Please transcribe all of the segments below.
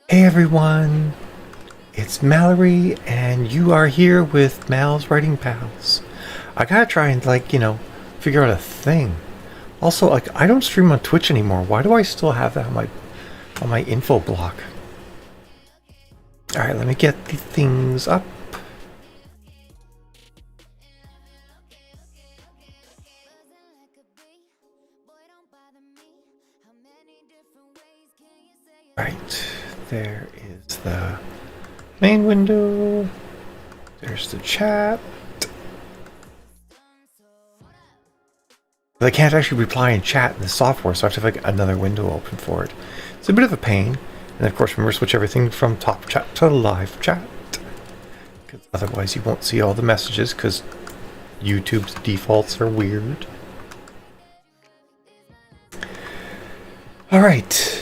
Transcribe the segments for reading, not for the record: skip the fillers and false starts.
Hey everyone, it's Mallory, and you are here with Mal's Writing Pals. I gotta try and, figure out a thing. Also, I don't stream on Twitch anymore. Why do I still have that on my info block? Alright, let me get the things up. Right, there is the main window. There's the chat. But I can't actually reply in chat in the software, so I have to have another window open for it. It's a bit of a pain. And of course, remember to switch everything from top chat to live chat. Because otherwise you won't see all the messages, because YouTube's defaults are weird. Alright.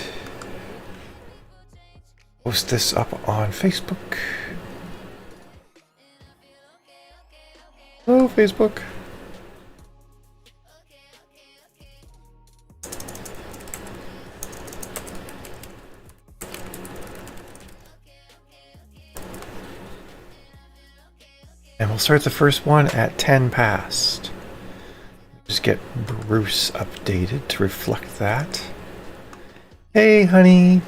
Post this up on Facebook. Hello, Facebook. And we'll start the first one at 10 past. Just get Bruce updated to reflect that. Hey, honey.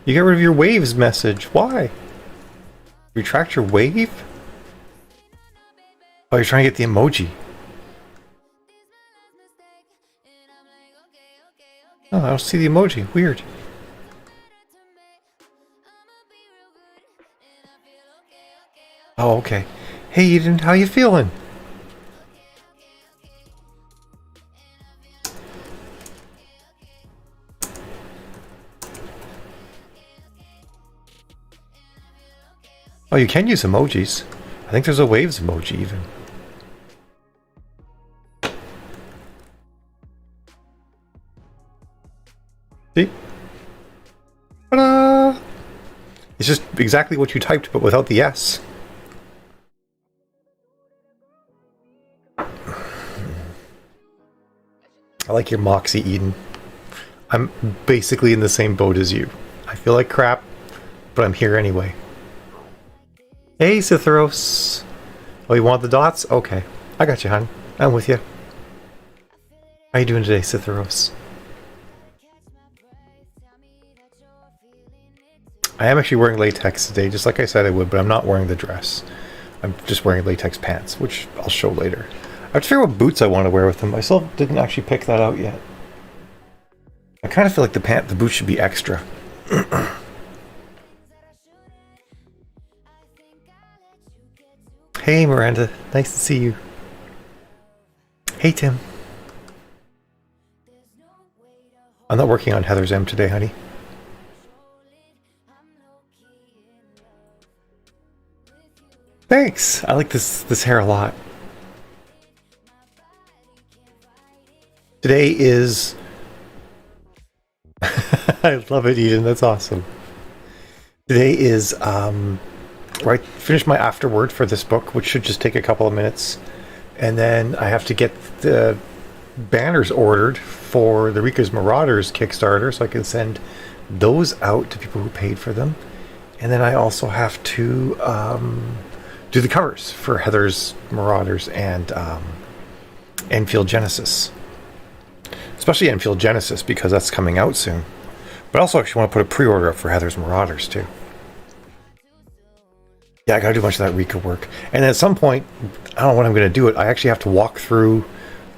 You got rid of your waves message. Why? Retract your wave? Oh, you're trying to get the emoji. Oh, I don't see the emoji. Weird. Oh, okay. Hey, Eden, how you feeling? Oh, you can use emojis. I think there's a waves emoji even. See? Ta-da! It's just exactly what you typed, but without the S. I like your moxie, Eden. I'm basically in the same boat as you. I feel like crap, but I'm here anyway. Hey, Cytheros. Oh, you want the dots? Okay. I got you, hon. I'm with you. How you doing today, Cytheros? I am actually wearing latex today, just like I said I would, but I'm not wearing the dress. I'm just wearing latex pants, which I'll show later. I have to figure out what boots I want to wear with them. I still didn't actually pick that out yet. I kind of feel like the boots should be extra. Hey, Miranda. Nice to see you. Hey, Tim. I'm not working on Heather's M today, honey. Thanks. I like this hair a lot. Today is... I love it, Eden. That's awesome. Today is... Right, finish my afterword for this book, which should just take a couple of minutes. And then I have to get the banners ordered for the Rika's Marauders Kickstarter, so I can send those out to people who paid for them. And then I also have to do the covers for Heather's Marauders and Enfield Genesis. Especially Enfield Genesis, because that's coming out soon. But I also actually want to put a pre-order up for Heather's Marauders, too. Yeah, I gotta do a bunch of that Rika work. And at some point, I don't know when I'm gonna do it, I actually have to walk through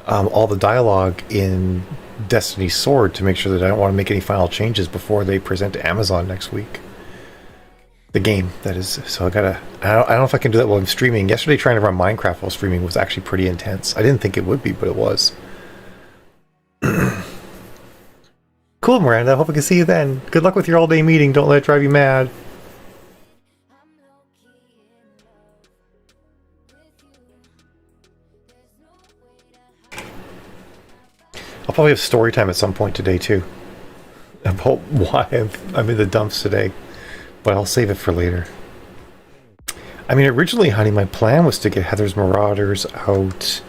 all the dialogue in Destiny's Sword to make sure that I don't want to make any final changes before they present to Amazon next week. The game, that is. So I don't know if I can do that while I'm streaming. Yesterday trying to run Minecraft while streaming was actually pretty intense. I didn't think it would be, but it was. Cool, Miranda. I hope I can see you then. Good luck with your all-day meeting. Don't let it drive you mad. I'll probably have story time at some point today, too. About why I'm in the dumps today. But I'll save it for later. I mean, originally, honey, my plan was to get Heather's Marauders out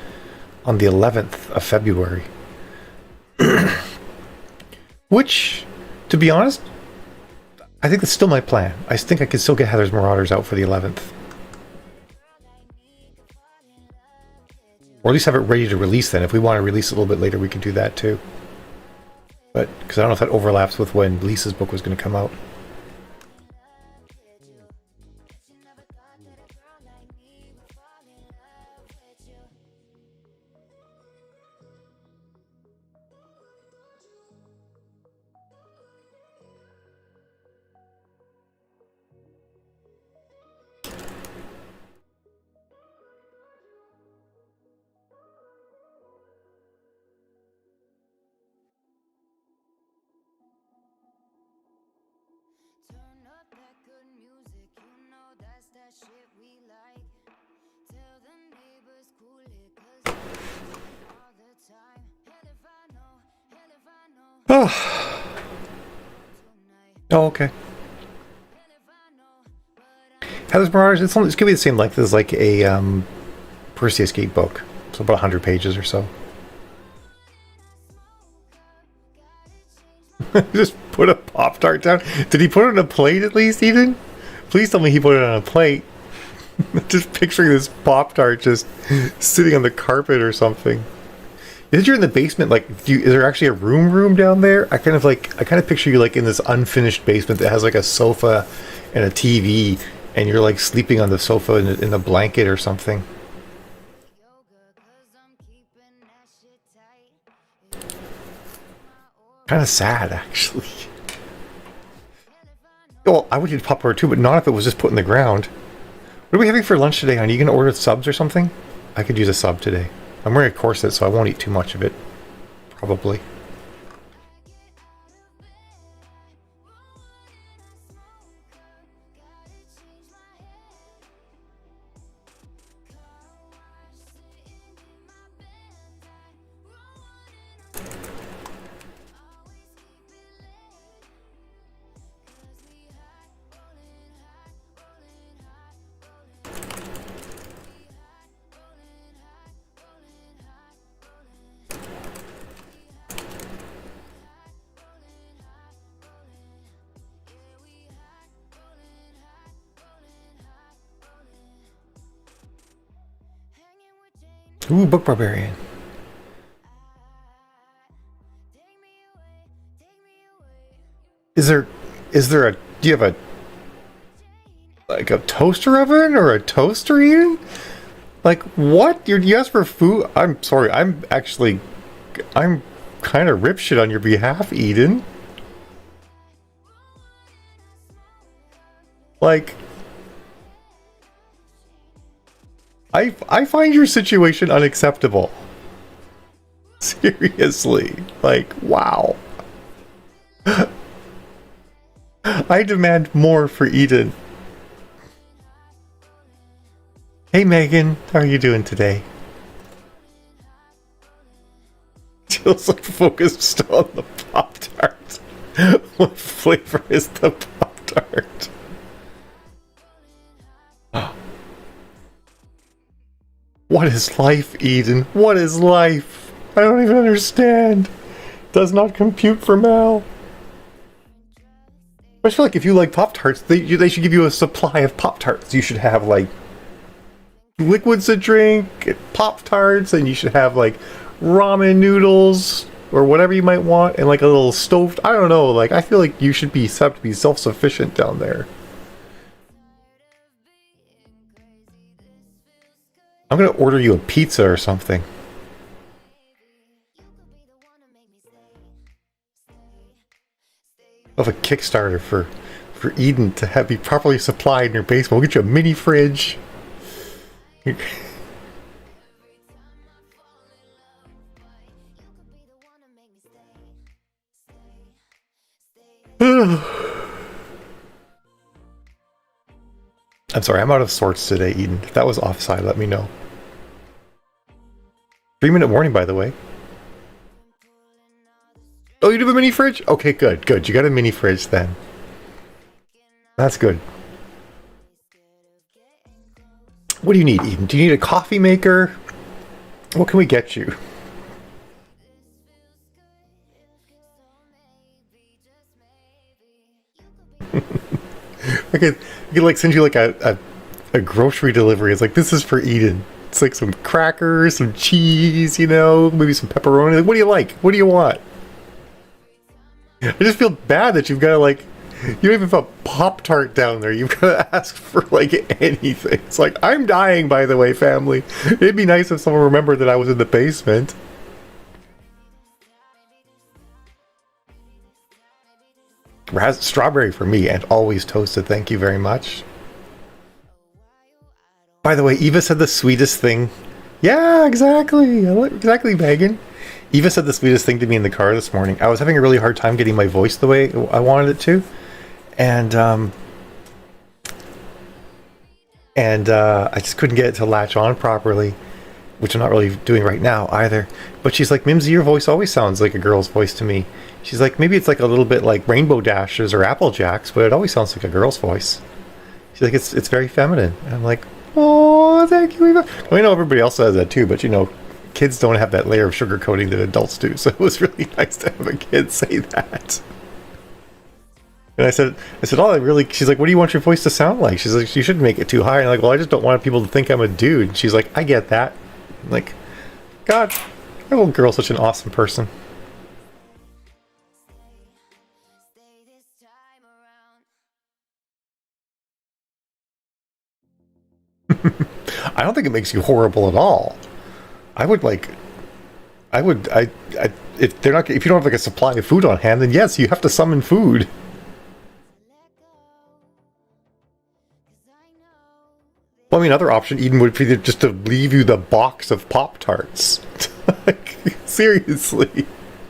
on the 11th of February. Which, to be honest, I think that's still my plan. I think I can still get Heather's Marauders out for the 11th. Or at least have it ready to release then. If we want to release it a little bit later, we can do that too. But, because I don't know if that overlaps with when Lisa's book was going to come out. Oh. Oh, okay. Heather's Marauders, it's going to be the same length as like a Perseus Gate book. So about 100 pages or so. Just put a Pop-Tart down. Did he put it on a plate at least, Eden? Please tell me he put it on a plate. Just picturing this Pop-Tart just sitting on the carpet or something. Is you're in the basement, like, is there actually a room down there? I kind of picture you like in this unfinished basement that has like a sofa and a TV, and you're like sleeping on the sofa in a blanket or something. Kind of sad, actually. Well, I would eat Pop-Tart too, but not if it was just put in the ground. What are we having for lunch today, honey? You gonna order subs or something? I could use a sub today. I'm wearing a corset, so I won't eat too much of it. Probably. Ooh, Book Barbarian. Is there a, do you have a, like a toaster oven or a toaster even? Like, what? You asked for food? I'm sorry, I'm kind of ripshit on your behalf, Eden. Like, I find your situation unacceptable. Seriously. Like, wow. I demand more for Eden. Hey Megan, how are you doing today? Jill's like focused still on the Pop-Tart. What flavor is the Pop-Tart? What is life, Eden? What is life? I don't even understand. Does not compute for Mal. I feel like if you like Pop-Tarts, they should give you a supply of Pop-Tarts. You should have, like, liquids to drink, Pop-Tarts, and you should have, like, ramen noodles, or whatever you might want, and, like, a little stove. I don't know, like, I feel like you should be set to be self-sufficient down there. I'm gonna order you a pizza or something. Of a Kickstarter for Eden to be properly supplied in your basement. We'll get you a mini fridge. I'm sorry, I'm out of sorts today, Eden. If that was offside, let me know. 3-minute warning, by the way. Oh, you do have a mini fridge? Okay, good, good. You got a mini fridge then. That's good. What do you need, Eden? Do you need a coffee maker? What can we get you? I could like send you like a grocery delivery. It's like, this is for Eden. It's like some crackers, some cheese, you know, maybe some pepperoni. Like, what do you like? What do you want? I just feel bad that you've got to like, you don't even put Pop-Tart down there. You've got to ask for like anything. It's like, I'm dying, by the way, family. It'd be nice if someone remembered that I was in the basement. Strawberry for me, and always toasted. Thank you very much. By the way, Eva said the sweetest thing. Yeah, exactly. Exactly, Megan. Eva said the sweetest thing to me in the car this morning. I was having a really hard time getting my voice the way I wanted it to, and I just couldn't get it to latch on properly, which I'm not really doing right now either. But she's like, Mimsy, your voice always sounds like a girl's voice to me. She's like, maybe it's like a little bit like Rainbow Dashers or Apple Jacks, but it always sounds like a girl's voice. She's like, it's very feminine. And I'm like, oh, thank you, Eva. I know everybody else says that too, but you know, kids don't have that layer of sugarcoating that adults do. So it was really nice to have a kid say that. And I said, oh, I really. She's like, what do you want your voice to sound like? She's like, you shouldn't make it too high. And I'm like, well, I just don't want people to think I'm a dude. And she's like, I get that. I'm like, God, my little girl's such an awesome person. I don't think it makes you horrible at all. I would like, I if they're not, if you don't have like a supply of food on hand, then yes, you have to summon food. Well, I mean, another option, Eden, would be just to leave you the box of Pop-Tarts. Like, seriously.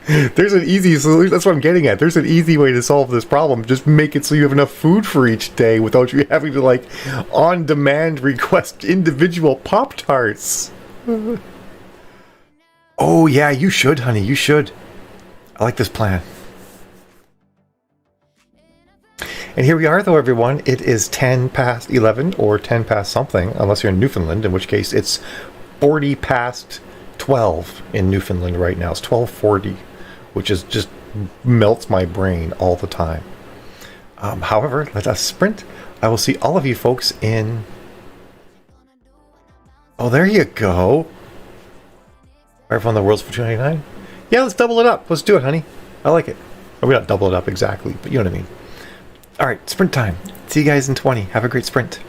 There's an easy solution. That's what I'm getting at. There's an easy way to solve this problem. Just make it so you have enough food for each day without you having to, like, on-demand request individual Pop-Tarts. Oh, yeah, you should, honey. You should. I like this plan. And here we are, though, everyone. It is 10 past 11 or 10 past something, unless you're in Newfoundland, in which case it's 40 past 12 in Newfoundland right now. It's 12:40, which is just melts my brain all the time. However, let us sprint. I will see all of you folks in... Oh, there you go. Right on the world's for $2.99. Yeah, let's double it up. Let's do it, honey. I like it. Or we don't double it up exactly, but you know what I mean. All right, sprint time. See you guys in 20. Have a great sprint.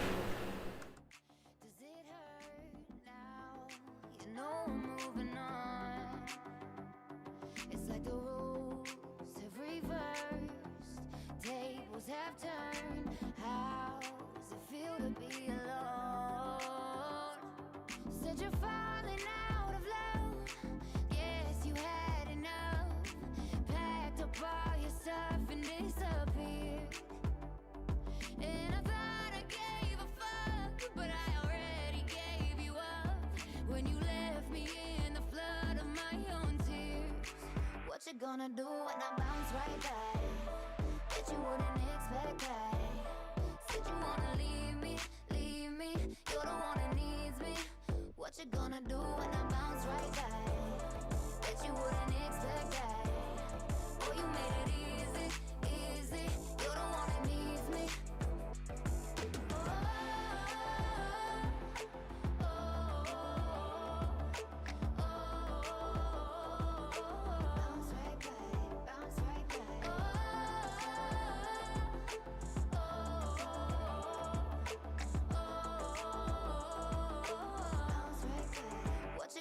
Gonna do when I bounce right back that you wouldn't expect that. Said you wanna leave me, you're the one that needs me. What you gonna do when I bounce right back that you wouldn't expect that. Oh, you made it easy, you're the one that needs me.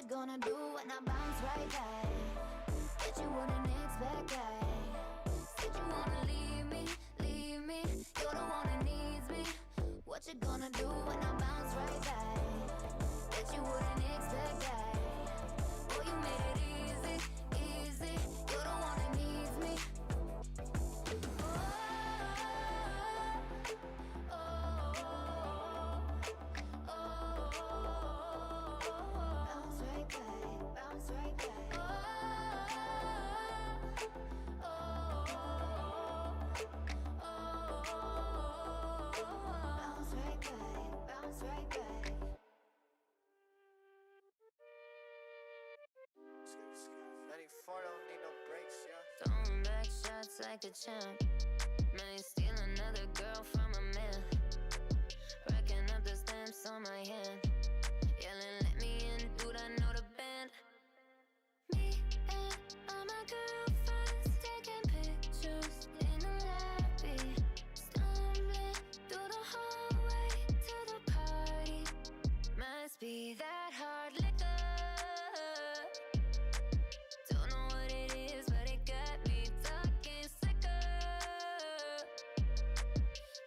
Gonna do when I bounce right back that you wouldn't expect that. Said you wanna leave me, you're the one that needs me. What you gonna do when I bounce right back that you wouldn't expect that. Oh, you made it easy, you're the one that needs me. Throwing back shots like a champ. Man, you stealing another girl from a man. Racking up the stamps on my hand. Yelling, let me in, dude, I know the band. Me and all my girlfriends taking pictures in the lobby. Stumbling through the hallway to the party. Must be that hard liquor. Don't know what it is, but it got me talking slicker.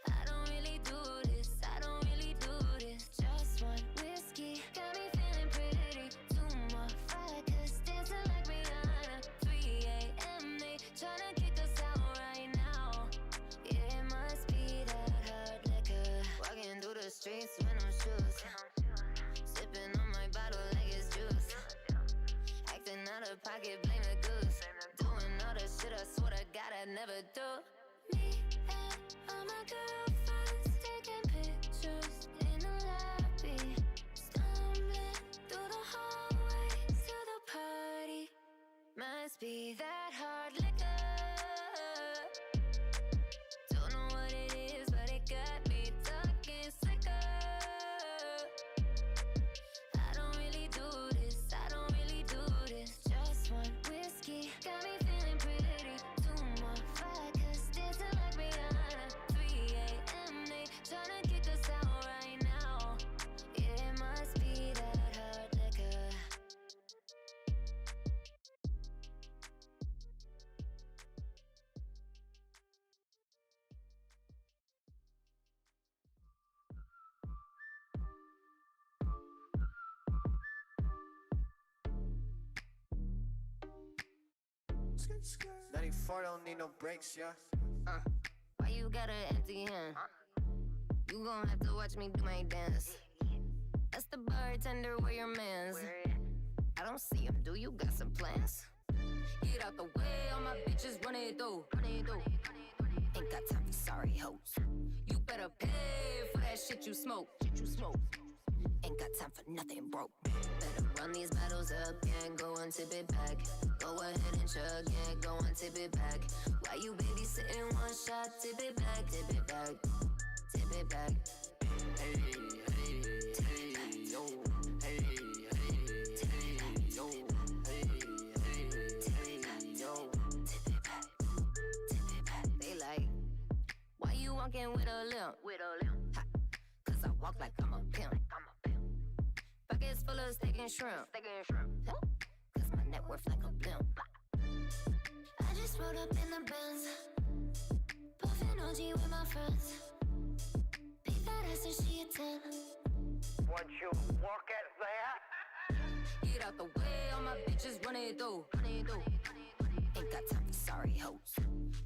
I don't really do this, I don't really do this. Just one whiskey, got me feeling pretty. Two more vodkas, dancing like Rihanna. 3 a.m. they tryna kick us out right now. Yeah, it must be that hard liquor. Walking through the streets with no shoes, sipping on my bottle like it's juice. Acting out of pocket, blame the goose. Doing all the shit I swear to God I'd never do. Me and all my girlfriends taking pictures in the lobby. Stumbling through the hallway to the party. Must be that hard liquor. Don't know what it is, but it got me talking slicker. I don't really do this, I don't really do this. Just one whiskey, got me feeling pretty. Two more vodkas, dancing like Rihanna. 3 a.m. they tryna kick us out right now. Yeah, it must be that hard liquor. '94 don't need no brakes, yeah. Why you got an empty hand? You gon' have to watch me do my dance. That's the bartender, where your mans? I don't see him, do you got some plans? Get out the way, all my bitches running through. Ain't got time for sorry hoes. You better pay for that shit you smoke. Ain't got time for nothing broke. Better run these bottles up, yeah, go and tip it back. Go ahead and chug, yeah, go and tip it back. Why you babysitting one shot? Tip it back, tip it back, tip it back. Hey, hey, hey, yo. Hey, hey, hey, yo. Hey, hey, hey, yo. Tip it back, tip it back. They like, why you walking with a limp? Ha, cause I walk like I'm a pimp. Pockets full of steak and shrimp. Huh? Cause my net worth like a blimp. I just rolled up in the Benz, puffin' OG with my friends. Big fat ass and she a 10. Would you work it there? Get out the way, all my bitches running through. Ain't got time for sorry hoes.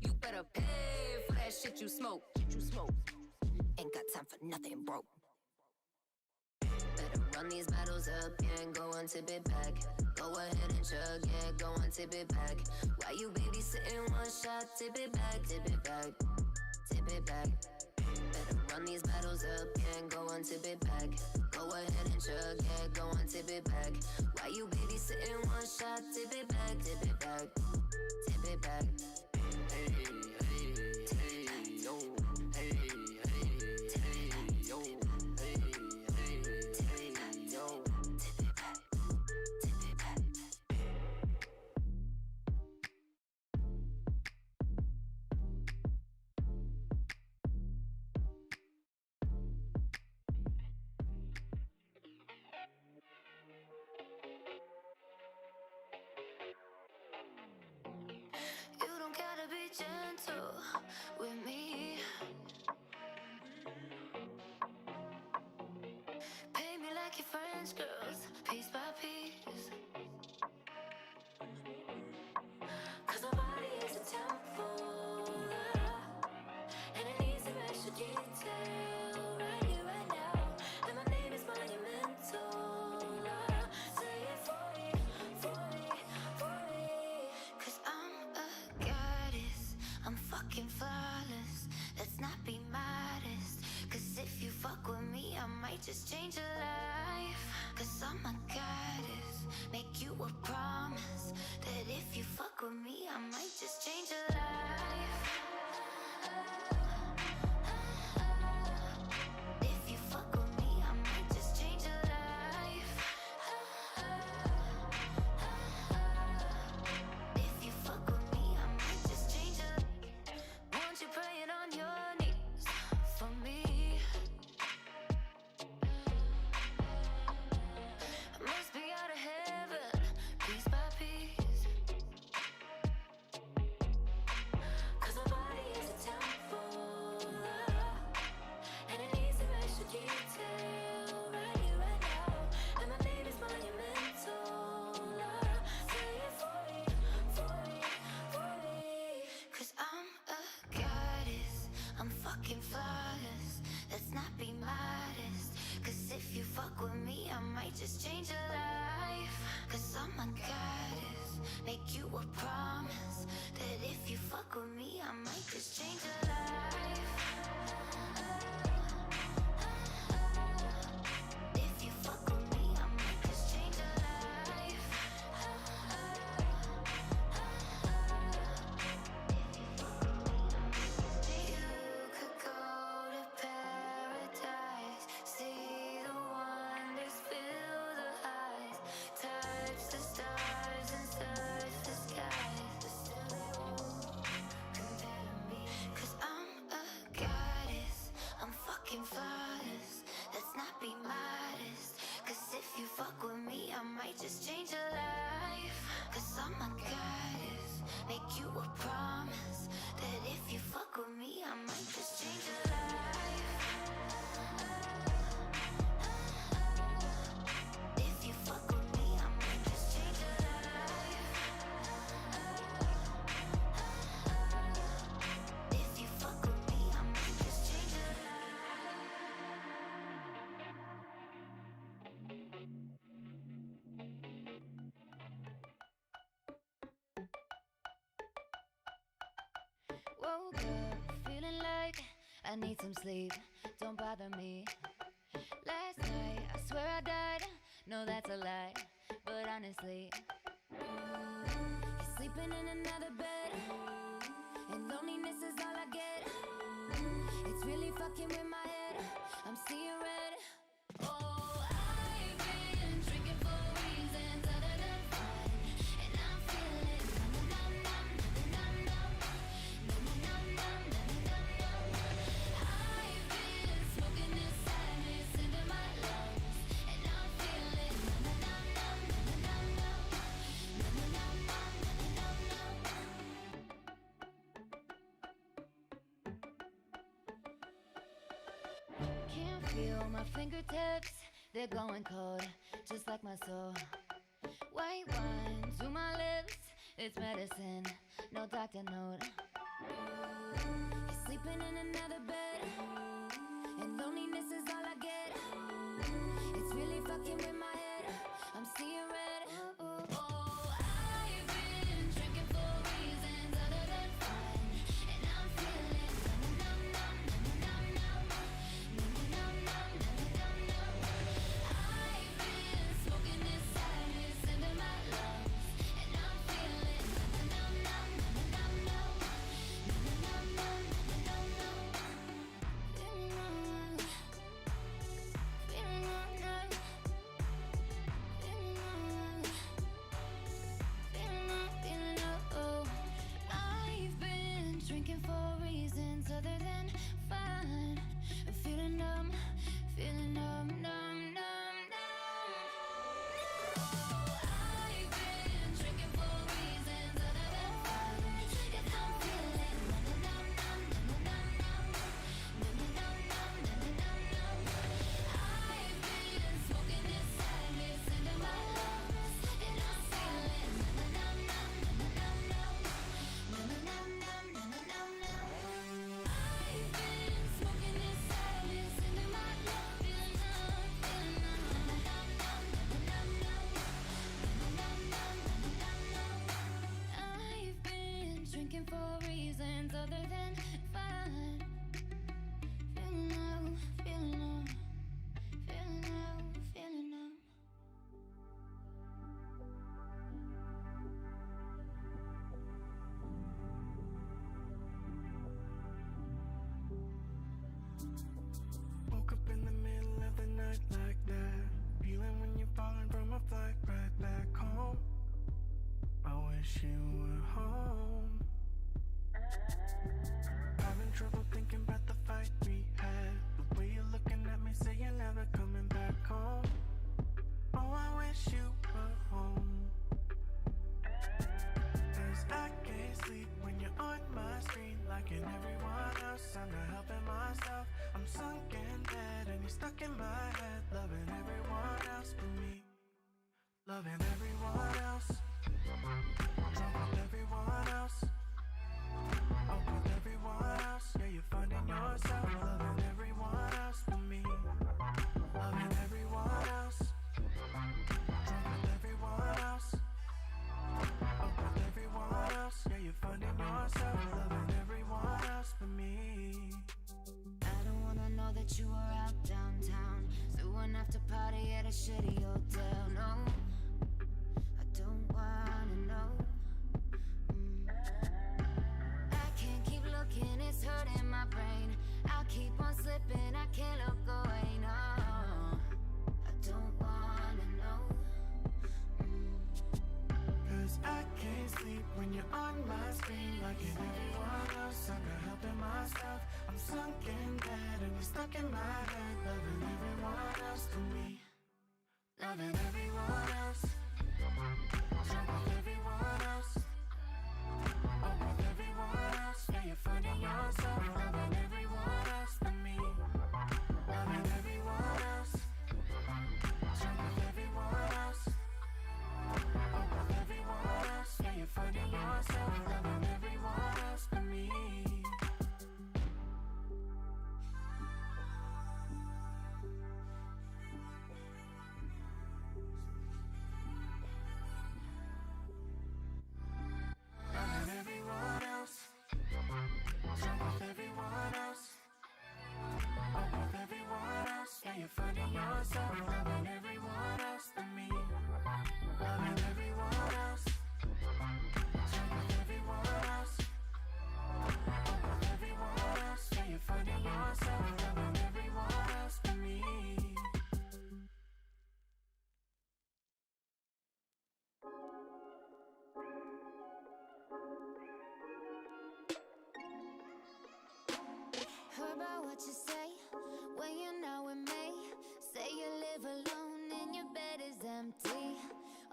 You better pay for that shit you smoke. Ain't got time for nothing broke. Better run these bottles up, yeah, go and tip it back. Go ahead and chug, yeah, go and tip it back. Why you babysitting one shot? Tip it back, tip it back, tip it back. Better run these bottles up, yeah, go and tip it back. Go ahead and chug, yeah, go and tip it back. Why you babysitting one shot? Tip it back, tip it back, tip it back. Hey, hey, hey, yo. Hey, hey, hey, yo. Hey, hey, hey, yo. Tip it back, tip it back. You don't gotta be gentle with me. Pay me like your French girls, piece by piece. Cause my body is a temple, and it needs some extra detail right here, right now. And my name is monumental. Say it for me, for me, for me. Cause I'm a goddess, I'm fucking flawless. Let's not be modest. Cause if you fuck with me, I might just change your life. Cause I'm a goddess, make you a promise that if you fuck with me, I might just change your life. fucking flawless. Let's not be modest. Cause if you fuck with me, I might just change your life. Cause I'm a goddess, make you a promise that if you fuck with me, I might just change your life. If you fuck with me, I might just change your life. You could go to paradise, see the wonders, feel the highs, touch the stars and search the skies, but still they won't compare to me. Cause I'm a goddess, I'm fucking flawless. Let's not be modest. Cause if you fuck with me, I might just change your life. Cause I'm a goddess, make you a promise that if you fuck with me, I might just change your life. If you fuck with me, I might just change your life. If you fuck with me, I might just change your life. Woke up feeling like I need some sleep. Don't bother me. Last night, I swear I died. No, that's a lie. But honestly, you're sleeping in another bed, and loneliness is all I get. It's really fucking with my head. I'm seeing red. Oh, I've been drinking for reasons other than fun, and I'm feeling numb, numb, numb, numb, numb, numb, numb, numb, numb, numb, numb. I've been smoking this sadness into my lungs, and I'm feeling numb, numb, numb, numb, numb, numb, numb, numb, numb, numb. Can't feel my fingertips, they're going cold, just like my soul. White wine to my lips, it's medicine, no doctor note. You're sleeping in another bed, and loneliness is all I get. It's really fucking with my head, I'm seeing red. Oh, I've been drinking for reasons other than fun, and I'm feeling numb, numb, numb, numb, numb, numb, numb, numb, numb, numb, numb. I've been smoking this sadness into my lungs, and I'm feeling numb, numb, numb, numb, numb, numb, numb, numb, numb, numb, numb. Feeling numb, feeling numb, numb, feeling numb, feeling numb, feeling numb. Oh, I've been drinking for reasons other than fun. I'm feeling numb, numb, numb, numb. Oh, I've been drinking for reasons other than fun, and I'm feeling numb, numb, numb, numb, numb, numb, numb, numb, numb, numb, numb. I've been smoking this sadness into my lungs, and I'm feeling numb, numb, numb, numb, numb, numb, numb, numb, numb, numb, numb. I've been smoking this sadness into my lungs, feeling numb, feeling numb, numb, numb, numb, numb, numb. I've been drinking for reasons other than fun. Feeling numb, feeling numb, feeling numb, feeling numb. Woke up in the middle of the night like that. Feeling when you're falling from a flight right back home. I wish you were home. Having trouble thinking about the fight we had. The way you're looking at me, say you're never coming back home. Oh, I wish you were home. 'Cause I can't sleep when you're on my screen, liking everyone else. I'm not helping myself. I'm sunk in bed and you're stuck in my head, loving everyone else but me. Loving everyone else. Drunk with everyone else. Up with everyone else. Yeah, you're finding yourself. that you were out downtown, threw an after party at a shitty hotel. No, I don't wanna know. I can't keep looking, it's hurting my brain. I'll keep on slipping, I can't look away. No, I don't wanna know. Cause I can't sleep when you're on my screen. Like in everyone else, I'm not helping myself. I'm sunk in bed and you're stuck in my head. Loving everyone else to me. Loving everyone else. Drunk with everyone else. Oh, with everyone else. Yeah, you're finding yourself. Loving everyone else to me. Loving everyone else. Drunk with everyone else. Oh, with everyone else. Yeah, you're finding yourself. Loving everyone else to me. Loving everyone else. Drunk with everyone else. Oh, with everyone else. Yeah, you're finding yourself. Loving everyone else to me. Loving everyone else. Drunk with everyone else. Oh, with everyone else. Yeah, you're finding yourself. Loving everyone else to me. Heard about what you say when you're not with me. Say you live alone and your bed is empty.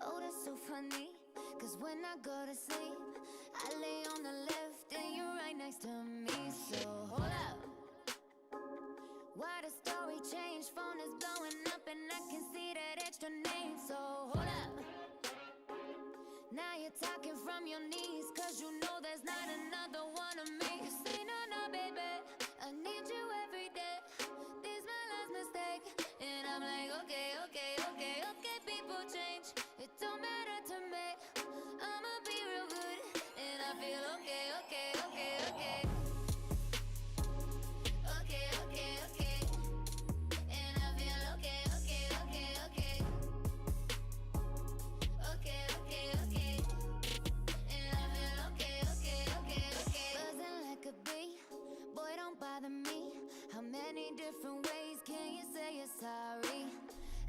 Oh, that's so funny, cause when I go to sleep, I lay on the left and you're right next to me. So hold up, why the story changed? Phone is blowing up and I can see that extra name. So hold up, now you're talking from your knees, cause you know there's not another one of me. You say no, no, baby, I need you every day. This my last mistake. And I'm like, okay, okay, okay, okay, people change. It don't matter to me. I'ma be real good. And I feel okay, okay, okay, okay. Okay, okay, okay. And I feel okay, okay, okay, okay. Okay, okay, okay. And I feel okay, okay, okay, okay. Buzzing like a bee, boy, don't bother me. How many different ways can you say you're sorry?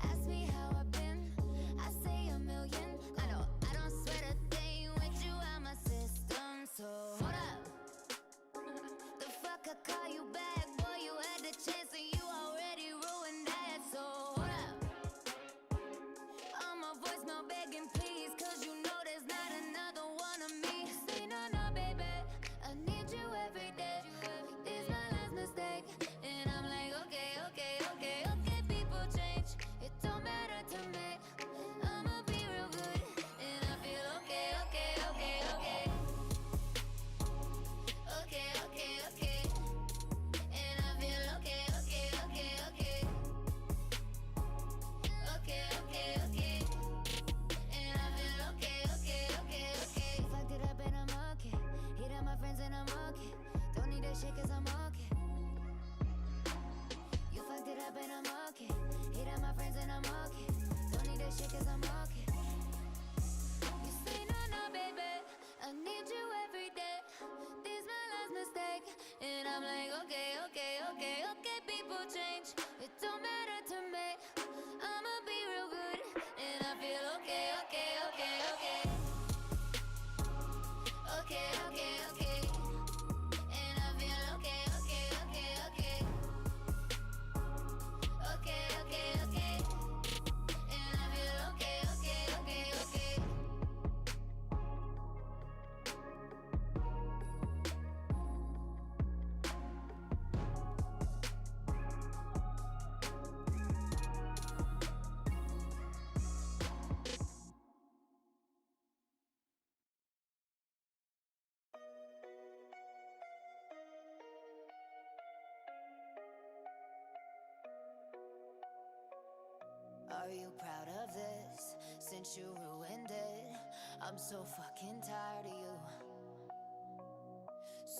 Ask me how I've been, I say a million. I know I don't sweat a thing with you out my system. So hold up, the fuck I call you back, boy, you had the chance and you already ruined that. So hold up, on my voicemail begging please, cause you know there's not another one of me. Say no, no, baby, I need you every day. This my last mistake. And I'm like, okay, okay, okay, okay, people change. It don't matter to me. I'ma be real good. And I feel okay, okay, okay, okay. Okay, okay, okay. And I feel okay, okay, okay, okay. Okay, okay, okay. And I feel okay, okay, okay, okay. Fucked it up and I'm okay. Hit up my friends and I'm okay. Don't need that shit cause I'm okay. You fucked it up and I'm okay. Hit up my friends and I'm okay. Don't need that shit cause I'm okay. You say no, no, baby, I need you every day. This my last mistake. And I'm like, okay, okay, okay, okay, people change. It don't matter to me. I'ma be real good. And I feel okay, okay, okay, okay. Okay, okay, okay. And I feel okay, okay, okay, okay. Okay, okay, okay. And I feel okay, okay, okay, okay. Are you proud of this? Since you ruined it, I'm so fucking tired of you.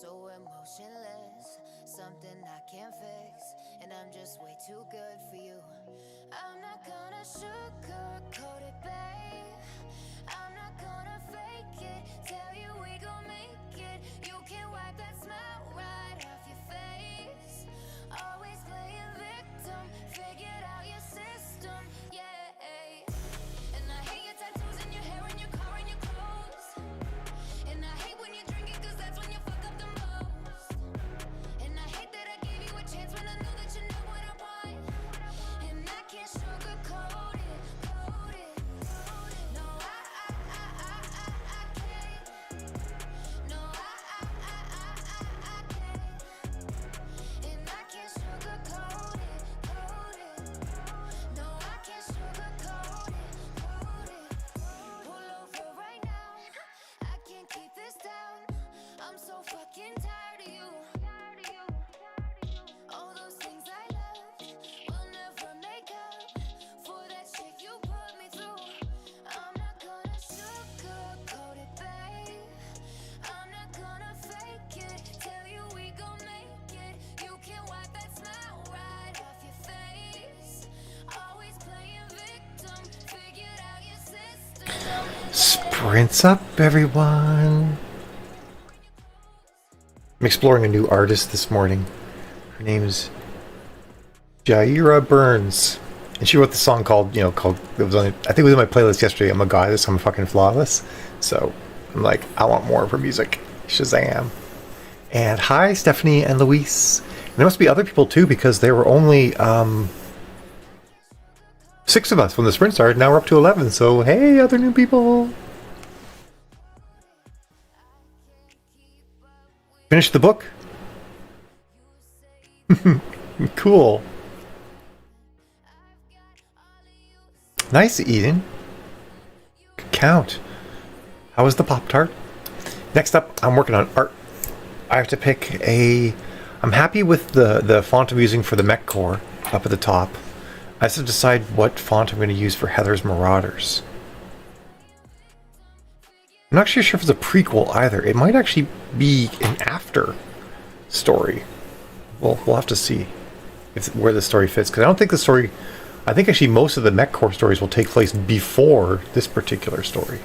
So emotionless, something I can't fix. and I'm just way too good for you. I'm not gonna sugarcoat it, babe. I'm not gonna fake it. Tell you we gon' make it. You can wipe that smile right off your face. Always playing victim. Figured out your system, yeah. And I hate your tattoos and your hair and your car and your clothes. And I hate when you drink it, cause that's when you fuck up the most. And I hate that I gave you a chance when I know that you know what I want. And I can't sugarcoat it, coat it. No, I can't. No, I can't. And I can't sugarcoat it, coat it. No, I can't sugarcoat it, coat it. Pull over right now. I can't keep this down. I'm so fucking tired of you. All those things I loved will never make up for that shit you put me through. I'm not gonna sugarcoat it, babe. I'm not gonna fake it. Tell you we gon' make it. You can wipe that smile right off your face. Always playing victim. Figured out your system. Sprints up, everyone. I'm exploring a new artist this morning. Her name is Jaira Burns, and she wrote the song called it was on, I think it was in my playlist yesterday. I'm a goddess, I'm fucking flawless. So I'm like, I want more of her music. Shazam! And hi, Stephanie and Luis. And there must be other people too, because there were only 6 of us when the sprint started. Now we're up to 11. So hey, other new people. Finished the book. Cool. Nice, Eden. Good count. How was the Pop-Tart? Next up, I'm working on art. I have to pick a... I'm happy with the font I'm using for the mech core up at the top. I have to decide what font I'm going to use for Heather's Marauders. I'm not actually sure if it's a prequel either. It might actually be an after story. We'll have to see where the story fits. Because I don't think the story... I think actually most of the mech core stories will take place before this particular story.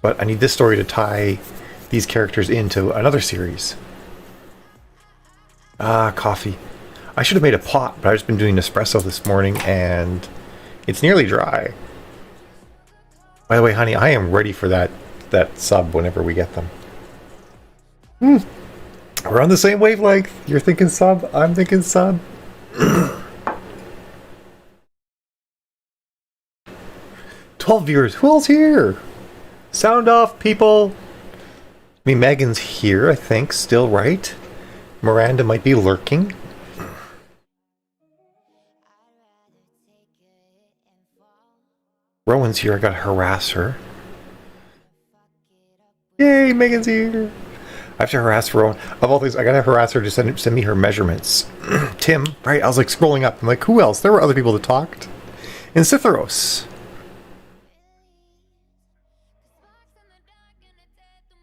But I need this story to tie these characters into another series. Ah, coffee. I should have made a pot, but I've just been doing espresso this morning and it's nearly dry. By the way, honey, I am ready for that sub whenever we get them. We're on the same wavelength. You're thinking sub, I'm thinking sub. 12 viewers. Who else here? Sound off, people. I mean, Megan's here, I think, still, right? Miranda might be lurking. Rowan's here. I gotta harass her. Yay, Megan's here. I have to harass Rowan. Of all things, I gotta harass her to send me her measurements. Tim, right? I was like scrolling up. I'm like, who else? There were other people that talked. And Cytheros.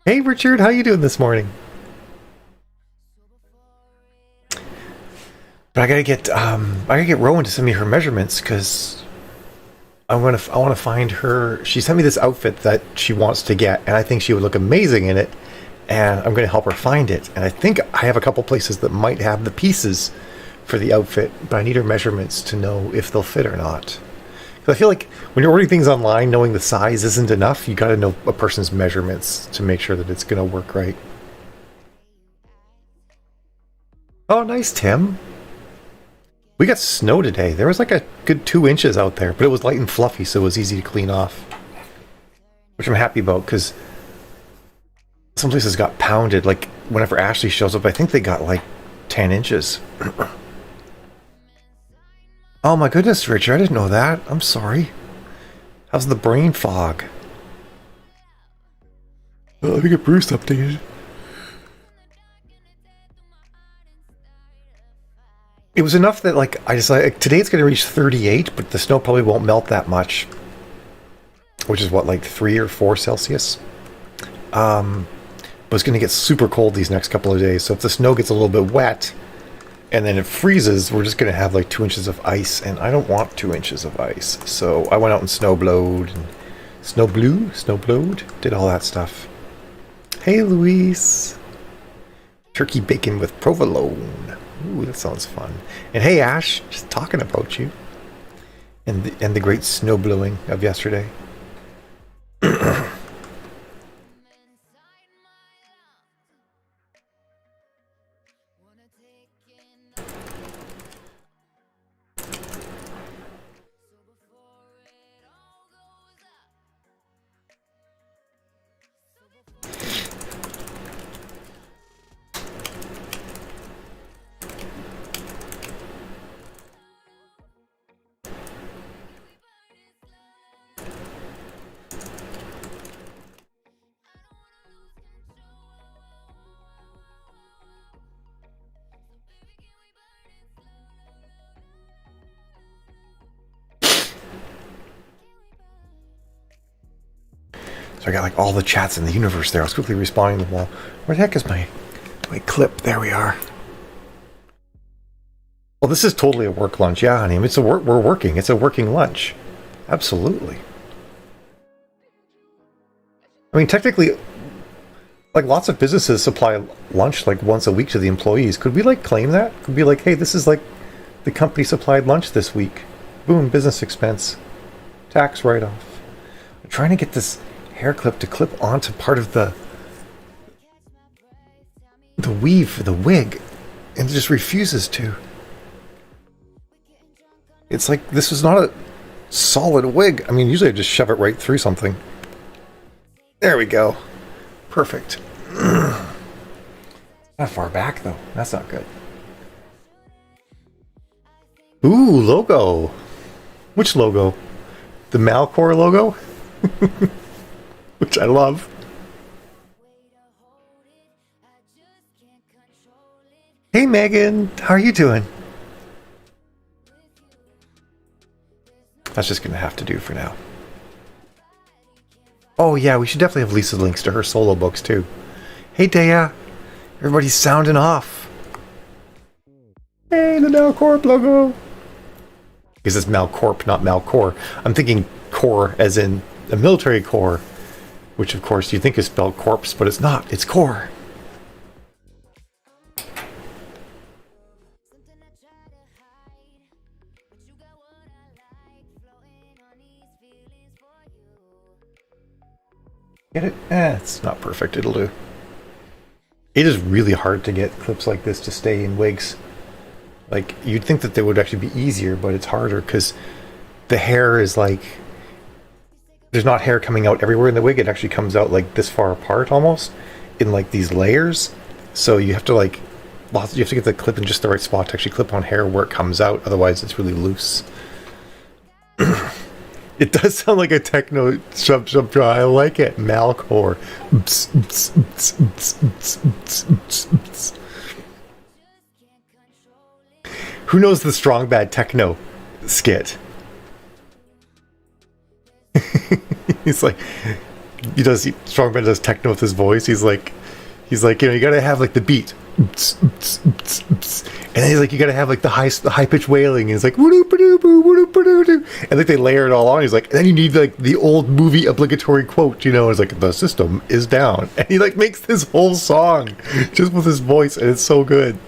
Hey, Richard, how you doing this morning? But I gotta get Rowan to send me her measurements because I want to find her. She sent me this outfit that she wants to get, and I think she would look amazing in it. And I'm going to help her find it. And I think I have a couple places that might have the pieces for the outfit, but I need her measurements to know if they'll fit or not. Because I feel like when you're ordering things online, knowing the size isn't enough. You got to know a person's measurements to make sure that it's going to work right. Oh, nice, Tim. We got snow today. There was like a good 2 inches out there, but it was light and fluffy, so it was easy to clean off. Which I'm happy about, because some places got pounded. Like, whenever Ashley shows up, I think they got like 10 inches. Oh my goodness, Richard, I didn't know that. I'm sorry. How's the brain fog? Oh, let me get Bruce updated. It was enough that, like, I decided today it's going to reach 38, but the snow probably won't melt that much. Which is what, like 3 or 4 Celsius? But it's going to get super cold these next couple of days. So if the snow gets a little bit wet, and then it freezes, we're just going to have like 2 inches of ice, and I don't want 2 inches of ice. So I went out and snowblowed, did all that stuff. Hey, Luis. Turkey bacon with provolone. Ooh, that sounds fun. And hey, Ash, just talking about you. And the great snowblowing of yesterday. So I got like all the chats in the universe there. I was quickly responding to them all. Where the heck is my clip? There we are. Well, this is totally a work lunch. Yeah, honey. We're working. It's a working lunch. Absolutely. I mean, technically, like lots of businesses supply lunch like once a week to the employees. Could we like claim that? Could be like, hey, this is like the company supplied lunch this week. Boom, business expense. Tax write-off. I'm trying to get this hair clip to clip onto part of the weave for the wig, and it just refuses to. It's like this is not a solid wig. I mean, usually I just shove it right through something. There we go. Perfect. Not far back though. That's not good. Ooh, logo. Which logo? The Malcor logo? Which I love. Hey Megan, how are you doing? That's just gonna have to do for now. Oh yeah, we should definitely have Lisa's links to her solo books too. Hey Dea, everybody's sounding off. Hey, the Malcorp logo. Because it's Malcorp, not Malcor. I'm thinking core as in a military corps, which of course you think is spelled corpse, but it's not. It's core. Get it? It's not perfect. It'll do. It is really hard to get clips like this to stay in wigs. Like, you'd think that they would actually be easier, but it's harder because the hair is like... There's not hair coming out everywhere in the wig. It actually comes out like this far apart almost in like these layers. So you have to like... You have to get the clip in just the right spot to actually clip on hair where it comes out. Otherwise, it's really loose. It does sound like a techno shub try. I like it. Malcor. Who knows the strong bad techno skit? He's like, strong bad does techno with his voice. He's like, you know, you gotta have like the beat. And then he's like, you gotta have like the high pitched wailing. And he's like, and like they layer it all on. He's like, and then you need like the old movie obligatory quote, you know. It's like, the system is down, and he like makes this whole song just with his voice, and it's so good.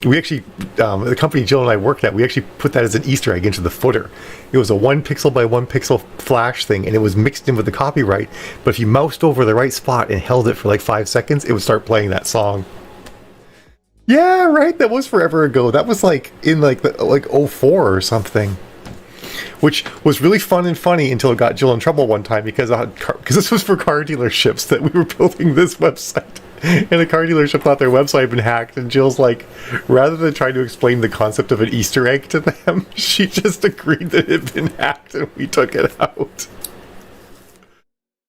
We actually, the company Jill and I worked at, we actually put that as an Easter egg into the footer. It was a 1 pixel by 1 pixel flash thing, and it was mixed in with the copyright. But if you moused over the right spot and held it for like 5 seconds, it would start playing that song. Yeah, right. That was forever ago. That was like in like 04 or something. Which was really fun and funny until it got Jill in trouble one time because this was for car dealerships that we were building this website. And a car dealership thought their website had been hacked, and Jill's like, rather than trying to explain the concept of an Easter egg to them, she just agreed that it had been hacked and we took it out.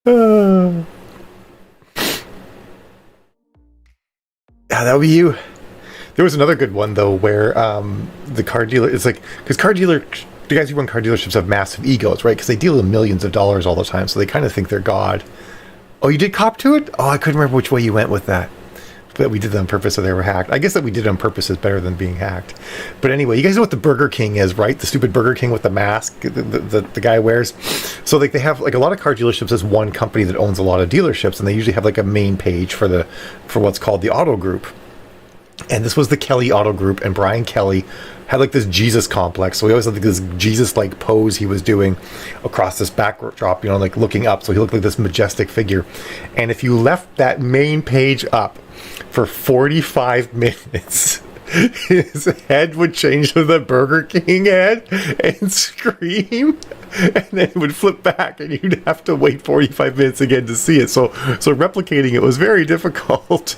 Yeah, that would be you. There was another good one though where the car dealer, it's like, because the guys who run car dealerships have massive egos, right? Because they deal in millions of dollars all the time, so they kind of think they're God. Oh, you did cop to it? Oh, I couldn't remember which way you went with that. that we did that on purpose, so they were hacked. I guess that we did it on purpose is better than being hacked. But anyway, you guys know what the Burger King is, right? The stupid Burger King with the mask the guy wears. So like they have like a lot of car dealerships. There's one company that owns a lot of dealerships, and they usually have like a main page for what's called the auto group. And this was the Kelly Auto Group, and Brian Kelly had like this Jesus complex. So he always had like this Jesus-like pose he was doing across this backdrop, you know, like looking up. So he looked like this majestic figure. And if you left that main page up for 45 minutes, his head would change to the Burger King head and scream, and then it would flip back, and you'd have to wait 45 minutes again to see it. So replicating it was very difficult.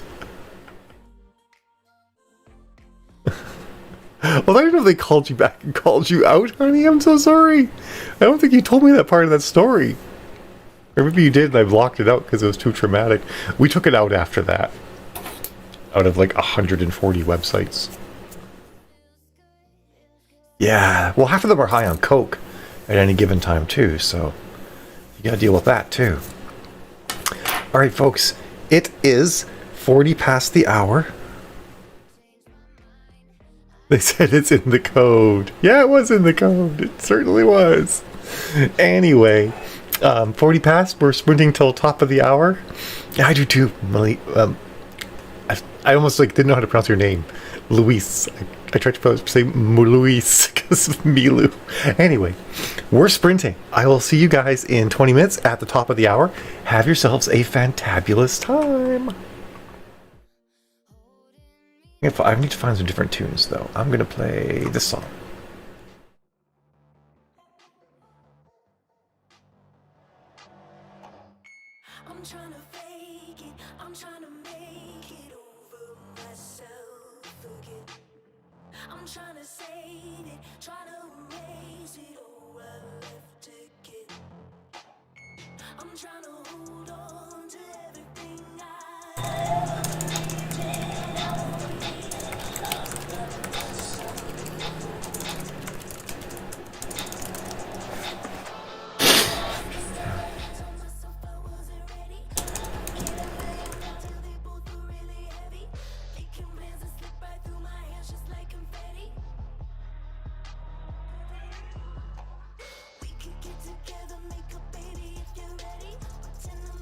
Well, I don't know if they called you back and called you out, honey. I'm so sorry. I don't think you told me that part of that story. Or maybe you did and I blocked it out because it was too traumatic. We took it out after that. Out of like 140 websites. Yeah. Well, half of them are high on coke at any given time too, so you gotta deal with that too. Alright, folks. It is 40 past the hour. They said it's in the code. Yeah, it was in the code. It certainly was. Anyway, 40 past. We're sprinting till top of the hour. Yeah, I do too, Millie. I almost like didn't know how to pronounce your name, Luis. I tried to say Luis because of Milu. Anyway, we're sprinting. I will see you guys in 20 minutes at the top of the hour. Have yourselves a fantabulous time. I need to find some different tunes, though. I'm going to play this song. I'm trying to fake it, I'm trying to make it over myself again. I'm trying to save it, trying to erase it all I left again. I'm trying to hold on to everything together, make a baby if you're ready. Pretend I'm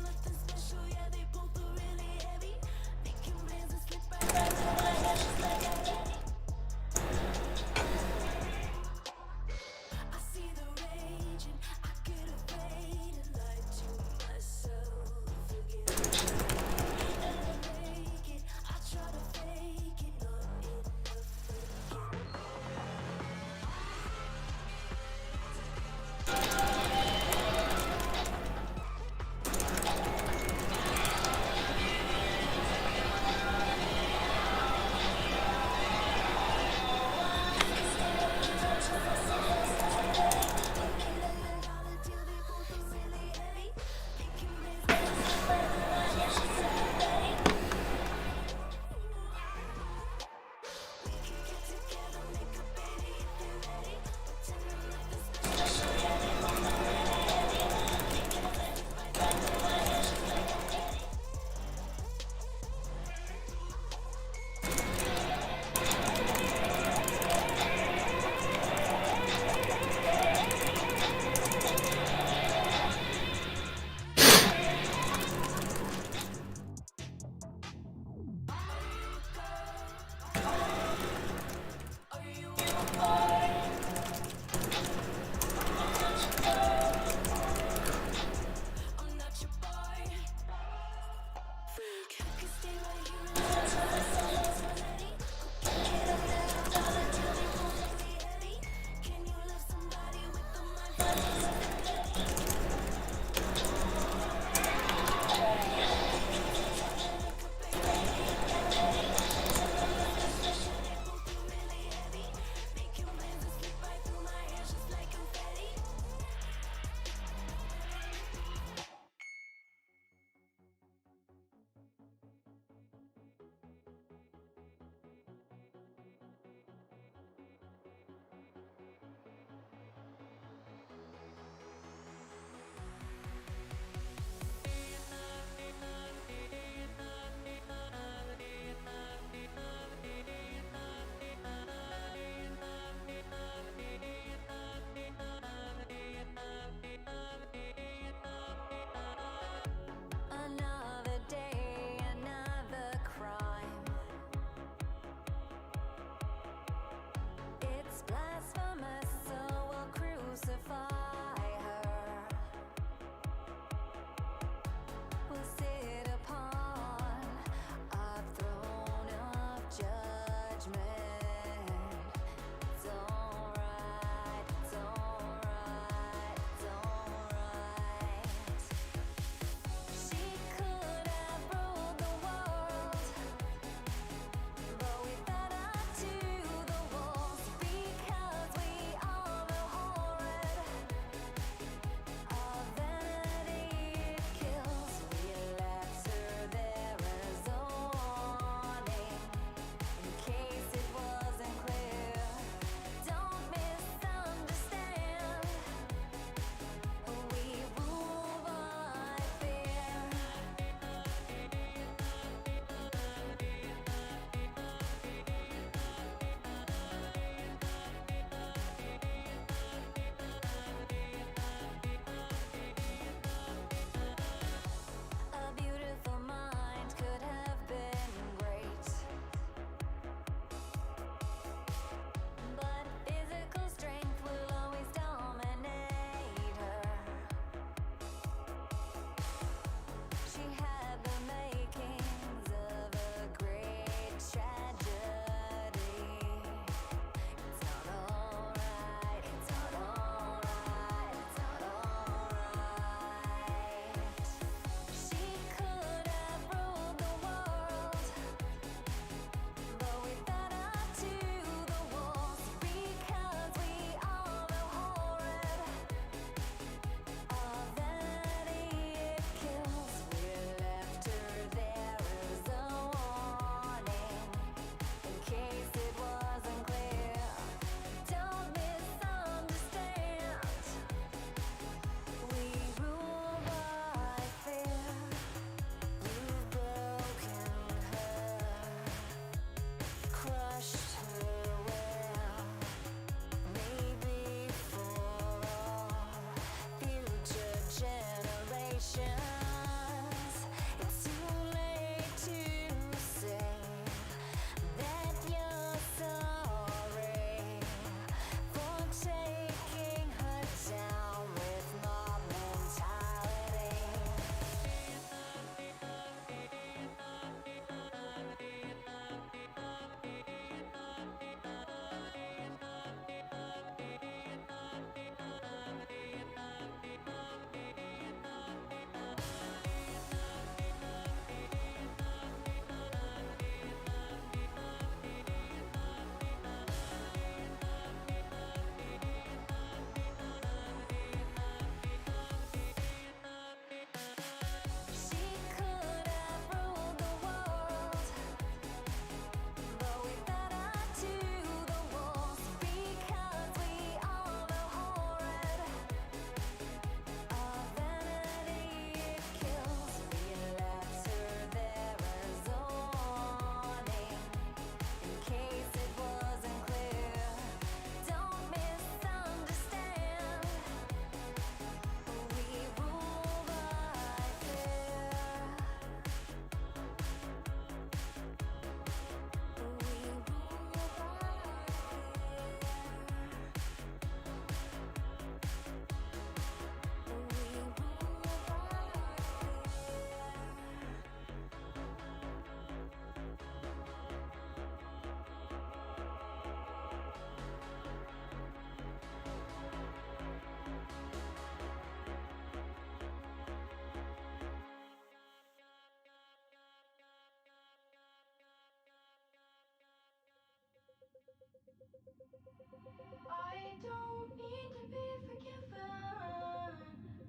I don't need to be forgiven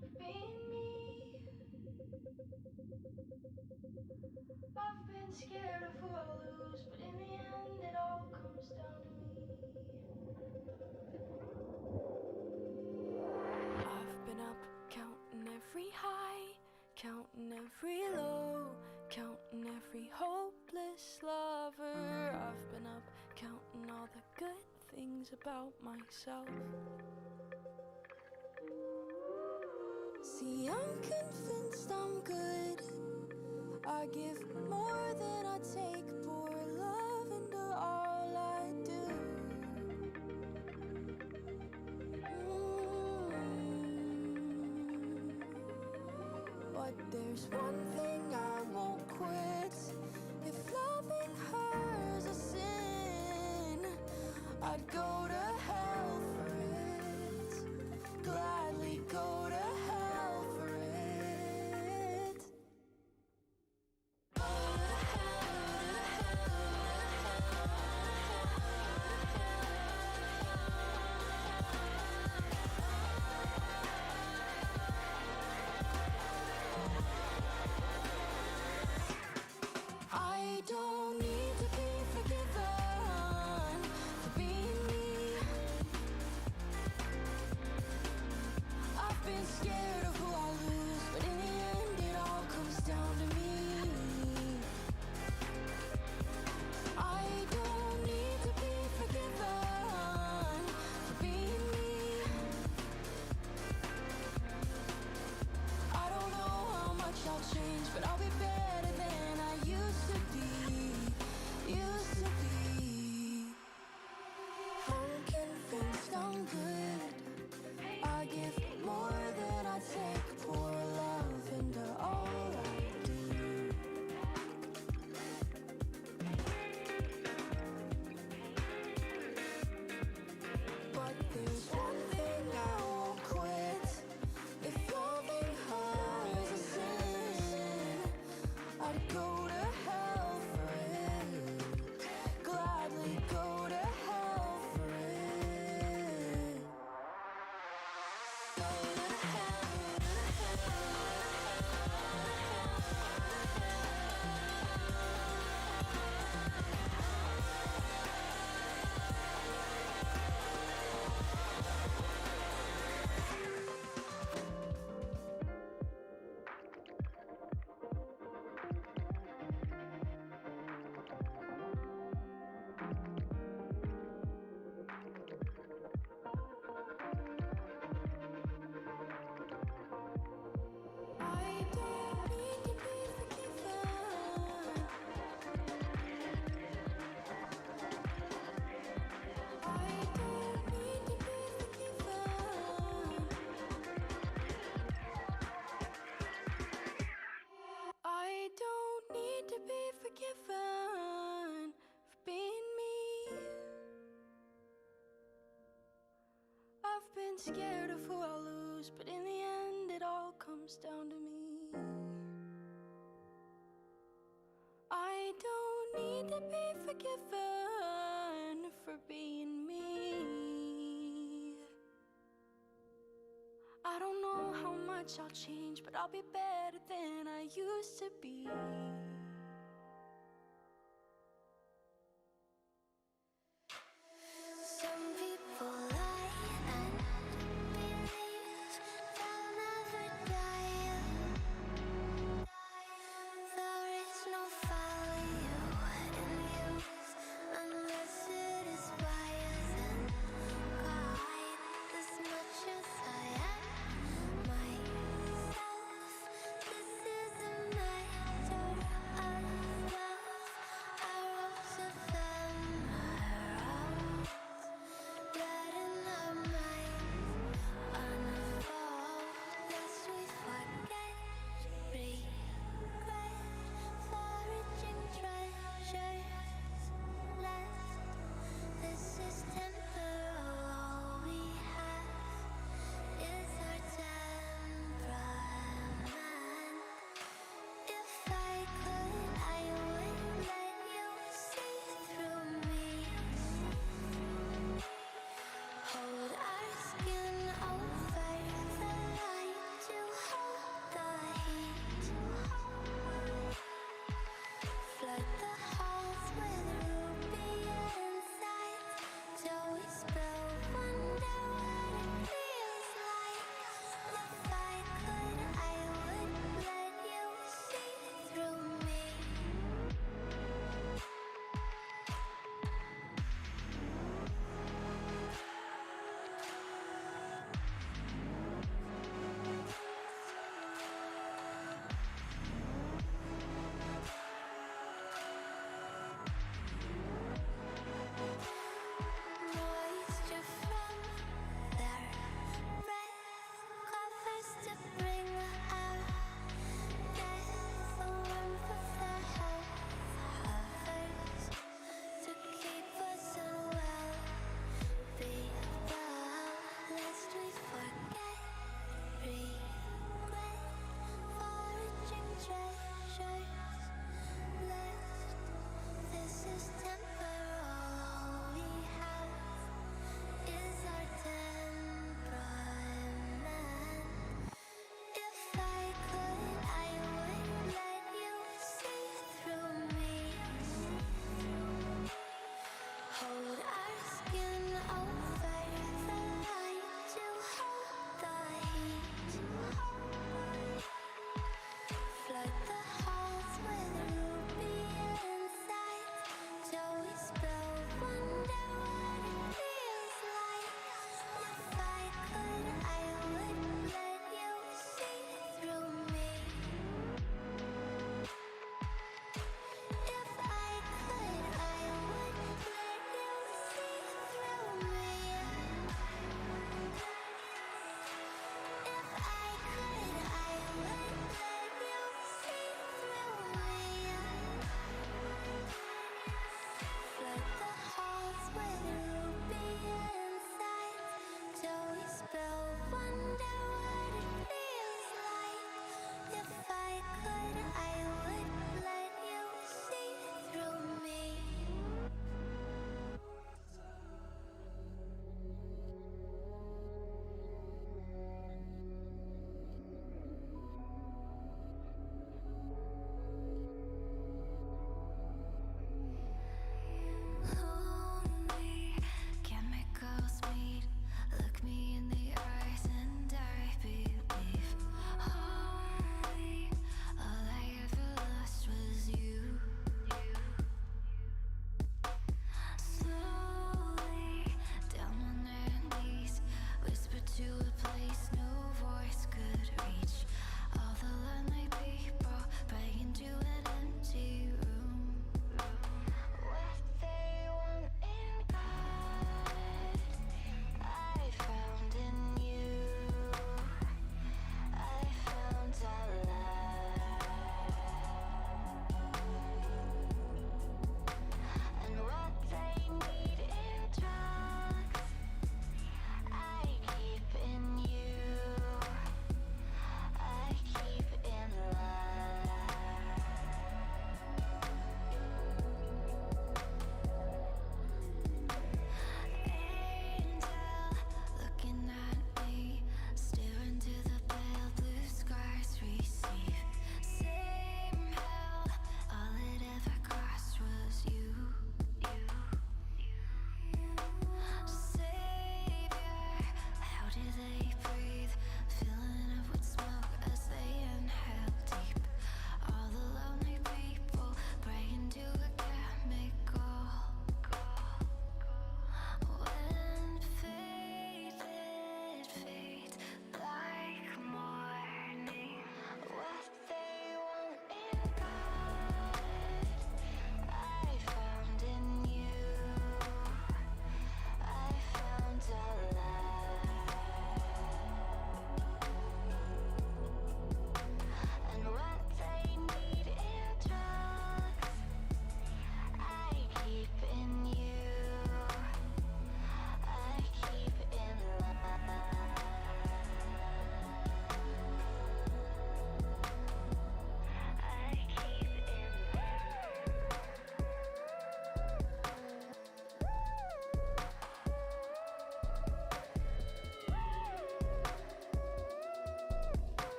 for being me. I've been scared of who I'll lose, but in the end it all comes down to me. I've been up counting every high, counting every low, counting every hopeless lover. I've been up counting all the good things about myself. See, I'm convinced I'm good. I give more than I take, pour love into all I do. But there's one thing I won't quit. If loving her is a sin, I'd go to hell for it. Gladly go to hell for it. I don't need to be forgiven for being me. I've been scared of who I'll lose, but in the end it all comes down to me. I don't need to be forgiven for being me. I don't know how much I'll change, but I'll be better than I used to be. Used to be. I'm convinced I'm good. I give more than I take, pour love into all I do. But there's one thing I won't quit. If loving her is a sin, I'd go to hell for it. Gladly go to hell for it. Go to hell. I don't need to be forgiven. I don't need to be forgiven. I don't need to be forgiven for being me. I've been scared of who I'll lose, but in the end it all comes down to me. I don't need to be forgiven for being me. I don't know how much I'll change, but I'll be better than I used to be. Some people lie and believe they'll never die. There is no value in use unless it is bias and guide. As much as I am myself, this is a matter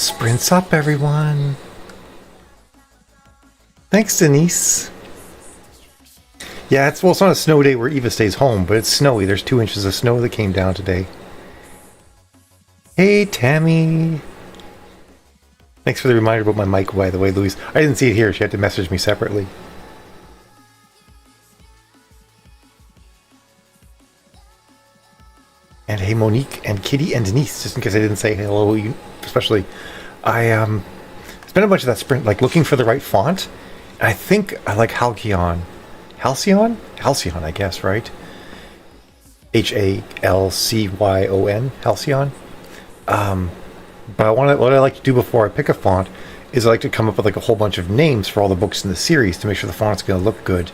Sprints up, everyone. Thanks, Denise. Yeah, it's not a snow day where Eva stays home, but it's snowy. There's 2 inches of snow that came down today. Hey, Tammy. Thanks for the reminder about my mic, by the way, Louise. I didn't see it here. She had to message me separately. And hey, Monique and Kitty and Denise, just in case I didn't say hello, especially. I spent a bunch of that sprint like looking for the right font. And I think I like Halcyon. Halcyon? Halcyon, I guess, right? Halcyon. Halcyon. But what I like to do before I pick a font is I like to come up with like a whole bunch of names for all the books in the series to make sure the font's going to look good.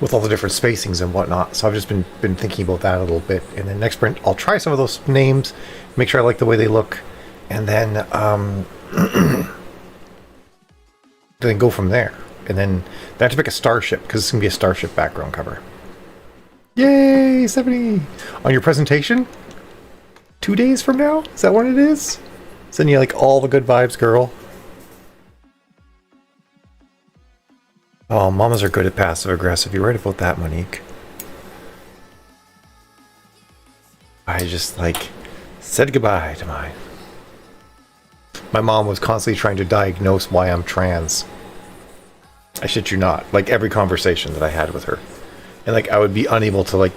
With all the different spacings and whatnot. So I've just been thinking about that a little bit. And then next sprint, I'll try some of those names, make sure I like the way they look, and then then go from there. And then I have to pick a starship, because it's going to be a starship background cover. Yay, 70! On your presentation? 2 days from now? Is that what it is? Sending you like all the good vibes, girl. Oh, mamas are good at passive aggressive. You're right about that, Monique. I just like said goodbye to mine. My mom was constantly trying to diagnose why I'm trans. I shit you not. Like every conversation that I had with her. And like I would be unable to like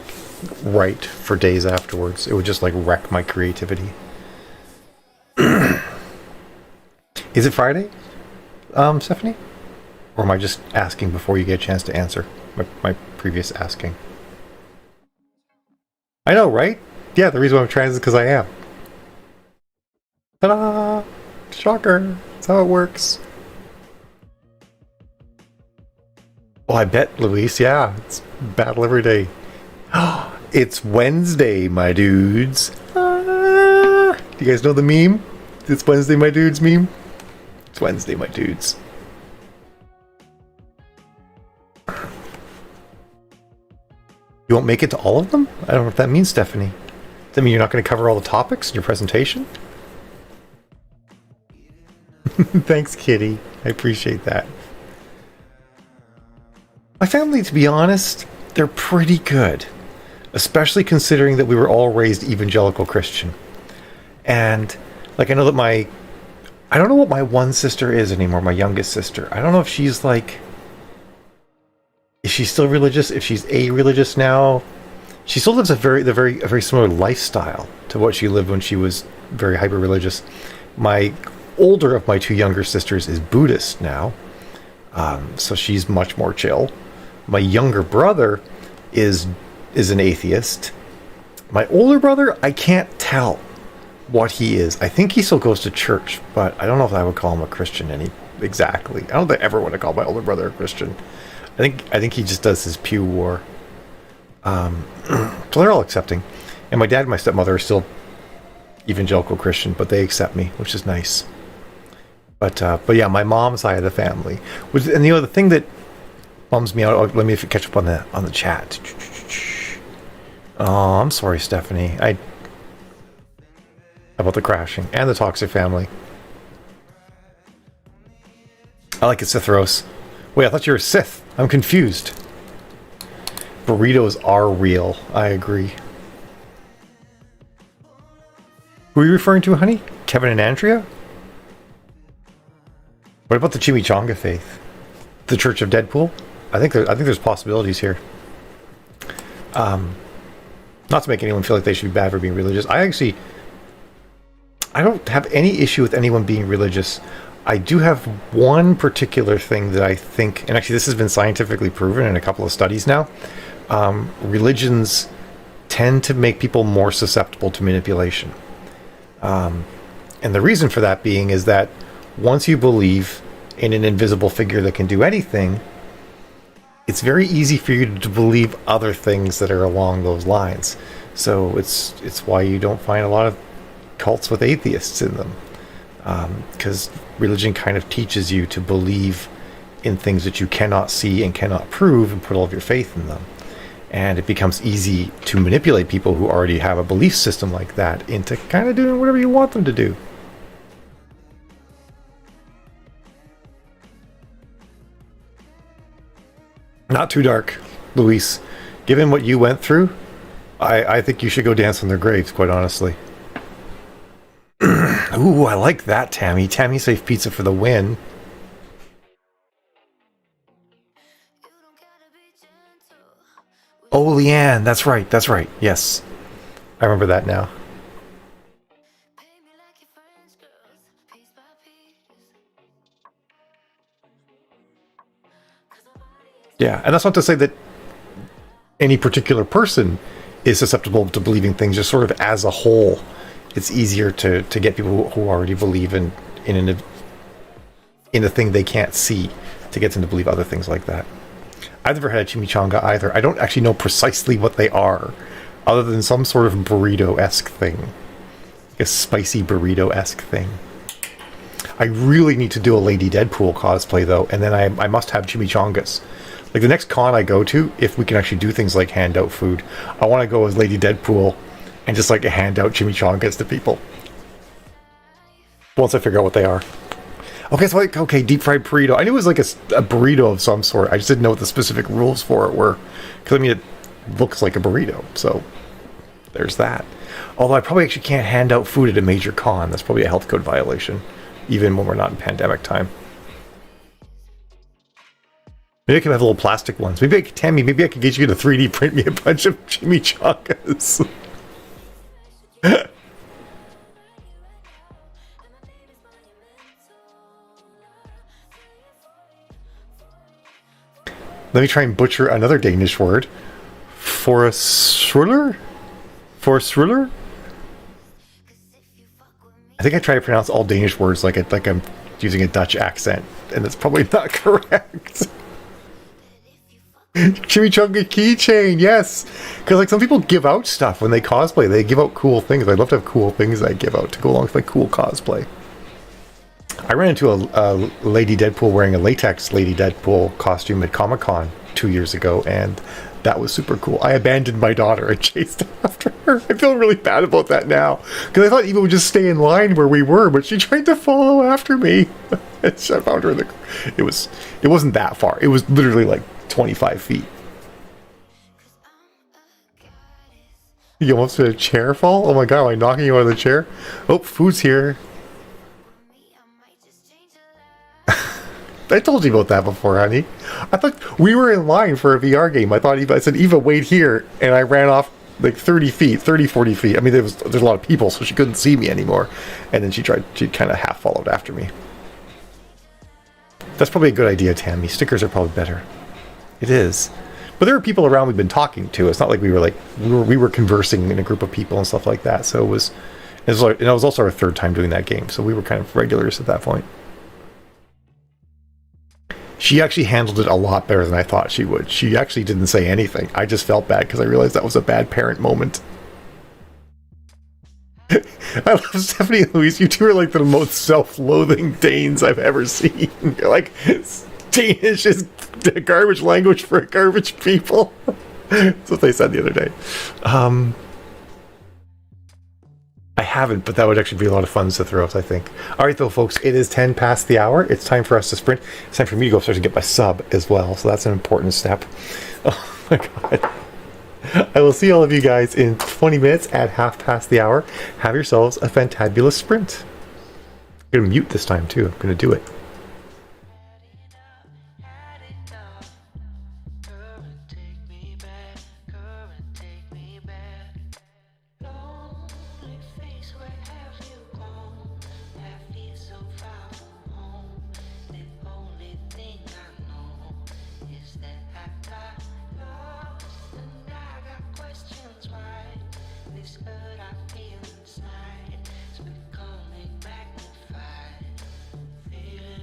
write for days afterwards. It would just like wreck my creativity. Is it Friday, Stephanie? Or am I just asking before you get a chance to answer my previous asking? I know, right? Yeah, the reason why I'm trans is because I am. Ta-da! Shocker! That's how it works. Well, I bet, Luis, yeah. It's battle every day. It's Wednesday, my dudes. Do you guys know the meme? It's Wednesday, my dudes meme? It's Wednesday, my dudes. You won't make it to all of them? I don't know what that means, Stephanie. Does that mean you're not going to cover all the topics in your presentation? Thanks, Kitty. I appreciate that. My family, to be honest, they're pretty good. Especially considering that we were all raised evangelical Christian. And, like, I know that I don't know what my one sister is anymore, my youngest sister. I don't know if she's, like... Is she still religious? If she's a-religious now? She still lives a very similar lifestyle to what she lived when she was very hyper-religious. My older of my 2 younger sisters is Buddhist now. So she's much more chill. My younger brother is an atheist. My older brother, I can't tell what he is. I think he still goes to church, but I don't know if I would call him a Christian exactly. I don't think I ever want to call my older brother a Christian. I think he just does his pew war. So they're all accepting. And my dad and my stepmother are still evangelical Christian, but they accept me, which is nice. But yeah, my mom's side of the family. And the thing that bums me out, let me catch up on the chat. Oh, I'm sorry, Stephanie. How about the crashing and the toxic family? I like it, Sithros. Wait, I thought you were a Sith. I'm confused. Burritos are real. I agree. Who are you referring to, honey? Kevin and Andrea? What about the Chimichanga faith? The Church of Deadpool? I think there's possibilities here. Not to make anyone feel like they should be bad for being religious. I don't have any issue with anyone being religious. I do have one particular thing that I think, and actually this has been scientifically proven in a couple of studies now. Religions tend to make people more susceptible to manipulation. And the reason for that being is that once you believe in an invisible figure that can do anything, it's very easy for you to believe other things that are along those lines. So it's why you don't find a lot of cults with atheists in them. Because religion kind of teaches you to believe in things that you cannot see and cannot prove and put all of your faith in them. And it becomes easy to manipulate people who already have a belief system like that into kind of doing whatever you want them to do. Not too dark, Luis. Given what you went through, I think you should go dance on their graves, quite honestly. Ooh, I like that, Tammy. Tammy Safe Pizza for the win. Oh, Leanne, that's right, that's right. Yes, I remember that now. Yeah, and that's not to say that any particular person is susceptible to believing things, just sort of as a whole. It's easier to get people who already believe in a thing they can't see to get them to believe other things like that. I've never had a chimichanga either. I don't actually know precisely what they are, other than some sort of burrito-esque thing. Like a spicy burrito-esque thing. I really need to do a Lady Deadpool cosplay, though, and then I must have chimichangas. Like, the next con I go to, if we can actually do things like hand out food, I want to go as Lady Deadpool and just, like, hand out chimichangas to people. Once I figure out what they are. Okay, so like, okay, deep fried burrito. I knew it was like a burrito of some sort. I just didn't know what the specific rules for it were. Because, I mean, it looks like a burrito. So, there's that. Although I probably actually can't hand out food at a major con. That's probably a health code violation. Even when we're not in pandemic time. Maybe I could have little plastic ones. Maybe Tammy, maybe I could get you to 3D print me a bunch of chimichangas. Let me try and butcher another Danish word. Forestruller? Forestruller? I think I try to pronounce all Danish words like I'm using a Dutch accent, and that's probably not correct. Chimichanga keychain, yes! Because like some people give out stuff when they cosplay. They give out cool things. I'd love to have cool things I give out to go along with my cool cosplay. I ran into a Lady Deadpool wearing a latex Lady Deadpool costume at Comic-Con 2 years ago, and that was super cool. I abandoned my daughter and chased after her. I feel really bad about that now, because I thought Eva would just stay in line where we were, but she tried to follow after me. I found her in the... It wasn't that far. It was literally like 25 feet. You almost did a chair fall? Oh my god, am I knocking you out of the chair? Oh, food's here. I told you about that before, honey. I thought we were in line for a VR game. I said, Eva, wait here. And I ran off like 40 feet. I mean, there's a lot of people, so she couldn't see me anymore. And then she kind of half followed after me. That's probably a good idea, Tammy. Stickers are probably better. It is. But there were people around we've been talking to. It's not like we were conversing in a group of people and stuff like that. So it was also our third time doing that game. So we were kind of regulars at that point. She actually handled it a lot better than I thought she would. She actually didn't say anything. I just felt bad because I realized that was a bad parent moment. I love Stephanie and Louise. You two are like the most self-loathing Danes I've ever seen. You're like, Danish is the garbage language for garbage people. That's what they said the other day. I haven't, but that would actually be a lot of fun to throw out, I think. Alright though, folks, it is 10 past the hour. It's time for us to sprint. It's time for me to go upstairs and get my sub as well, so that's an important step. Oh my god. I will see all of you guys in 20 minutes at hour. Have yourselves a fantabulous sprint. I'm going to mute this time too. I'm going to do it. Feeling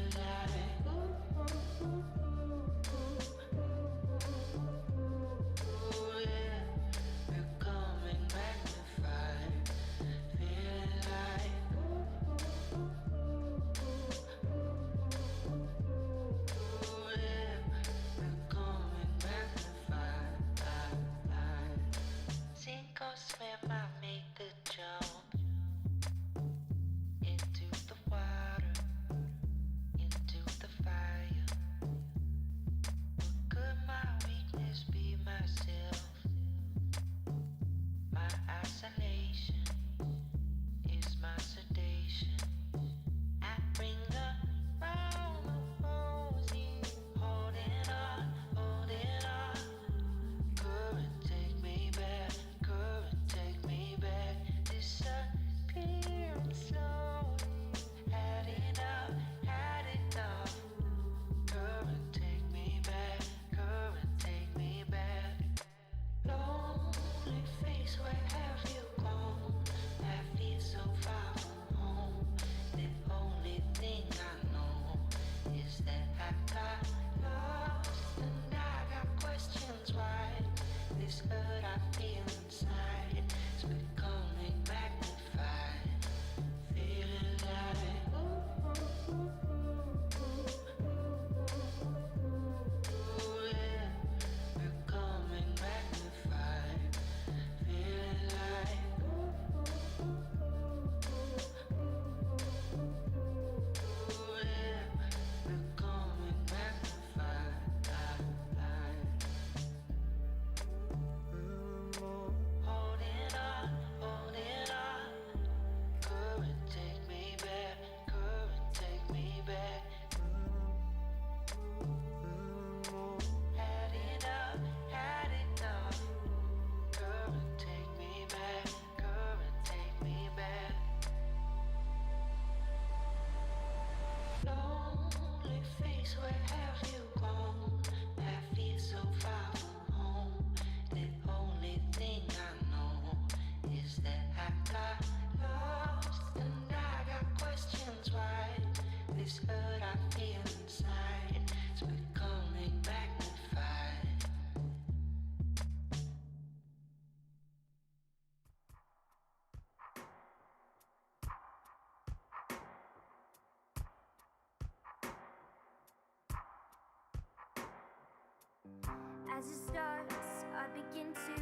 starts, I begin to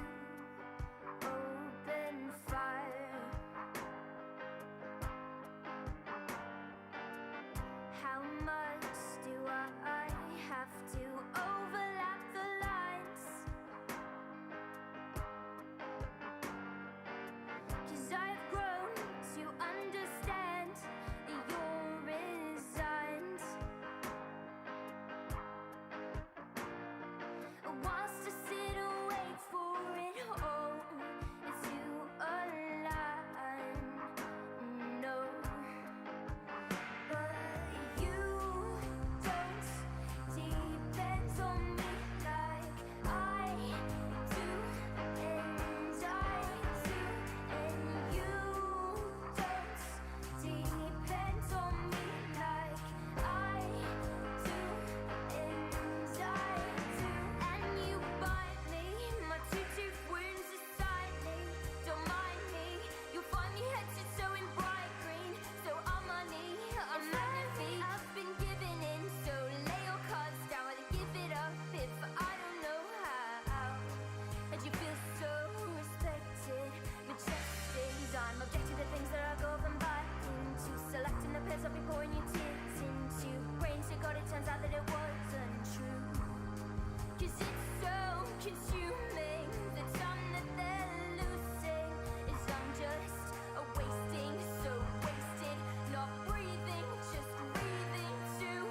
open fire. How much do I have to overlap the lines? 'Cause I've grown to understand that you're resigned. Wants to sit and wait for it all to align. No, but you don't depend on me like I do, and I do, and you don't depend on me like I do, and I do. And you bite me, my two-tooth wounds aside me. Don't mind me, you'll find me headed so in bright green. So I'm on I'm magnifique. I've been giving in, so lay your cards down and give it up if I don't know how. And you feel so respected, rejected. I'm objective to things that I go up and buy into. Selecting the pairs I'll be pouring your tears into. Praying to God it turns out that it wasn't true. 'Cause it's so consuming. The time that they're losing is I'm just a wasting, so wasted. Not breathing, just breathing too.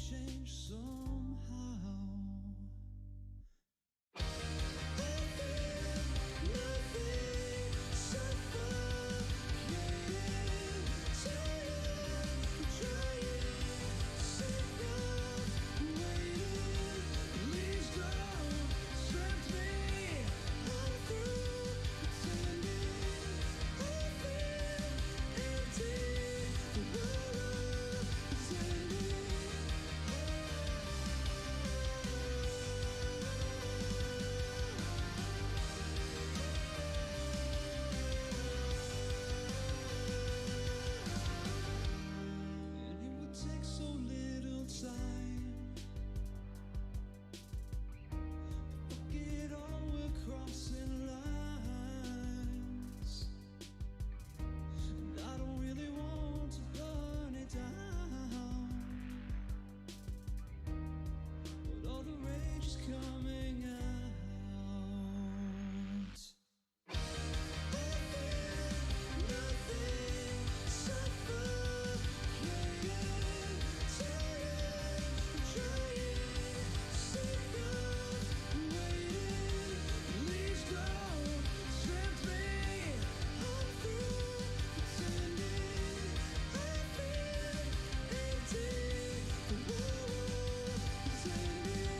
change somehow. Nothing suffocating, tired, trying, sick of waiting. Leaves don't strength me. I'm through pretending. I feel empty. The world pretending. And it would take so little time. Fuck it all, we're crossing lines. And I don't really want to burn it down, but all the rage is coming out. Nothing suffocating, tired, trying, sick of waiting. Leaves don't strength me. I'm through pretending. I feel empty. The world pretending.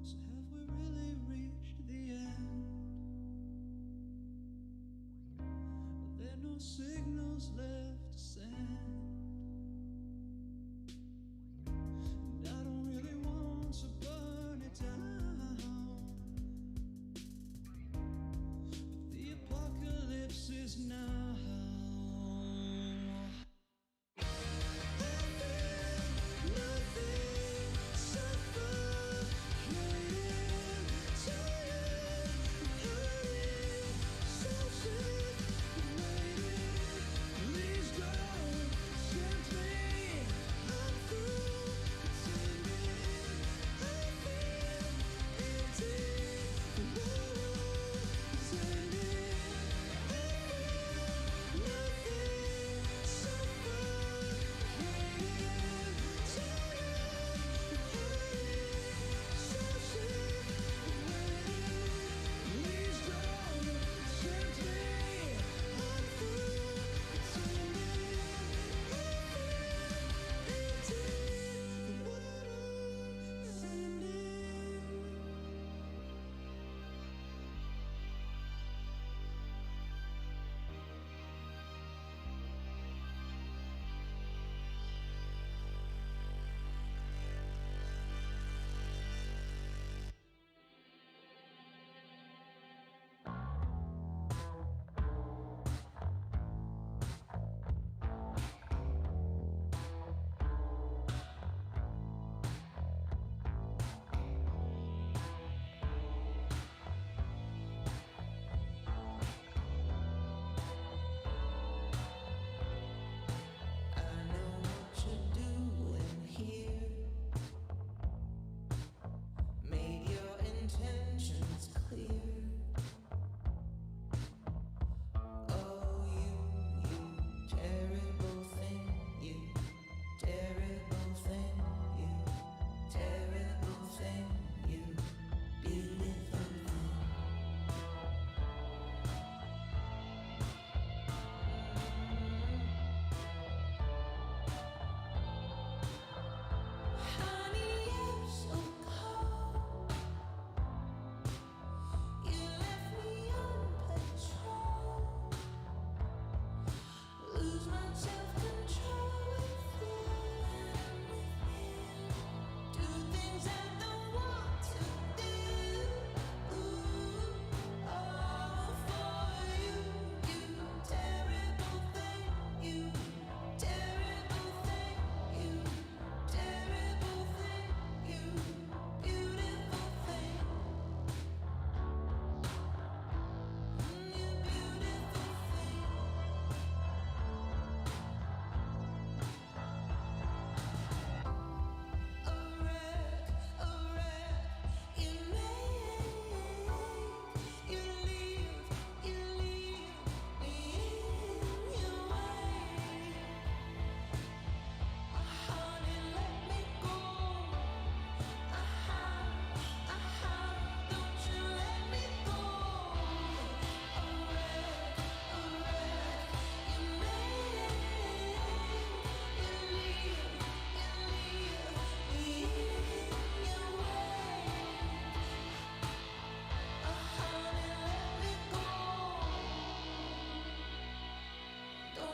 So have we really reached the end? Are there no signals left to send? And I don't really want to burn it down, but the apocalypse is now. Nothing suffocating, tired, hurting, so sick of waiting. Leaves don't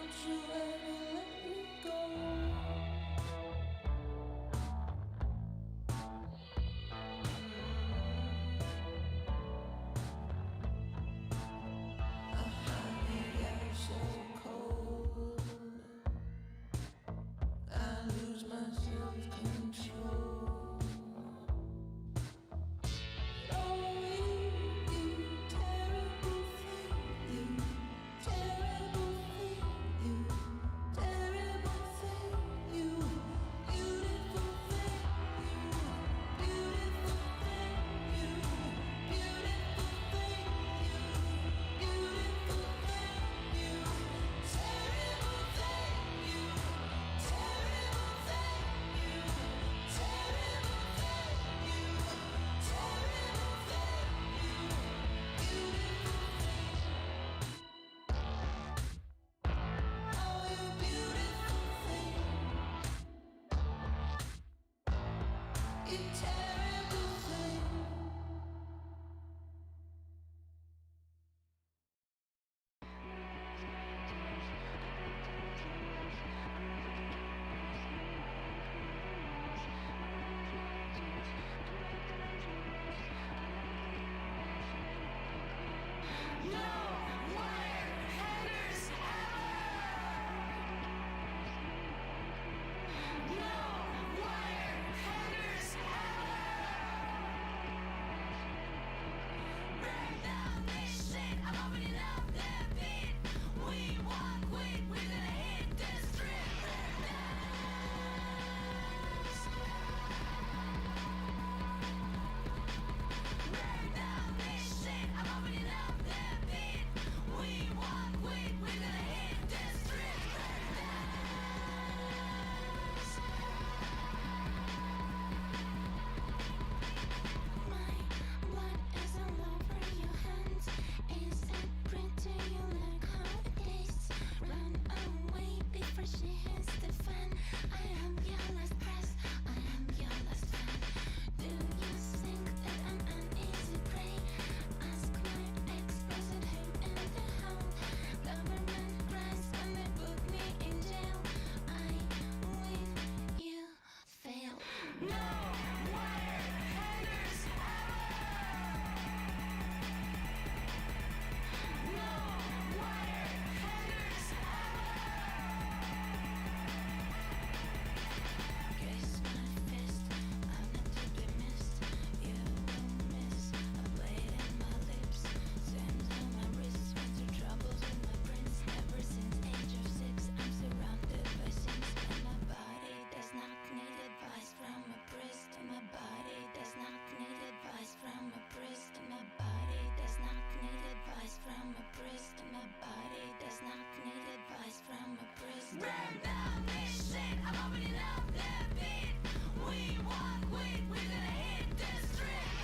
Don't you ever let me go. I find the air so cold. I lose my self-control. Oh, you terrible thing, you terrible thing, you terrible thing, you beautiful thing, you beautiful thing, you beautiful thing, you beautiful thing, you terrible thing, you terrible thing, you terrible thing, you terrible thing, you beautiful thing. Oh, you beautiful thing. You terrible thing. My blood is all over your hands. Is it pretty? You like how it tastes. Run away before she hits the fan. I am your last press. I am your last fan. Do you think that I'm an easy prey? Ask my ex-president him in the hound. Government grants and they put me in jail. I win, you fail. No wire haters No wire haters Kiss my fist, I'm not to be missed. You don't miss a blade in my lips. Sands on my wrist, went through troubles with my prince. Ever since age of 6, I'm surrounded by sins. And my body does not need advice from a priest. And my body does not need advice from a priest. And my body does not need advice from a priest. And my body does not need advice from a priest. Burn down this shit, I'm opening up the beat. We won't quit, we're gonna hit the street.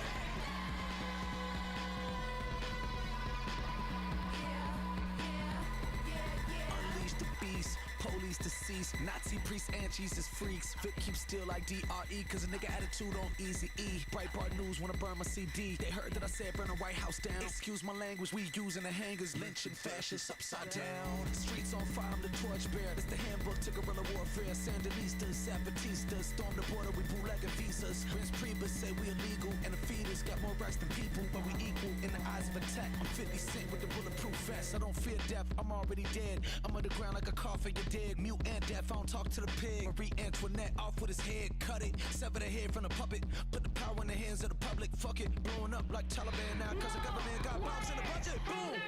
Unleash the beast, police deceased, Nazi priests and Jesus freaks. Vic keep still like DRE, cause a nigga attitude on easy E. Breitbart News wanna burn my CD. They heard that I said burn the White House down. Excuse my language, we using the hangers, lynching fascists upside down. Streets on fire, I'm the torch bearer. It's the handbook to guerrilla warfare. Sandinistas, Zapatistas, storm the border, we bootlegging visas. Prince Priebus say we illegal, and the fetus got more rights than people, but we equal in the eyes of attack. I'm 50 Cent with the bulletproof vest. I don't fear death, I'm already dead. I'm underground like a coffin, you're dead. Mute and deaf, I don't talk to the pig. Marie Antoinette off with his head, cut it. Sever the head from the puppet. Put the power in the hands of the public. Fuck it, blowing up like Taliban now, cause the government got bombs in the budget. Boom!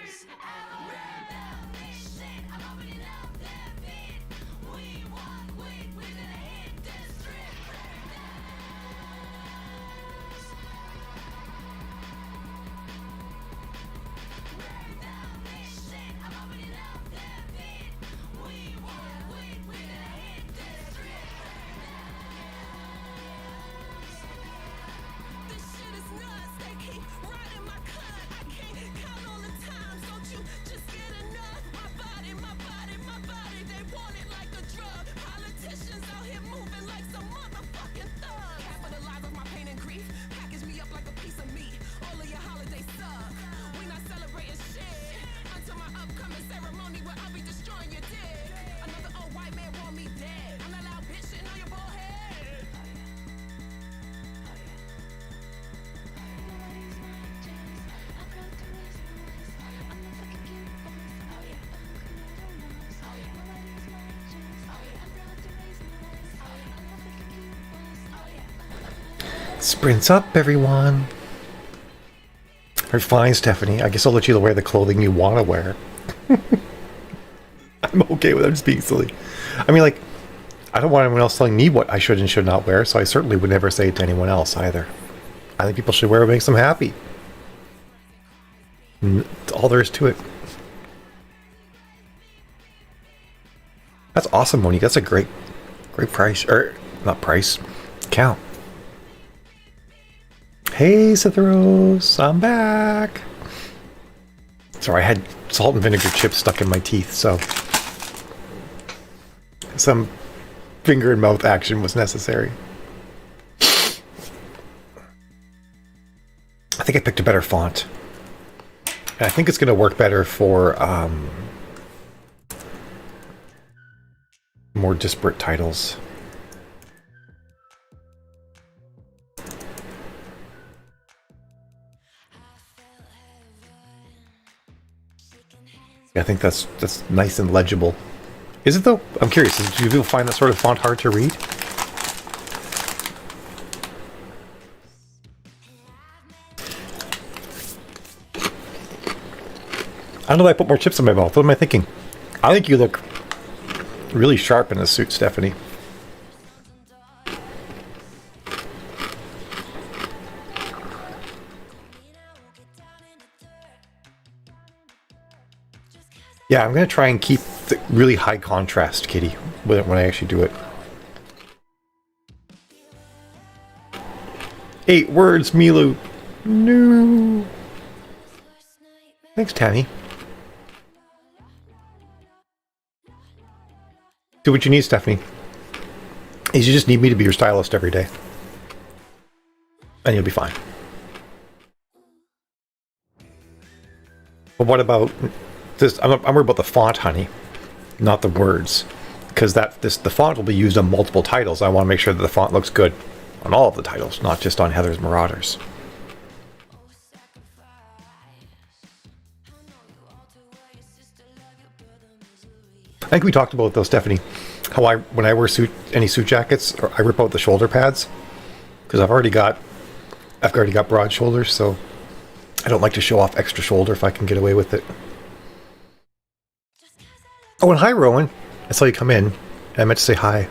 Just get enough. My body, Sprints up, everyone. Very fine, Stephanie. I guess I'll let you wear the clothing you want to wear. I'm okay with it. I'm just being silly. I mean, like, I don't want anyone else telling me what I should and should not wear, so I certainly would never say it to anyone else either. I think people should wear what makes them happy. That's all there is to it. That's awesome, Monique. That's a great price. Or, not price. Count. Hey, Cytheros. I'm back. Sorry, I had salt and vinegar chips stuck in my teeth, so some finger and mouth action was necessary. I think I picked a better font. And I think it's going to work better for more disparate titles. I think that's nice and legible. Is it though? I'm curious. Do you people find that sort of font hard to read? I don't know if I put more chips in my mouth. What am I thinking? I think you look really sharp in this suit, Stephanie. Yeah, I'm going to try and keep the really high contrast, Kitty, when I actually do it. 8 words, Milu. No. Thanks, Tanny. Do what you need, Stephanie. Is you just need me to be your stylist every day. And you'll be fine. But what about this? I'm worried about the font, honey, not the words. Because the font will be used on multiple titles. I want to make sure that the font looks good on all of the titles, not just on Heather's Marauders. I think we talked about though, Stephanie, how when I wear any suit jackets, I rip out the shoulder pads because I've already got broad shoulders, so I don't like to show off extra shoulder if I can get away with it. Oh, and hi, Rowan. I saw you come in. I meant to say hi.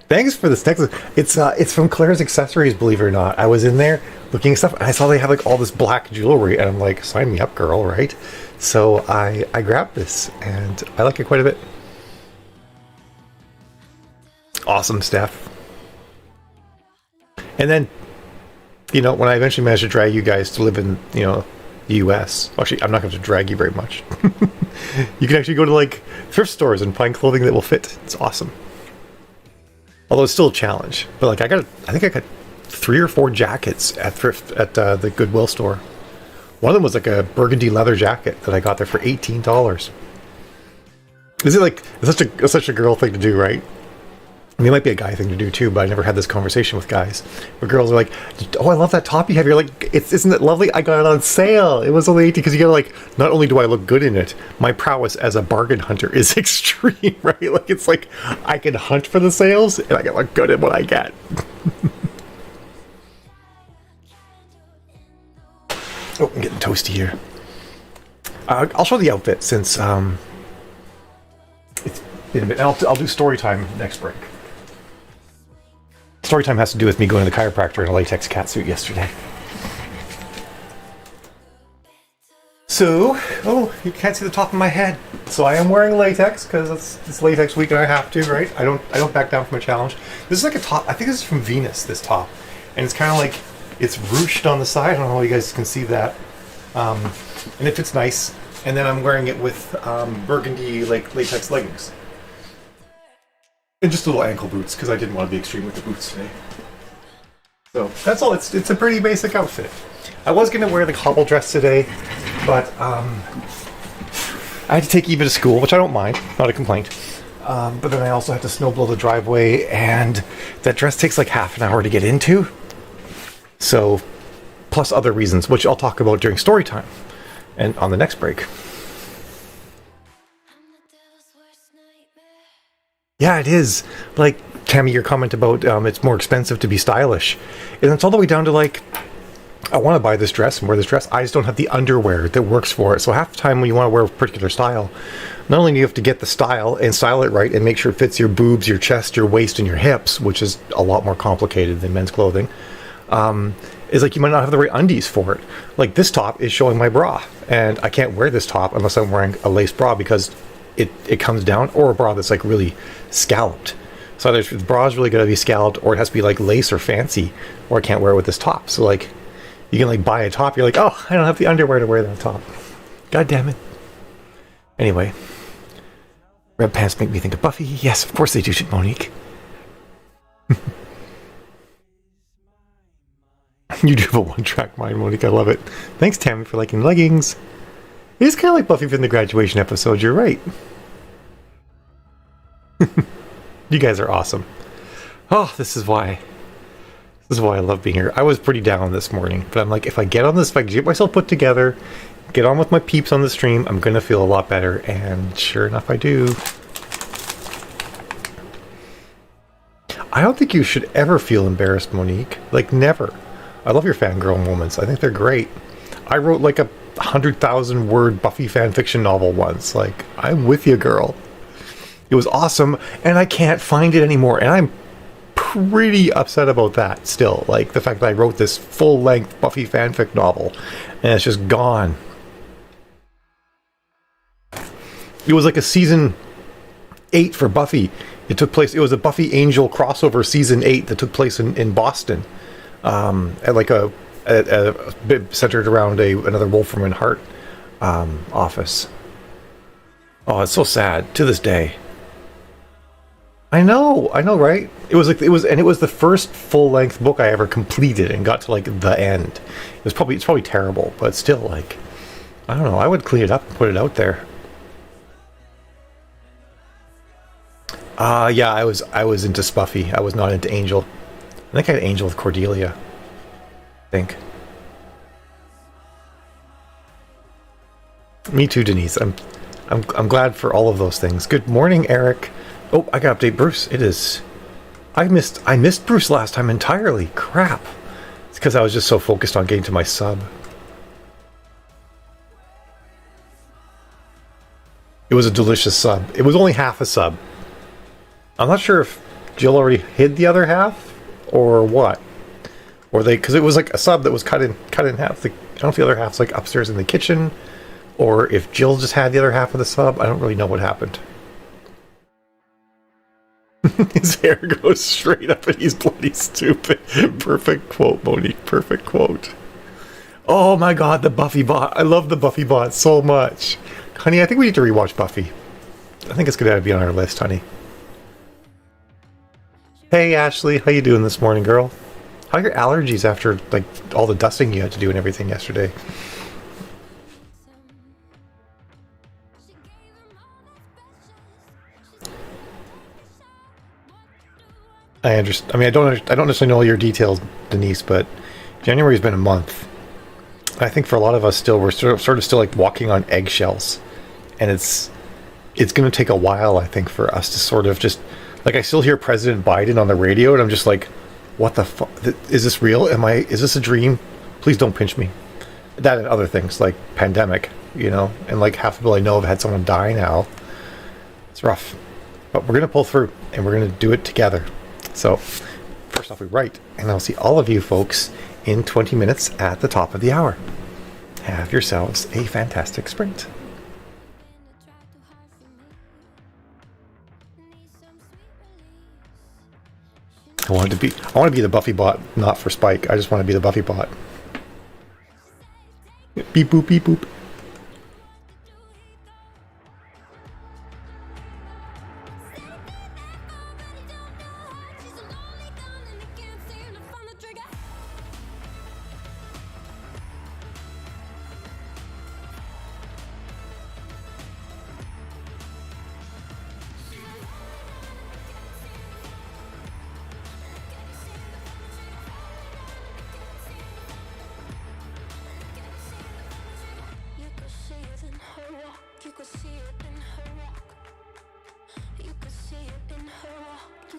Thanks for this text. It's from Claire's Accessories, believe it or not. I was in there looking at stuff, and I saw they have like all this black jewelry, and I'm like, sign me up, girl, right? So I grabbed this, and I like it quite a bit. Awesome, Steph. And then, when I eventually managed to drag you guys to live in, the US. Actually, I'm not going to drag you very much. You can actually go to like thrift stores and find clothing that will fit. It's awesome. Although it's still a challenge. But like I think I got 3 or 4 jackets at the Goodwill store. One of them was like a burgundy leather jacket that I got there for $18. Is it like it's such a girl thing to do, right? I mean, it might be a guy thing to do too, but I never had this conversation with guys. Where girls are like, "Oh, I love that top you have." You're like, "Isn't it lovely? I got it on sale. It was only $18." Because you gotta like, not only do I look good in it, my prowess as a bargain hunter is extreme, right? Like it's like I can hunt for the sales, and I can look good at what I get. Oh, I'm getting toasty here. I'll show the outfit since it's been a bit. I'll do story time next break. Story time has to do with me going to the chiropractor in a latex catsuit yesterday. So, you can't see the top of my head. So I am wearing latex because it's latex week and I have to, right? I don't back down from a challenge. This is like a top. I think this is from Venus. This top, and it's kind of like it's ruched on the side. I don't know how you guys can see that, and it fits nice. And then I'm wearing it with burgundy latex leggings. And just little ankle boots, because I didn't want to be extreme with the boots today. So, that's all. It's a pretty basic outfit. I was going to wear the cobble dress today, but I had to take Eva to school, which I don't mind. Not a complaint. But then I also had to snowblow the driveway, and that dress takes like half an hour to get into. So, plus other reasons, which I'll talk about during story time and on the next break. Yeah, it is. Like, Tammy, your comment about it's more expensive to be stylish, and it's all the way down to like, I want to buy this dress and wear this dress. I just don't have the underwear that works for it. So half the time when you want to wear a particular style, not only do you have to get the style and style it right and make sure it fits your boobs, your chest, your waist, and your hips, which is a lot more complicated than men's clothing, is like you might not have the right undies for it. Like this top is showing my bra, and I can't wear this top unless I'm wearing a lace bra because it comes down, or a bra that's like really scalloped. So either the bra is really going to be scalloped, or it has to be like lace or fancy, or I can't wear it with this top. So like, you can like buy a top, you're like, oh, I don't have the underwear to wear that top. God damn it. Anyway, red pants make me think of Buffy. Yes, of course they do, Monique. You do have a one-track mind, Monique. I love it. Thanks, Tammy, for liking leggings. It is kind of like Buffy from the graduation episode. You're right. You guys are awesome. Oh, this is why I love being here. I was pretty down this morning, but I'm like, if I get on this, if I get myself put together, get on with my peeps on the stream, I'm going to feel a lot better. And sure enough, I do. I don't think you should ever feel embarrassed, Monique. Like, never. I love your fangirl moments. I think they're great. I wrote like a 100,000 word Buffy fanfiction novel once. Like, I'm with you, girl. It was awesome, and I can't find it anymore. And I'm pretty upset about that still. Like, the fact that I wrote this full-length Buffy fanfic novel, and it's just gone. It was like a season 8 for Buffy. It was a Buffy Angel crossover season 8 that took place in Boston. At like a bit centered around another Wolfram and Hart office. Oh, it's so sad to this day. I know, right? It was the first full length book I ever completed and got to like the end. It's probably terrible, but still, like, I don't know. I would clean it up and put it out there. Yeah, I was into Spuffy. I was not into Angel. I think I had Angel with Cordelia. I think. Me too, Denise. I'm glad for all of those things. Good morning, Eric. Oh, I got to update Bruce. It is. I missed Bruce last time entirely. Crap. It's because I was just so focused on getting to my sub. It was a delicious sub. It was only half a sub. I'm not sure if Jill already hid the other half or what. Or because it was like a sub that was cut in half. I don't know if the other half's like upstairs in the kitchen, or if Jill just had the other half of the sub. I don't really know what happened. His hair goes straight up and he's bloody stupid. Perfect quote, Monique. Perfect quote. Oh my god, the Buffy bot. I love the Buffy bot so much. Honey, I think we need to rewatch Buffy. I think it's going to be on our list, honey. Hey, Ashley. How you doing this morning, girl? How are your allergies after like all the dusting you had to do and everything yesterday? I understand. I mean, I don't necessarily know all your details, Denise, but January's been a month. I think for a lot of us still, we're sort of still like walking on eggshells, and it's going to take a while, I think, for us to sort of just like, I still hear President Biden on the radio, and I'm just like, what the fuck? Is this real? Is this a dream? Please don't pinch me. That and other things like pandemic, you know, and like half the people I know have had someone die now. It's rough, but we're going to pull through, and we're going to do it together. So, first off, we write, and I'll see all of you folks in 20 minutes at the top of the hour. Have yourselves a fantastic sprint. I want to be the Buffy bot, not for Spike. I just want to be the Buffy bot. Beep boop, beep boop.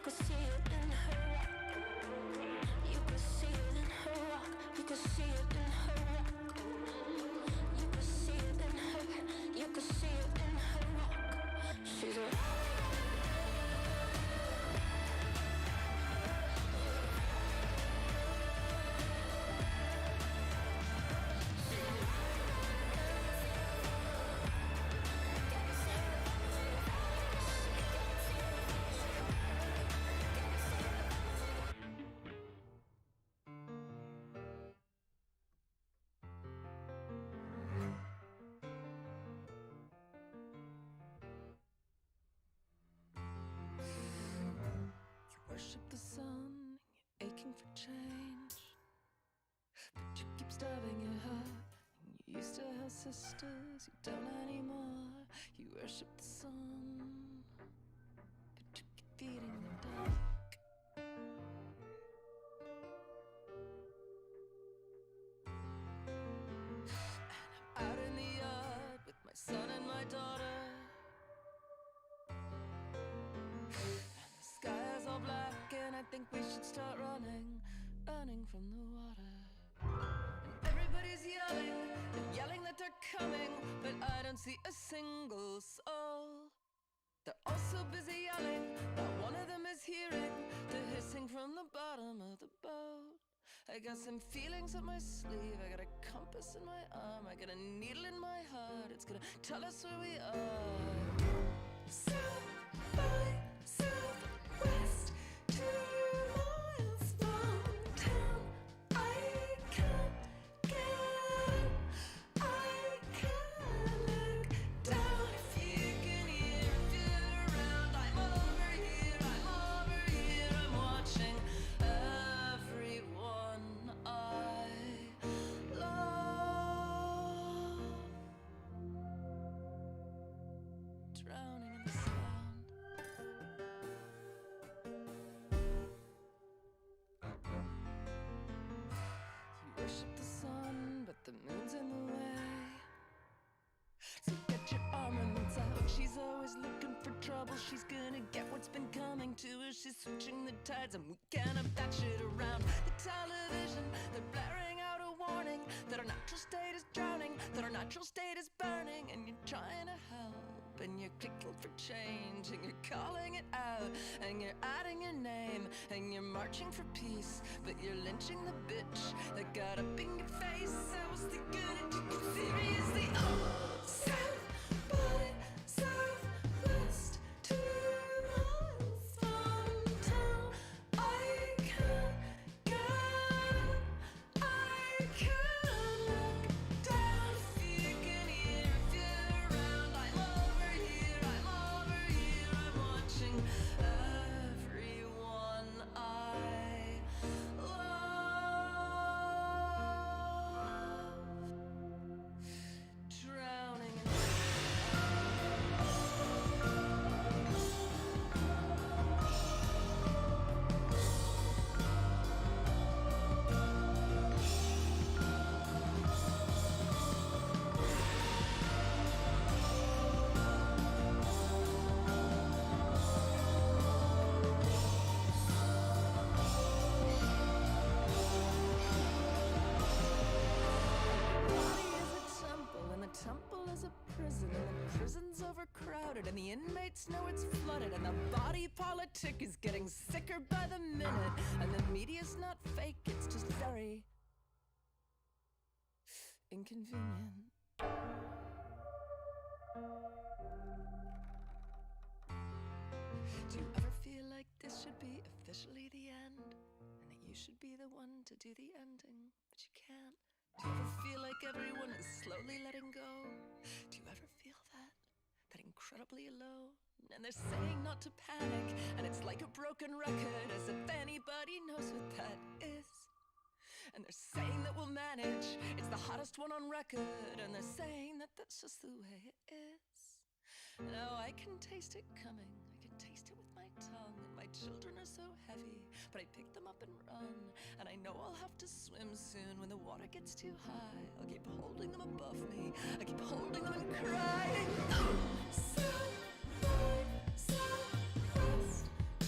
could see it in her walk. You could see it in her walk. You could see it in her walk. You could see it in her. You could see it in her walk. She's a worship the sun, you're aching for change, but you keep starving your heart. And you used to have sisters, you don't anymore. You worship the sun, but you keep feeding the dark. And I'm out in the yard with my son and my daughter. Sky's all black and I think we should start running from the water. And everybody's yelling, they're yelling that they're coming, but I don't see a single soul. They're all so busy yelling, not one of them is hearing the hissing from the bottom of the boat. I got some feelings up my sleeve, I got a compass in my arm, I got a needle in my heart, it's gonna tell us where we are. South by Southwest, 2 miles from town. I can't get up, I can't look down. If you can hear, if you're around, I'm over here, I'm watching everyone I love drowning in the sound. You worship the sun, but the moon's in the way. So get your armaments out. She's always looking for trouble. She's gonna get what's been coming to her. She's switching the tides and we can't have that shit around. The television, they're blaring out a warning that our natural state is drowning, that our natural state is burning. And you're trying to help and you're clicking for change and you're calling it out and you're adding your name and you're marching for peace, but you're lynching the bitch that got up in your face. I was the good and took it seriously. Oh, South by Southwest, 2 miles from town. I can't get up, I can't look down. if you can hear, if you're around, I'm over here, I'm watching everyone I love drowning in the temple is a prison, and the prison's overcrowded, and the inmates know it's flooded, and the body politic is getting sicker by the minute, and the media's not fake, it's just very inconvenient. Do you ever feel like this should be officially the end, and that you should be the one to do the ending, but you can't? Do you ever feel like everyone is slowly letting go? Do you ever feel that incredibly alone? And they're saying not to panic, and it's like a broken record, as if anybody knows what that is. And they're saying that we'll manage, it's the hottest one on record, and they're saying that that's just the way it is. Now I can taste it coming, I can taste it with my tongue, and my children are so heavy, but I pick them up and run, and I know I'll have to swim soon when the water gets too high. I'll keep holding them above me, I keep holding them and crying. South by Southwest, 2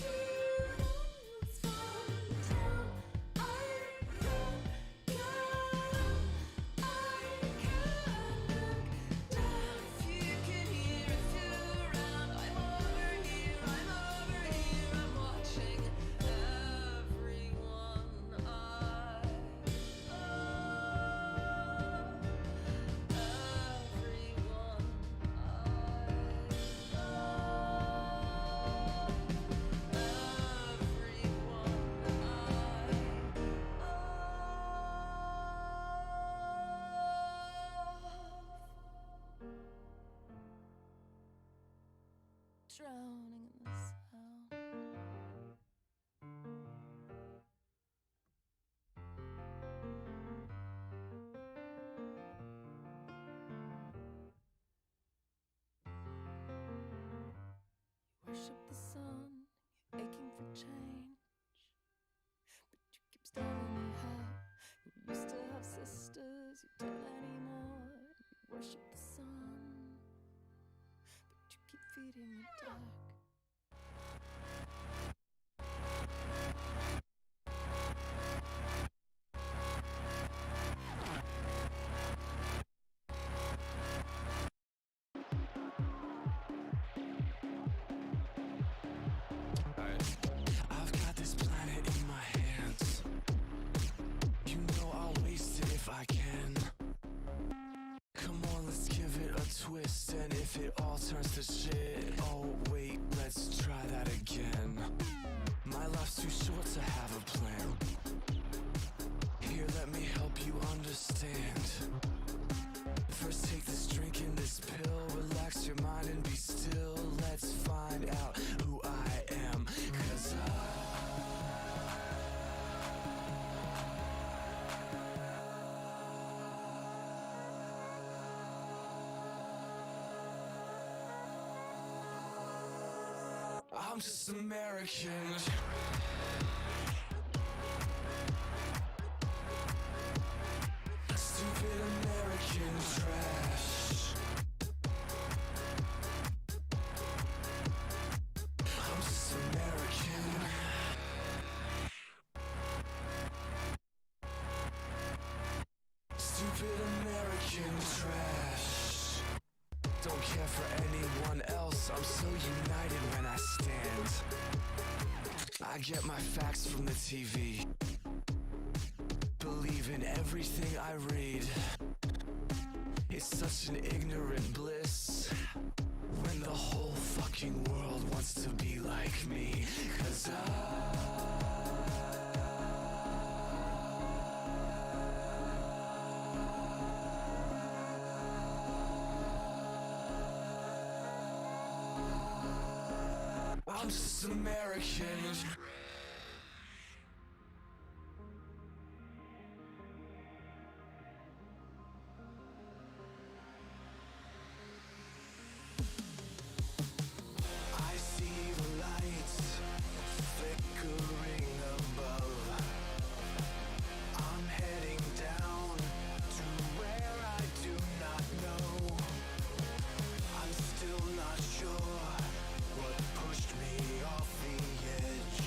turns to shit. Oh wait, let's try that again. My life's too short to have a plan. Here, let me help you understand. First take this drink and this pill. Relax your mind and be still. Let's find out who I am. 'Cause I'm just American. Stupid American trash. I'm just American. Stupid American trash. Don't care for anyone else. I'm so united when I stand. I get my facts from the TV. Believe in everything I read. It's such an ignorant bliss when the whole fucking world wants to be like me. 'Cause I'm just American. I see the lights flickering above. I'm heading down to where I do not know. I'm still not sure what pushed me off the edge.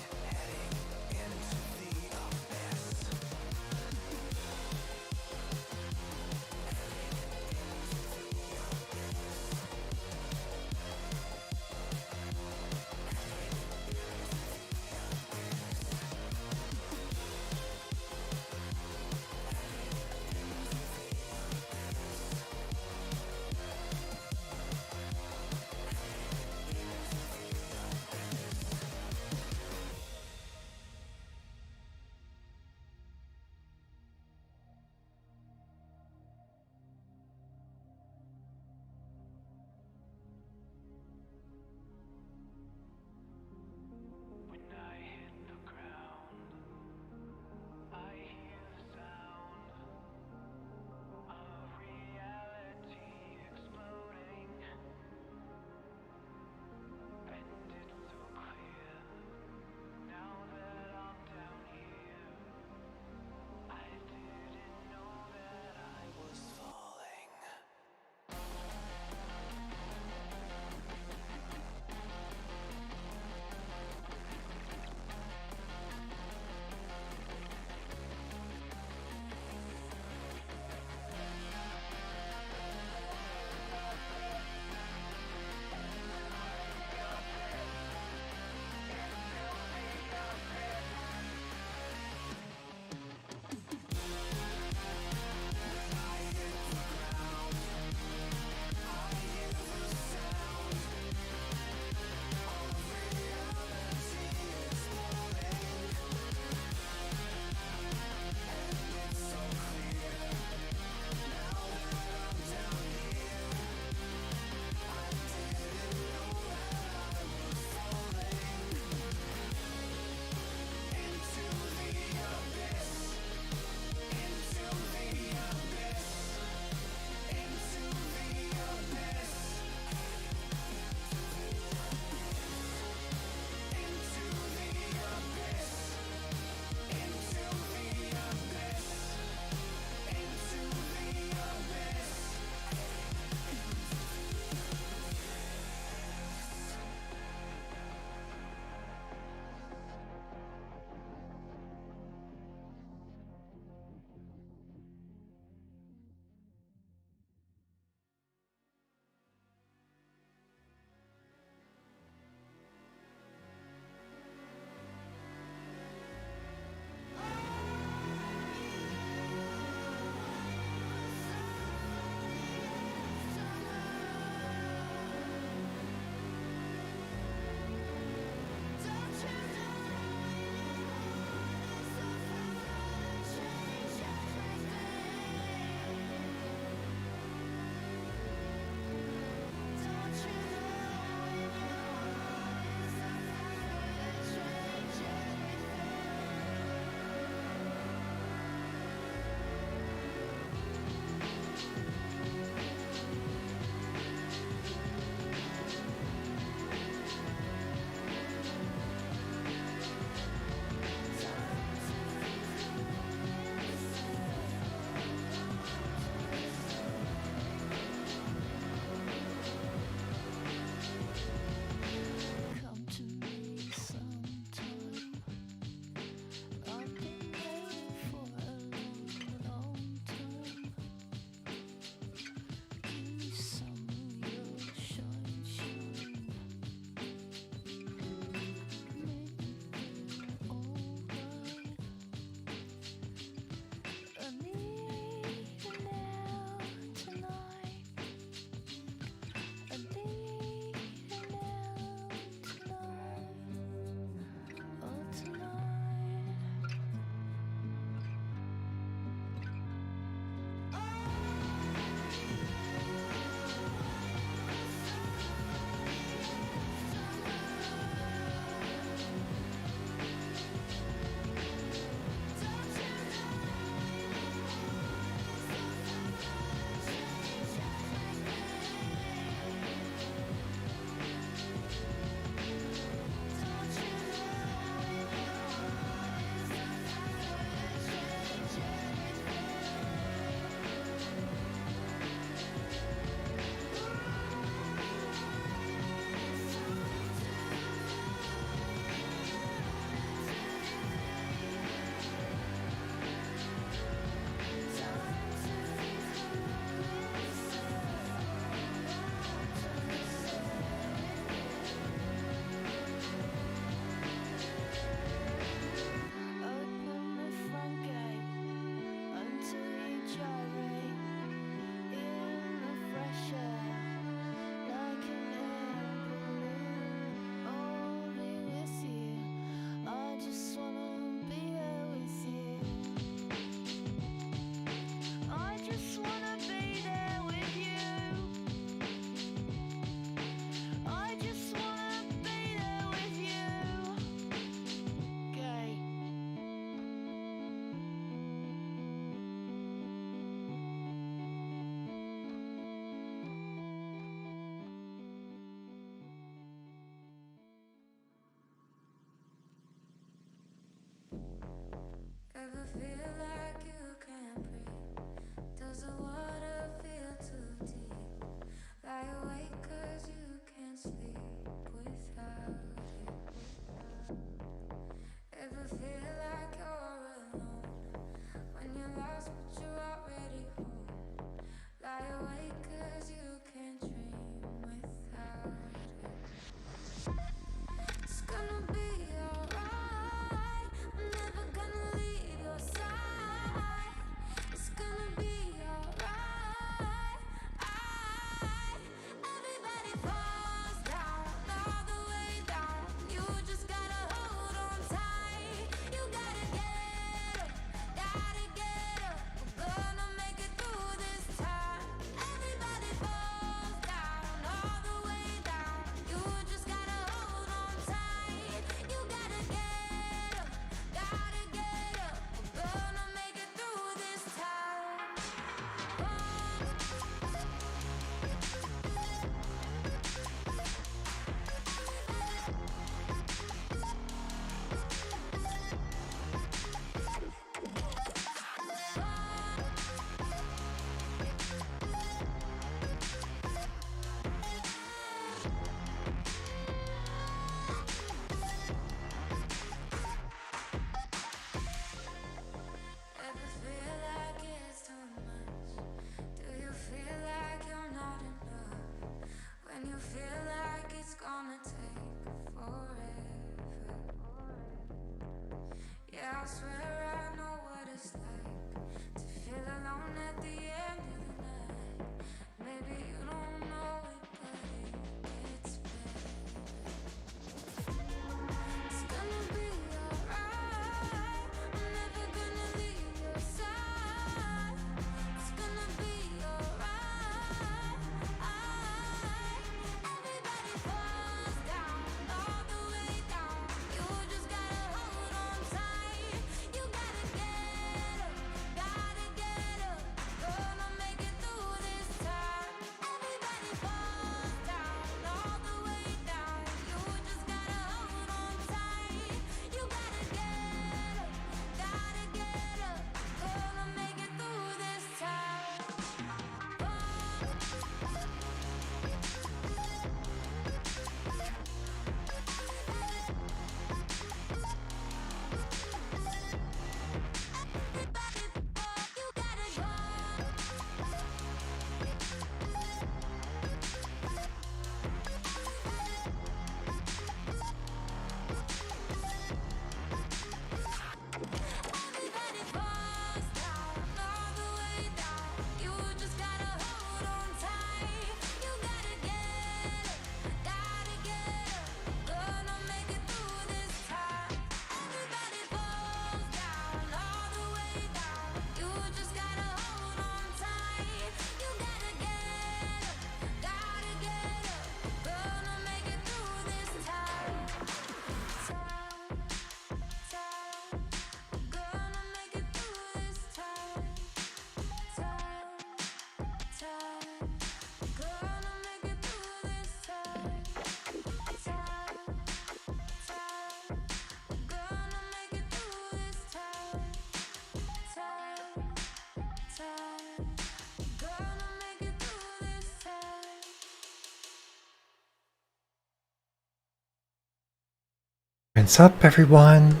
What's up, everyone?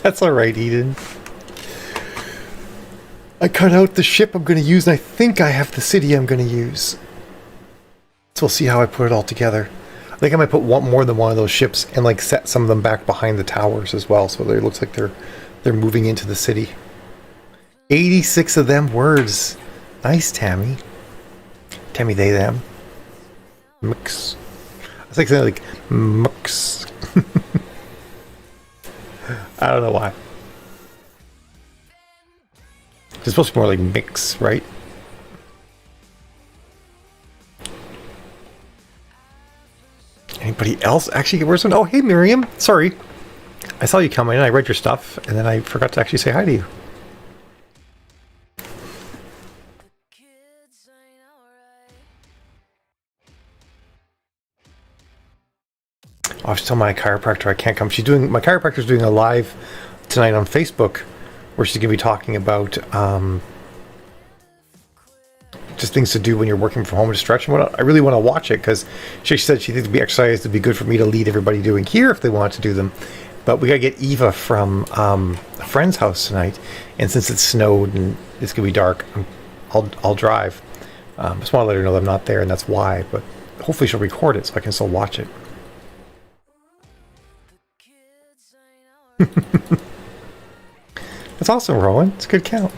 That's alright, Eden. I cut out the ship I'm going to use, and I think I have the city I'm going to use. So we'll see how I put it all together. I think I might put more than one of those ships and like set some of them back behind the towers as well, so it looks like they're moving into the city. 86 of them words. Nice, Tammy. Tammy, they, them. Mix. It's like something like mix. I don't know why. It's supposed to be more like mix, right? Anybody else actually get words on? Oh, hey, Miriam. Sorry. I saw you come in, I read your stuff, and then I forgot to actually say hi to you. I was telling my chiropractor I can't come. My chiropractor's doing a live tonight on Facebook where she's going to be talking about just things to do when you're working from home to stretch and whatnot. I really want to watch it because she said she thinks exercise would be good for me to lead everybody doing here if they want to do them. But we got to get Eva from a friend's house tonight, and since it snowed and it's going to be dark, I'll drive. Just want to let her know that I'm not there, and that's why. But hopefully she'll record it so I can still watch it. That's awesome, Rowan. It's a good count.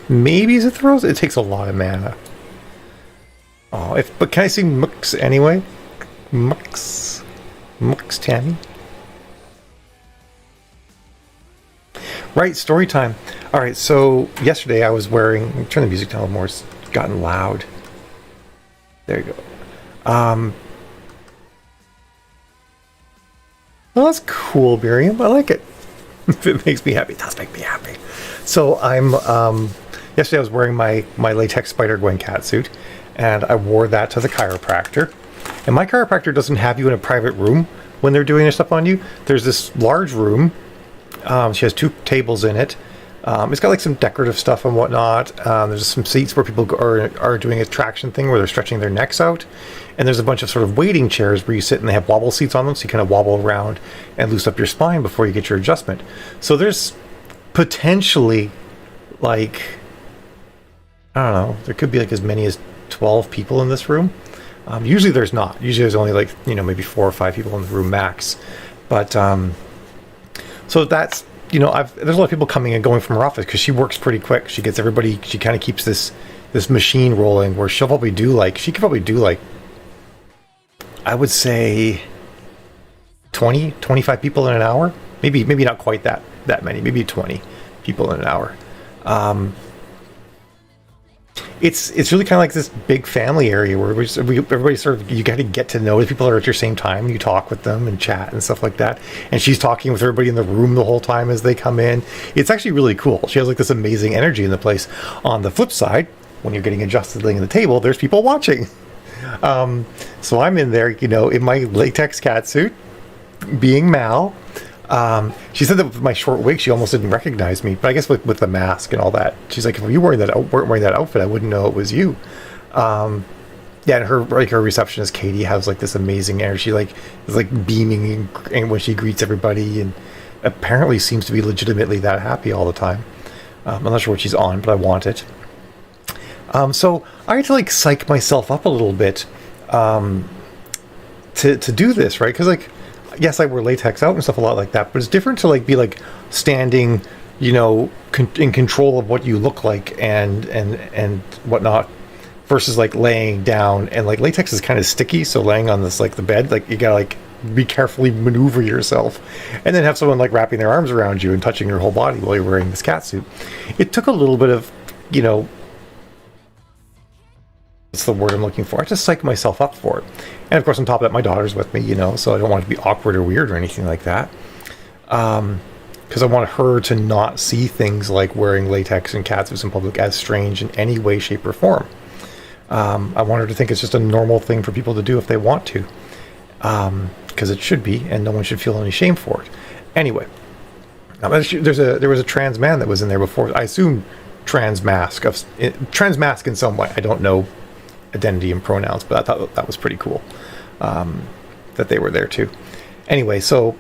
Maybe it throws. It takes a lot of mana. Oh, but can I sing Mux anyway? Mux, Tammy. Right, story time. All right, so yesterday I was wearing. Turn the music down a little more. It's gotten loud. There you go. Well, that's cool, Miriam. I like it. If it makes me happy, it does make me happy. So I'm, yesterday I was wearing my latex Spider-Gwen catsuit, and I wore that to the chiropractor. And my chiropractor doesn't have you in a private room when they're doing their stuff on you. There's this large room. She has 2 tables in it. It's got like some decorative stuff and whatnot. There's some seats where people are doing a traction thing where they're stretching their necks out. And there's a bunch of sort of waiting chairs where you sit and they have wobble seats on them, so you kind of wobble around and loosen up your spine before you get your adjustment. So there's potentially like, I don't know, there could be like as many as 12 people in this room. Usually there's not. Usually there's only like, maybe 4 or 5 people in the room max. But so that's, there's a lot of people coming and going from her office because she works pretty quick. She gets everybody, she kind of keeps this machine rolling where she could probably do like, I would say 20, 25 people in an hour. Maybe not quite that many, maybe 20 people in an hour. It's really kind of like this big family area where everybody sort of, you got to get to know the people that are at your same time. You talk with them and chat and stuff like that. And she's talking with everybody in the room the whole time as they come in. It's actually really cool. She has like this amazing energy in the place. On the flip side, when you're getting adjusted laying on the table, there's people watching. So I'm in there, in my latex catsuit, being Mal. She said that with my short wig, she almost didn't recognize me. But I guess with the mask and all that, she's like, if you weren't wearing that outfit, I wouldn't know it was you. And her receptionist Katie has like this amazing energy. She like is like beaming and when she greets everybody, and apparently seems to be legitimately that happy all the time. I'm not sure what she's on, but I want it. So I had to like psych myself up a little bit to do this, right? Because like, yes, I wear latex out and stuff a lot like that, but it's different to like be like standing, in control of what you look like and whatnot, versus like laying down. And like latex is kind of sticky, so laying on this like the bed, like you gotta like be carefully maneuver yourself, and then have someone like wrapping their arms around you and touching your whole body while you're wearing this catsuit. It took a little bit of, what's the word I'm looking for? I just psych myself up for it. And of course, on top of that, my daughter's with me, so I don't want it to be awkward or weird or anything like that. Because I want her to not see things like wearing latex and catsuits in public as strange in any way, shape, or form. I want her to think it's just a normal thing for people to do if they want to. Because it should be, and no one should feel any shame for it. Anyway, There was a trans man that was in there before. I assume trans mask in some way. I don't know identity and pronouns, but I thought that was pretty cool that they were there too. Anyway, so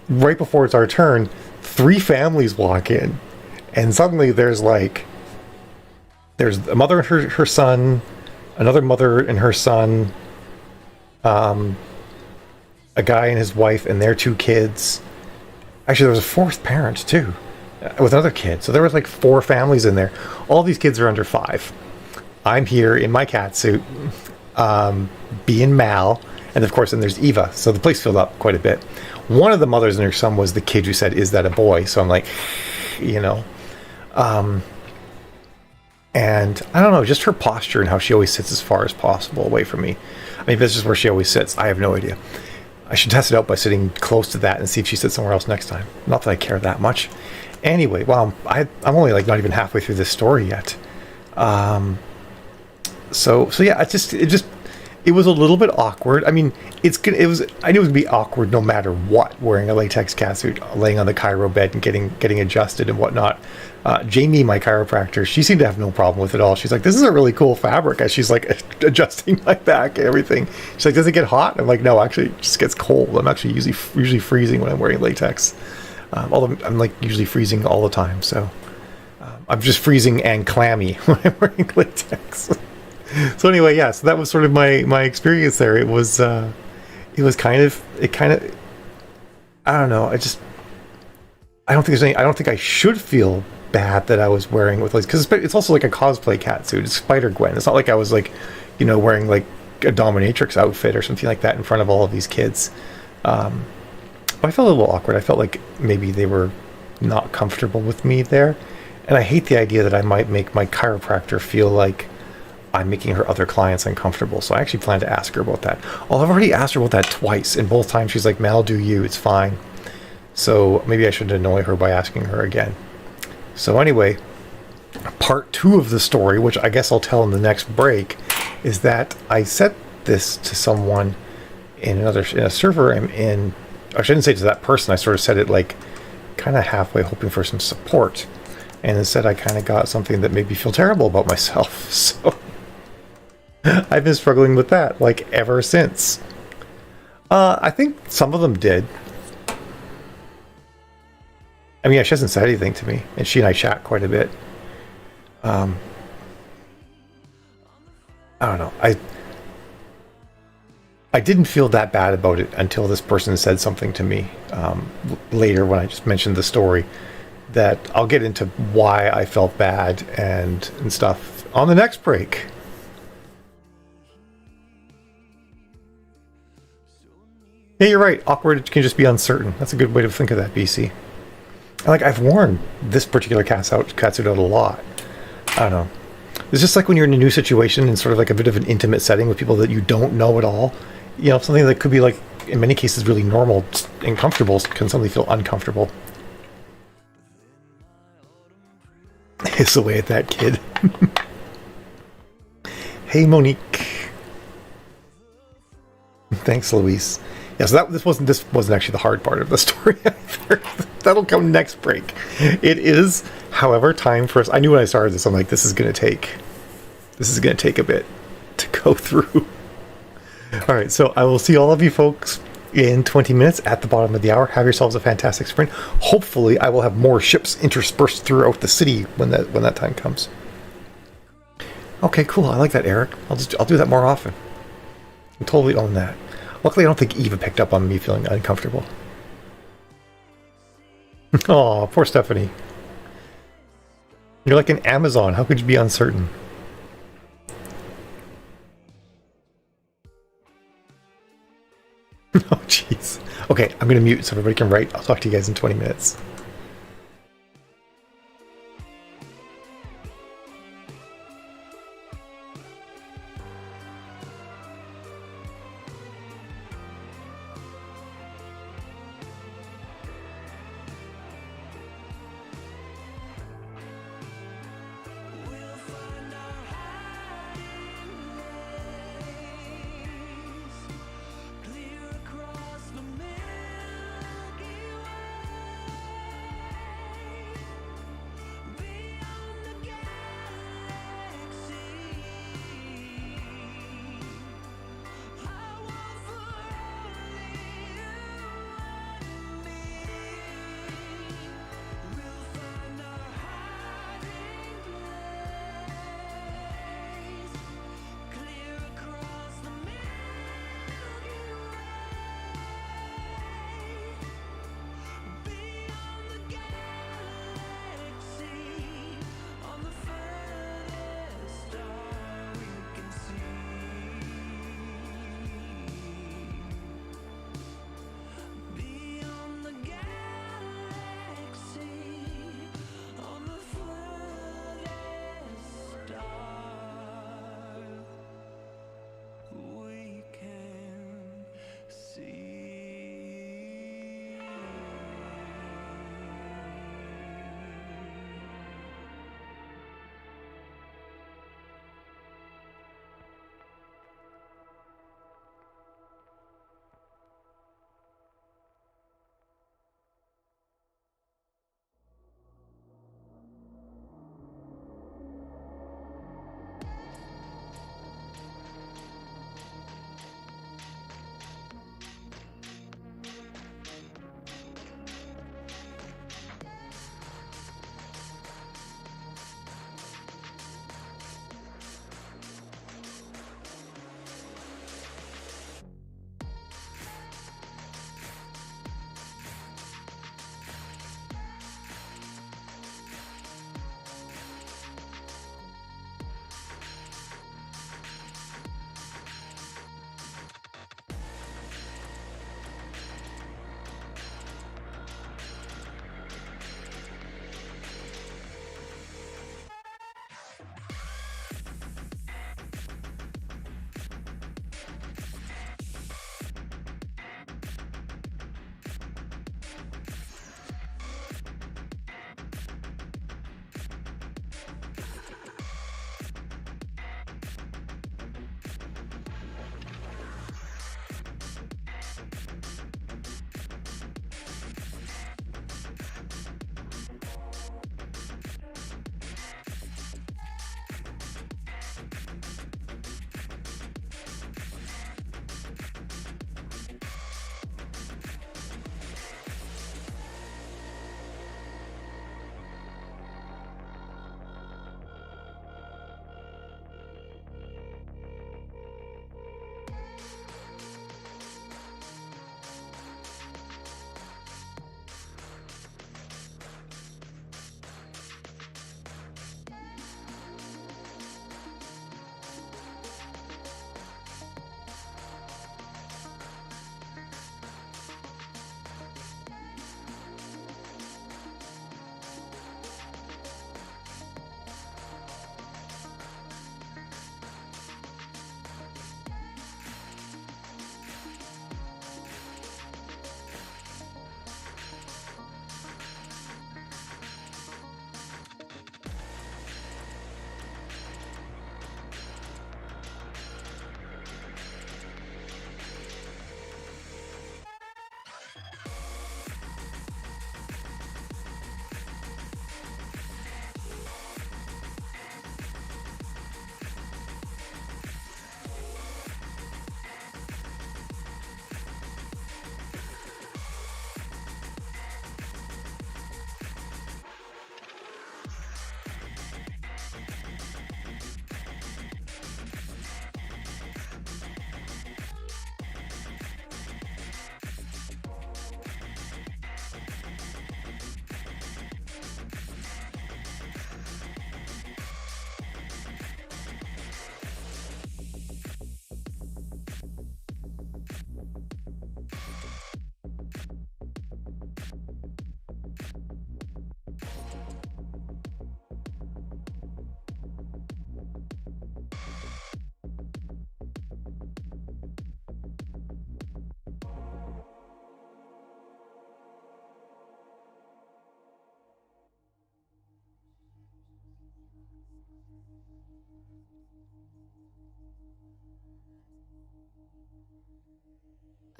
right before it's our turn, 3 families walk in, and suddenly there's a mother and her son, another mother and her son, a guy and his wife and their 2 kids. Actually, there was a 4th parent too, with another kid. So there was like 4 families in there. All these kids are under 5. I'm here in my cat suit, being Mal, and of course, then there's Eva. So the place filled up quite a bit. One of the mothers and her son was the kid who said, "Is that a boy?" So I'm like, you know, and I don't know, just her posture and how she always sits as far as possible away from me. I mean, this is where she always sits. I have no idea. I should test it out by sitting close to that and see if she sits somewhere else next time. Not that I care that much. Anyway, well, I'm only like not even halfway through this story yet. So yeah, it was a little bit awkward. I mean, I knew it would be awkward no matter what, wearing a latex catsuit, laying on the chiro bed and getting adjusted and whatnot. Jamie, my chiropractor, she seemed to have no problem with it all. She's like, "This is a really cool fabric," as she's like adjusting my back and everything. She's like, "Does it get hot?" I'm like, "No, actually, it just gets cold. I'm actually usually freezing when I'm wearing latex. Although I'm like usually freezing all the time, so I'm just freezing and clammy when I'm wearing latex." So anyway, yeah, so that was sort of my experience there. It kind of, I don't know. I don't think I should feel bad that I was wearing with, like, because it's also like a cosplay catsuit. It's Spider-Gwen. It's not like I was like, you know, wearing like a dominatrix outfit or something like that in front of all of these kids. But I felt a little awkward. I felt like maybe they were not comfortable with me there. And I hate the idea that I might make my chiropractor feel like I'm making her other clients uncomfortable. So I actually plan to ask her about that. Well, I've already asked her about that twice, and both times she's like, "Mal, do you, it's fine." So maybe I should annoy her by asking her again. So anyway, part 2 of the story, which I guess I'll tell in the next break, is that I said this to someone in a server I'm in. I shouldn't say to that person. I sort of said it like kind of halfway, hoping for some support. And instead I kind of got something that made me feel terrible about myself. So I've been struggling with that like ever since. I think some of them did. I mean, she hasn't said anything to me, and she and I chat quite a bit. I don't know. I didn't feel that bad about it until this person said something to me later when I just mentioned the story. That I'll get into why I felt bad and stuff on the next break. Yeah, you're right. Awkward can just be uncertain. That's a good way to think of that, BC. Like, I've worn this particular catsuit out a lot. I don't know. It's just like when you're in a new situation in sort of like a bit of an intimate setting with people that you don't know at all. You know, something that could be like, in many cases, really normal and comfortable can suddenly feel uncomfortable. Hiss away at that kid. Hey, Monique. Thanks, Luis. Yeah, so this wasn't actually the hard part of the story either. That'll come next break. It is, however, time for us. I knew when I started this, I'm like, this is gonna take a bit to go through. All right, so I will see all of you folks in 20 minutes at the bottom of the hour. Have yourselves a fantastic sprint. Hopefully, I will have more ships interspersed throughout the city when that time comes. Okay, cool. I like that, Eric. I'll do that more often. I totally own that. Luckily, I don't think Eva picked up on me feeling uncomfortable. Oh, poor Stephanie. You're like an Amazon. How could you be uncertain? Oh, jeez. Okay, I'm going to mute so everybody can write. I'll talk to you guys in 20 minutes.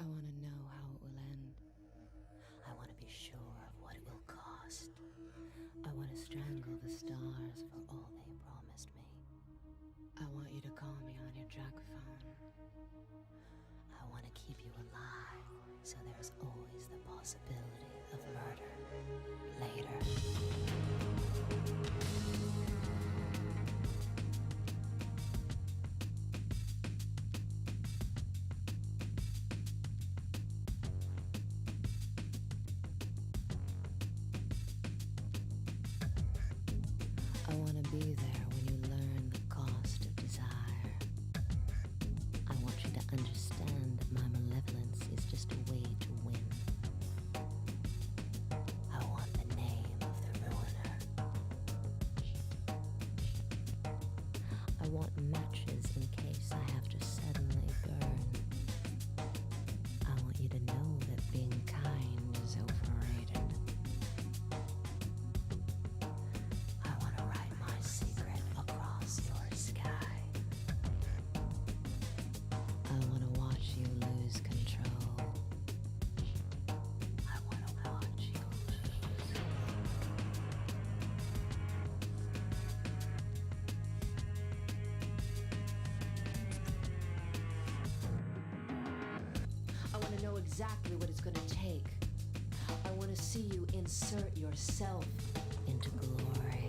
I want to know how it will end. I want to be sure of what it will cost. I want to strangle the stars for all they promised me. I want you to call me on your jug phone. I want to keep you alive, so there's always the possibility of murder later. I want to be there when you learn the cost of desire. I want you to understand that my malevolence is just a way to win. I want the name of the ruiner. I want matches in case I have to suddenly burn. I want you to know that being kind is overrated. I want to write my secret across your sky. I want to watch you lose control. I want to watch you lose. I want to know exactly what it's going to take. I want to see you insert yourself into glory.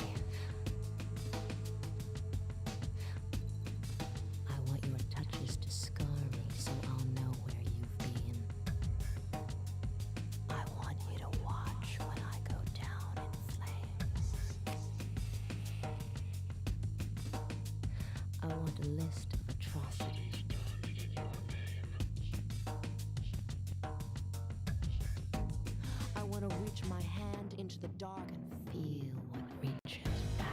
I want your touches to scar me so I'll know where you've been. I want you to watch when I go down in flames. I want a list of atrocities. I want to reach my hand into the dark and feel what reaches back.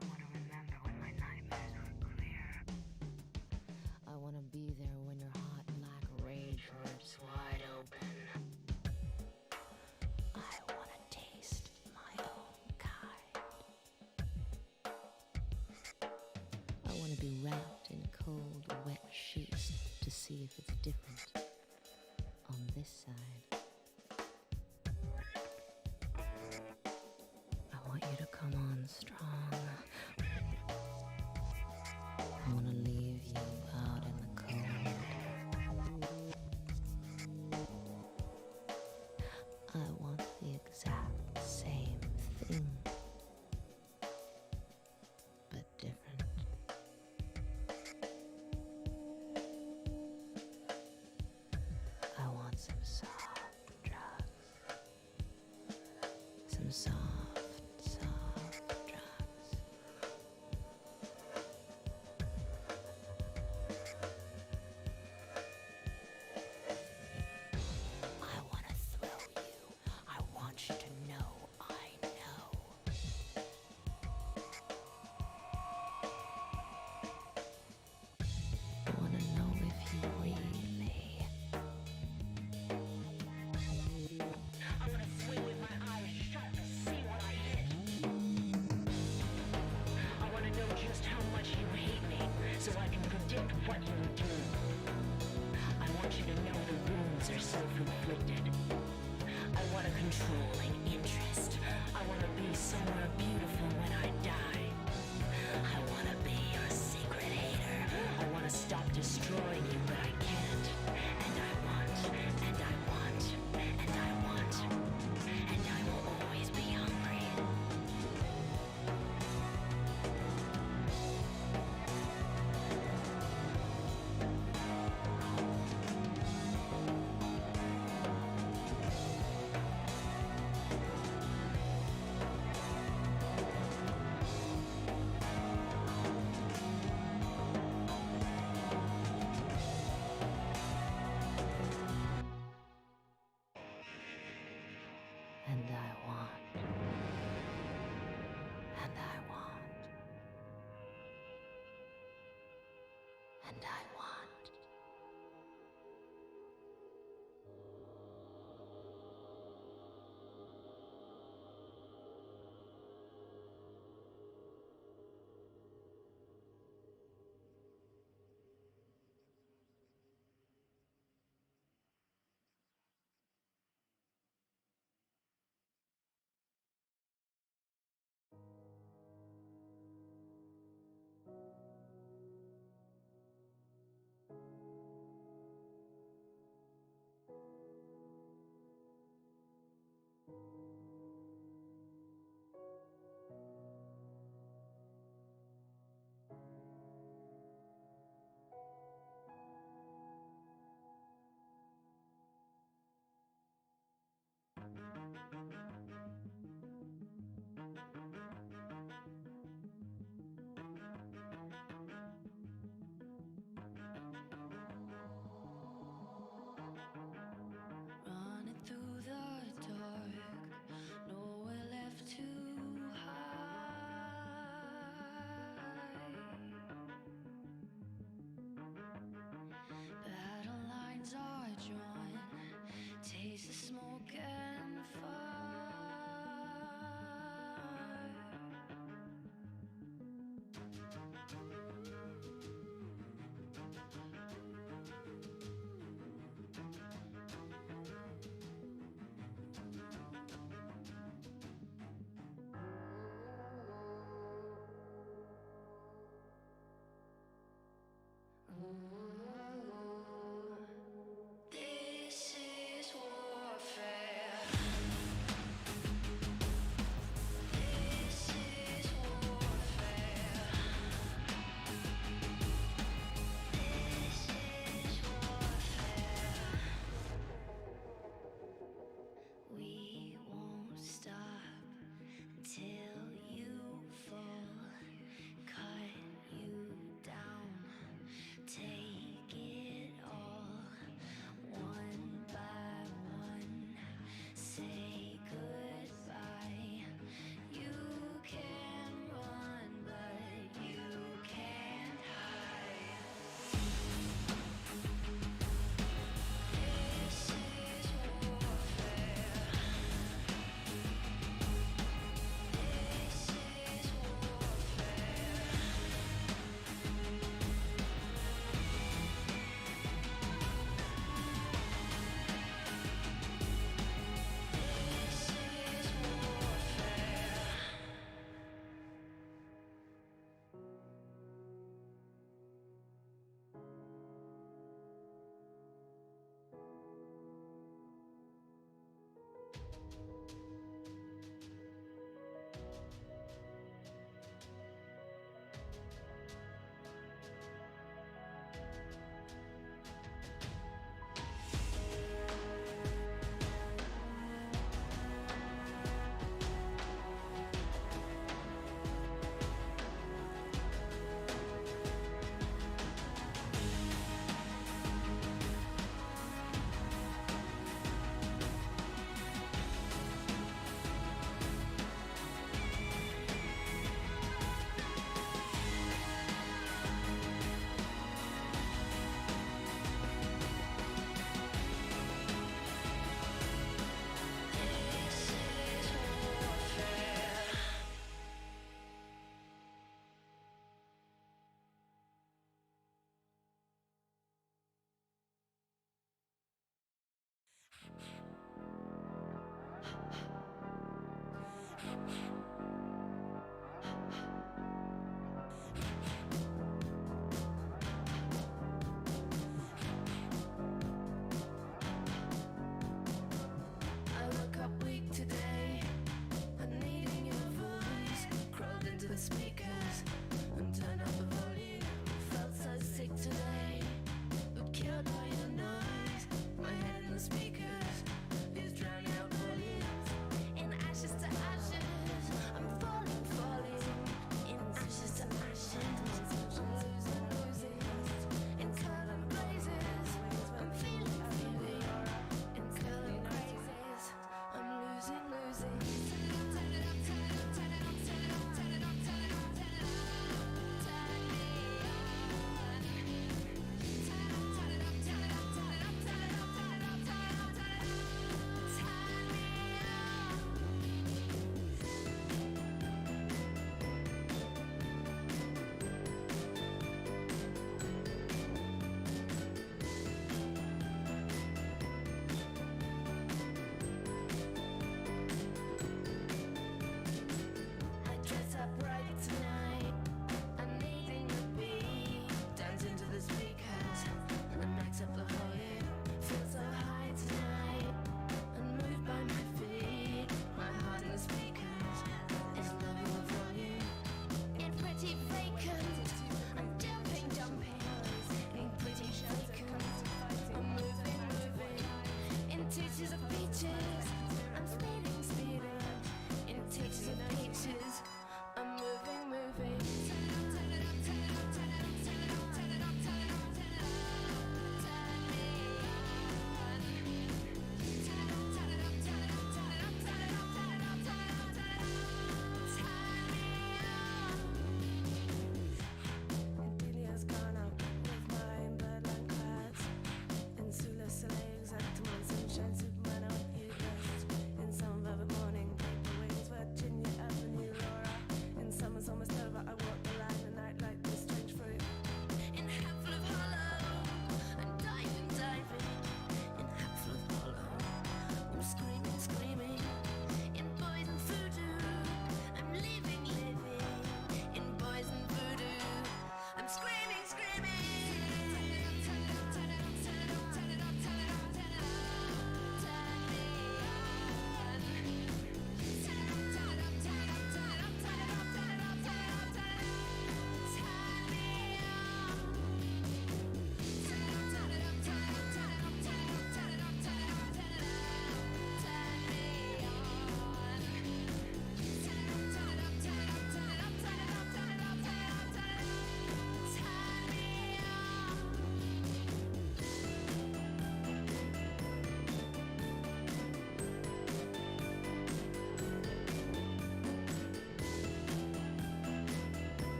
I want to remember when my nightmares were clear. I want to be there when your hot black rage rips wide open. I want to taste my own kind. I want to be wrapped in cold, wet sheets to see if it's different on this side. I want you to come on strong. I want to leave you out in the cold. I want the exact same thing, but different. I want some soft drugs. Some soft drugs. I want to thrill you. I want you to know I know. I want to know if you really. I want to swing with my eyes shut to see what I hit. I want to know just how much you hate me so I can predict what you will do. I want you to know the wounds are self-inflicted. I want a controlling interest. I want to be somewhere beautiful when I die. I want to be your secret hater. I want to stop destroying you, but I can't. And I want, and I want, and I want. And I want.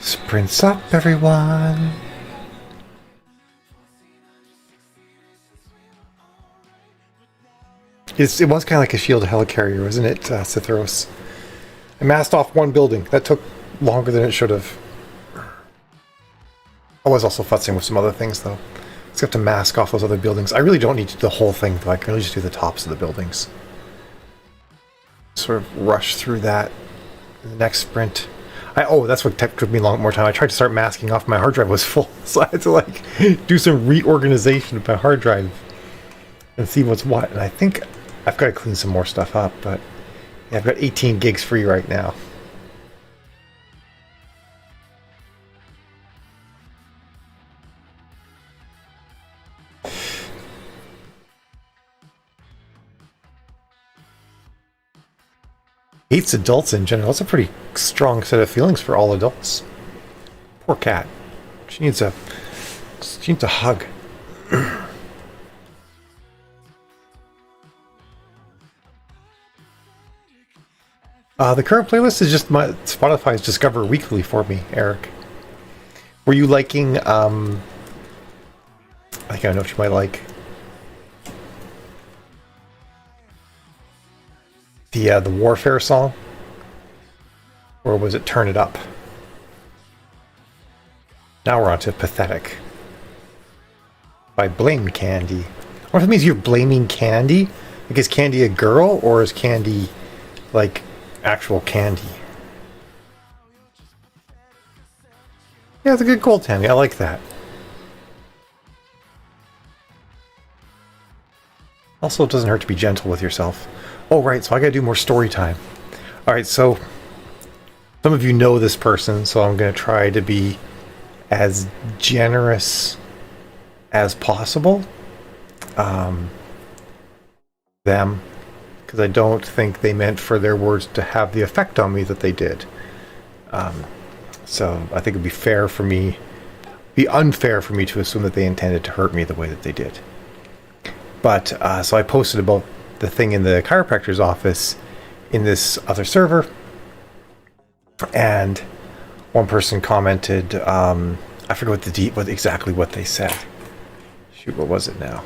Sprints up, everyone. It was kind of like a shield helicarrier, wasn't it, Cytheros? I masked off one building. That took longer than it should have. I was also futzing with some other things, though. Let's have to mask off those other buildings. I really don't need to do the whole thing, though. I can really just do the tops of the buildings. Sort of rush through that in the next sprint. Oh, that's what took me more time. I tried to start masking off. My hard drive was full, so I had to like do some reorganization of my hard drive and see what's what. And I think I've got to clean some more stuff up, but yeah, I've got 18 gigs free right now. Hates adults in general. That's a pretty strong set of feelings for all adults. Poor cat. She needs a hug. The current playlist is just my Spotify's Discover Weekly for me, Eric. Were you liking I think I know what you might like. The Warfare song? Or was it Turn It Up? Now we're on to Pathetic. By Blame Candy. I wonder if it means you're blaming Candy? Like, is Candy a girl, or is Candy, like, actual candy? Yeah, it's a good goal, Tammy. I like that. Also, it doesn't hurt to be gentle with yourself. Oh, right, so I gotta do more story time. Alright, so some of you know this person, so I'm gonna try to be as generous as possible. Them, because I don't think they meant for their words to have the effect on me that they did. So I think it'd be unfair for me to assume that they intended to hurt me the way that they did. But so I posted about the thing in the chiropractor's office in this other server, and one person commented, I forget exactly what they said. Shoot, what was it now?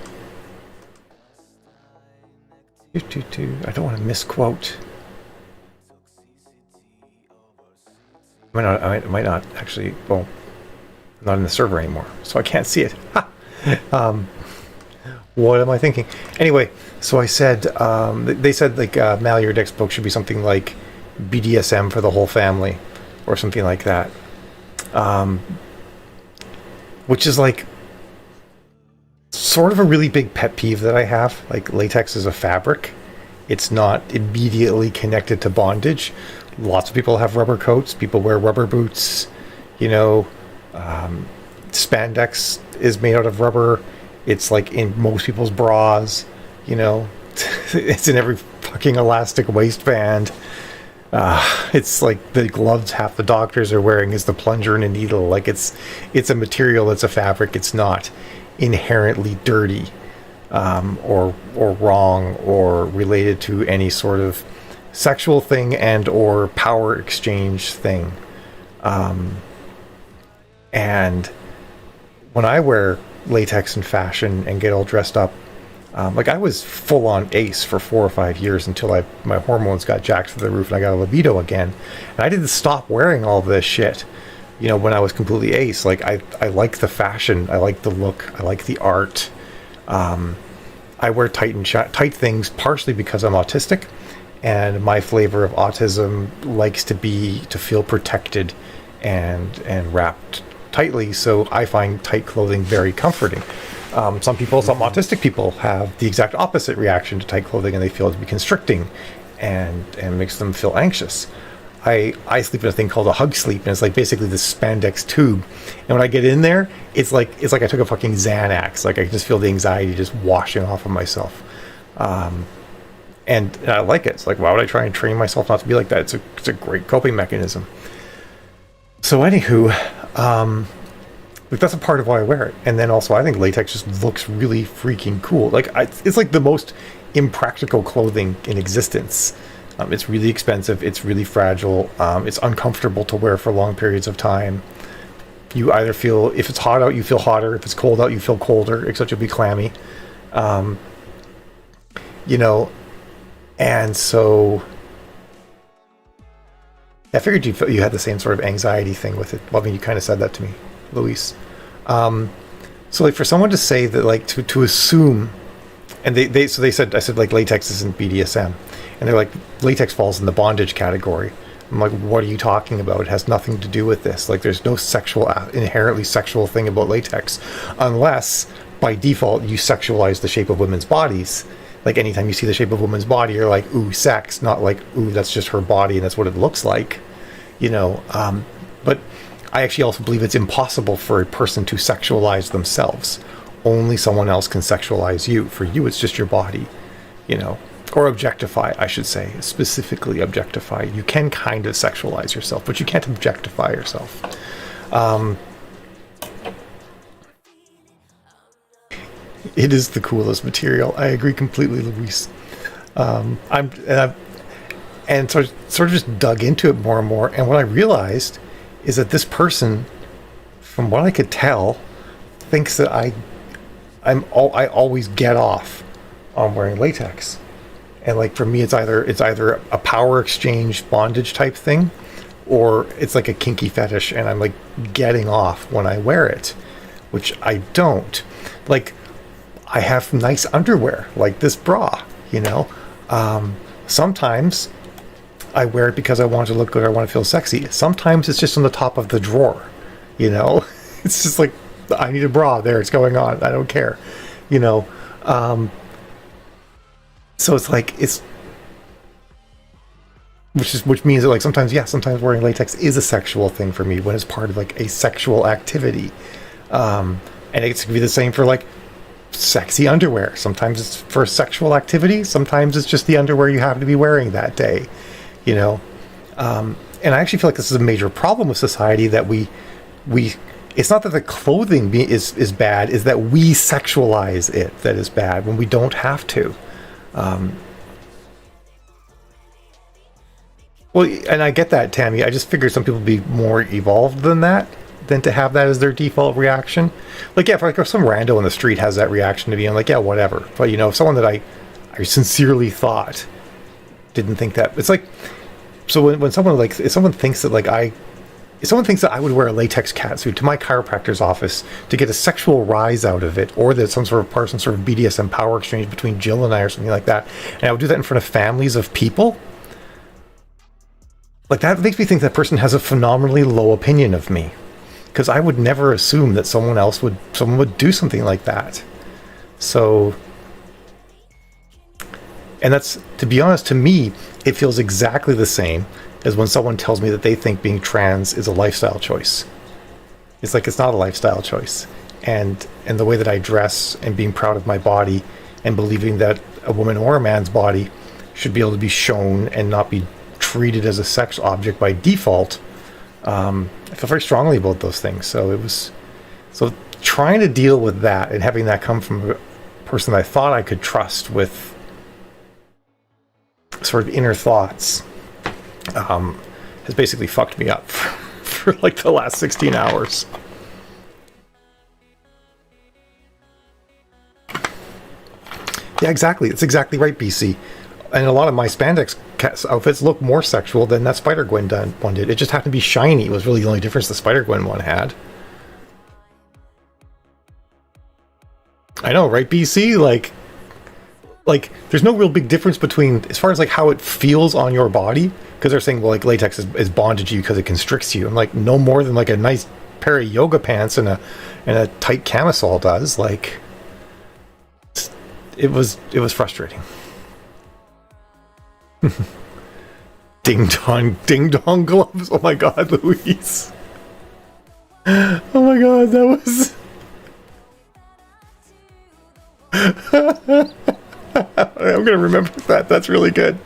I don't want to misquote. I might not actually. Well, I'm not in the server anymore, so I can't see it. What am I thinking? Anyway, so I said, they said like Mal, your next book should be something like BDSM for the whole family, or something like that. Which is like sort of a really big pet peeve that I have. Like, latex is a fabric. It's not immediately connected to bondage. Lots of people have rubber coats. People wear rubber boots. You know, spandex is made out of rubber. It's like in most people's bras, you know. It's in every fucking elastic waistband. It's like the gloves half the doctors are wearing is the plunger and a needle. Like, it's a material, it's a fabric. It's not inherently dirty, or wrong, or related to any sort of sexual thing and or power exchange thing. And when I wear latex in fashion and get all dressed up, like, I was full on ace for 4 or 5 years until my hormones got jacked through the roof and I got a libido again, and I didn't stop wearing all this shit, you know, when I was completely ace. Like, I like the fashion, I like the look, I like the art. I wear tight things partially because I'm autistic, and my flavor of autism likes to feel protected and wrapped tightly, so I find tight clothing very comforting. Some autistic people have the exact opposite reaction to tight clothing, and they feel it to be constricting and makes them feel anxious. I sleep in a thing called a hug sleep, and it's like basically this spandex tube, and when I get in there, it's like I took a fucking Xanax. Like, I can just feel the anxiety just washing off of myself, and I like it. It's like, why would I try and train myself not to be like that? It's a great coping mechanism. So anywho, like, that's a part of why I wear it. And then also, I think latex just looks really freaking cool. Like, it's like the most impractical clothing in existence. It's really expensive. It's really fragile. It's uncomfortable to wear for long periods of time. You either feel, if it's hot out, you feel hotter. If it's cold out, you feel colder, except you'll be clammy. And so I figured you had the same sort of anxiety thing with it. Well, I mean, you kind of said that to me, Luis. So like for someone to say that, like to assume, and they said, I said like latex isn't BDSM, and they're like, latex falls in the bondage category. I'm like, what are you talking about? It has nothing to do with this. Like, there's no inherently sexual thing about latex, unless by default you sexualize the shape of women's bodies. Like, anytime you see the shape of a woman's body, you're like, ooh, sex, not like, ooh, that's just her body and that's what it looks like, But I actually also believe it's impossible for a person to sexualize themselves. Only someone else can sexualize you. For you, it's just your body, Or objectify, I should say. Specifically objectify. You can kind of sexualize yourself, but you can't objectify yourself. It is the coolest material. I agree completely, Luis. And so I sort of just dug into it more and more. And what I realized is that this person, from what I could tell, thinks that I always get off on wearing latex. And like for me, it's either a power exchange bondage type thing, or it's like a kinky fetish, and I'm like getting off when I wear it, which I don't. Like, I have nice underwear, like this bra, Sometimes I wear it because I want to look good, I want to feel sexy. Sometimes it's just on the top of the drawer, It's just like, I need a bra, there, it's going on, I don't care, So it's like, which means that like sometimes wearing latex is a sexual thing for me when it's part of like a sexual activity. And it could be the same for like sexy underwear. Sometimes it's for sexual activity. Sometimes it's just the underwear you happen to be wearing that day, And I actually feel like this is a major problem with society, that we it's not that the clothing is bad, is that we sexualize it that is bad when we don't have to. Well, and I get that, Tammy. I just figured some people would be more evolved than that, than to have that as their default reaction. Like, yeah, if some rando on the street has that reaction to me, I'm like, yeah, whatever. But if someone that I sincerely thought didn't think that, it's like, so when someone if someone thinks that I would wear a latex catsuit to my chiropractor's office to get a sexual rise out of it, or that some sort of BDSM power exchange between Jill and I or something like that, and I would do that in front of families of people, like, that makes me think that person has a phenomenally low opinion of me, because I would never assume that someone would do something like that. So, and that's, to be honest, to me, it feels exactly the same as when someone tells me that they think being trans is a lifestyle choice. It's like, it's not a lifestyle choice. And the way that I dress and being proud of my body and believing that a woman or a man's body should be able to be shown and not be treated as a sex object by default, I feel very strongly about those things. So trying to deal with that and having that come from a person I thought I could trust with sort of inner thoughts, has basically fucked me up for like the last 16 hours. Yeah, exactly. It's exactly right, BC. And a lot of my spandex outfits look more sexual than that Spider-Gwen one did. It just happened to be shiny. It was really the only difference the Spider-Gwen one had. I know, right, BC? Like there's no real big difference between, as far as like how it feels on your body, because they're saying, well, like latex is bondage you because it constricts you. I'm like, no more than like a nice pair of yoga pants and a tight camisole does. Like, it was frustrating. Ding dong gloves. Oh my god, Louise. Oh my god, that was I'm gonna remember that. That's really good.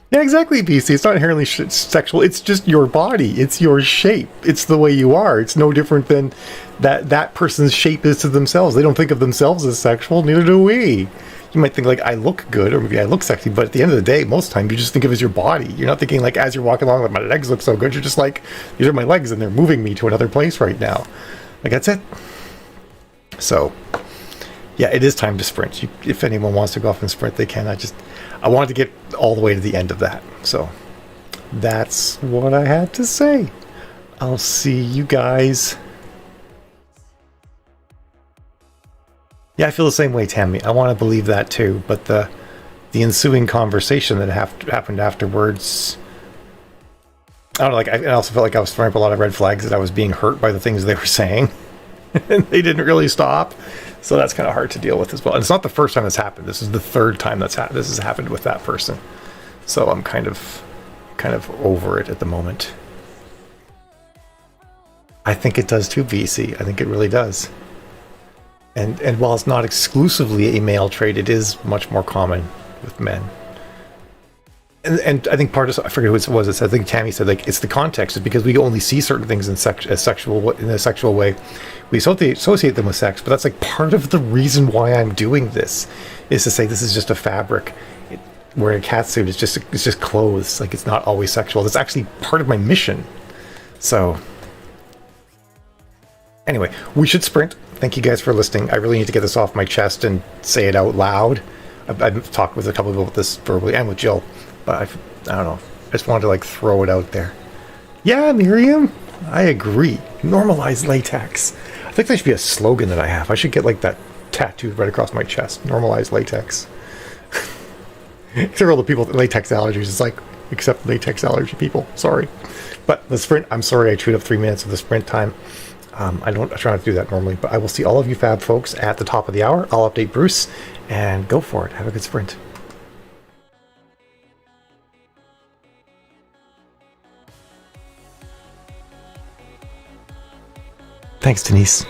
Yeah, exactly, BC. It's not inherently sexual. It's just your body. It's your shape. It's the way you are. It's no different than that person's shape is to themselves. They don't think of themselves as sexual. Neither do we. you might think like I look good or maybe I look sexy, but at the end of the day, most time you just think of it as your body. You're not thinking like as you're walking along, like my legs look so good. You're just like, these are my legs and they're moving me to another place right now. Like that's it. So yeah, it is time to sprint. If anyone wants to go off and sprint, they can. I wanted to get all the way to the end of that. So that's what I had to say. I'll see you guys. Yeah, I feel the same way, Tammy. I want to believe that too, but the ensuing conversation that happened afterwards, I don't know, like I also felt like I was throwing up a lot of red flags that I was being hurt by the things they were saying, and they didn't really stop. So that's kind of hard to deal with as well. And it's not the first time this happened. This is the third time this has happened with that person. So I'm kind of over it at the moment. I think it does too, VC. I think it really does. And while it's not exclusively a male trait, it is much more common with men. And I think part of, I forget who it was, I think Tammy said, like, it's the context. It's because we only see certain things in a sexual way. We associate them with sex, but that's like part of the reason why I'm doing this, is to say this is just a fabric. Wearing a catsuit is just clothes. Like, it's not always sexual. That's actually part of my mission. So anyway, we should sprint. Thank you guys for listening. I really need to get this off my chest and say it out loud. I've talked with a couple of people about this verbally and with Jill, but I don't know. I just wanted to like throw it out there. Yeah, Miriam, I agree. Normalize latex. I think that should be a slogan that I have. I should get like that tattooed right across my chest. Normalize latex. Except for all the people with latex allergies. It's like, except latex allergy people. Sorry. But the sprint, I'm sorry I chewed up 3 minutes of the sprint time. I try not to do that normally, but I will see all of you fab folks at the top of the hour. I'll update Bruce and go for it. Have a good sprint. Thanks, Denise.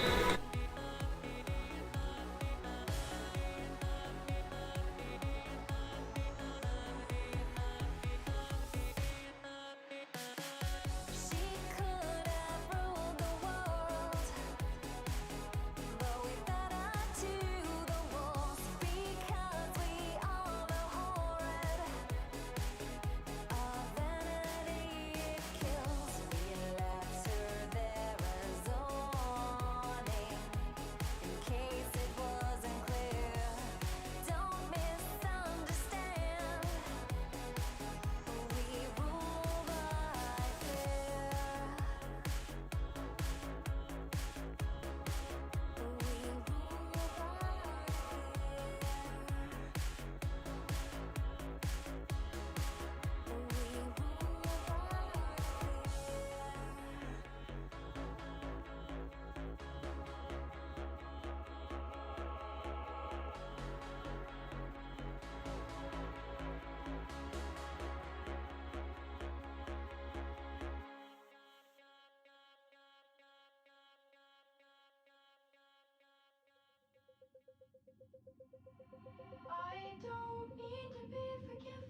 I don't need to be forgiven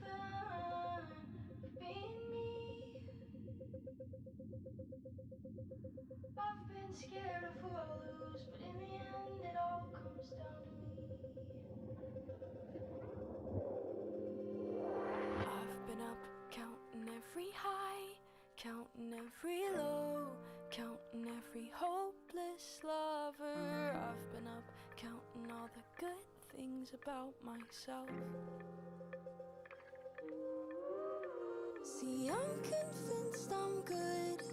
for being me. I've been scared of who I'll lose, but in the end it all comes down to me. I've been up counting every high, counting every low, counting every hopeless lover. I've been up counting all the good things about myself. See, I'm convinced I'm good.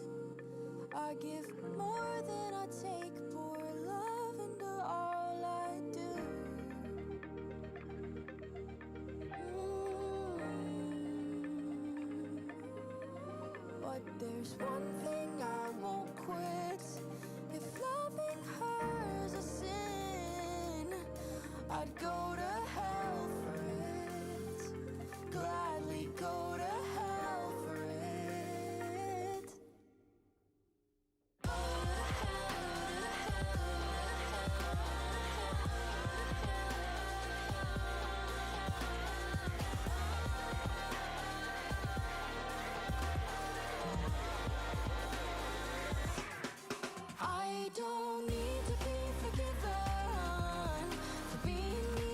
I give more than I take, pour love into all I do. But there's one thing I won't quit. If loving her's a sin, I'd go to hell for it. Gladly go to hell for it. I don't need to be forgiven for being me.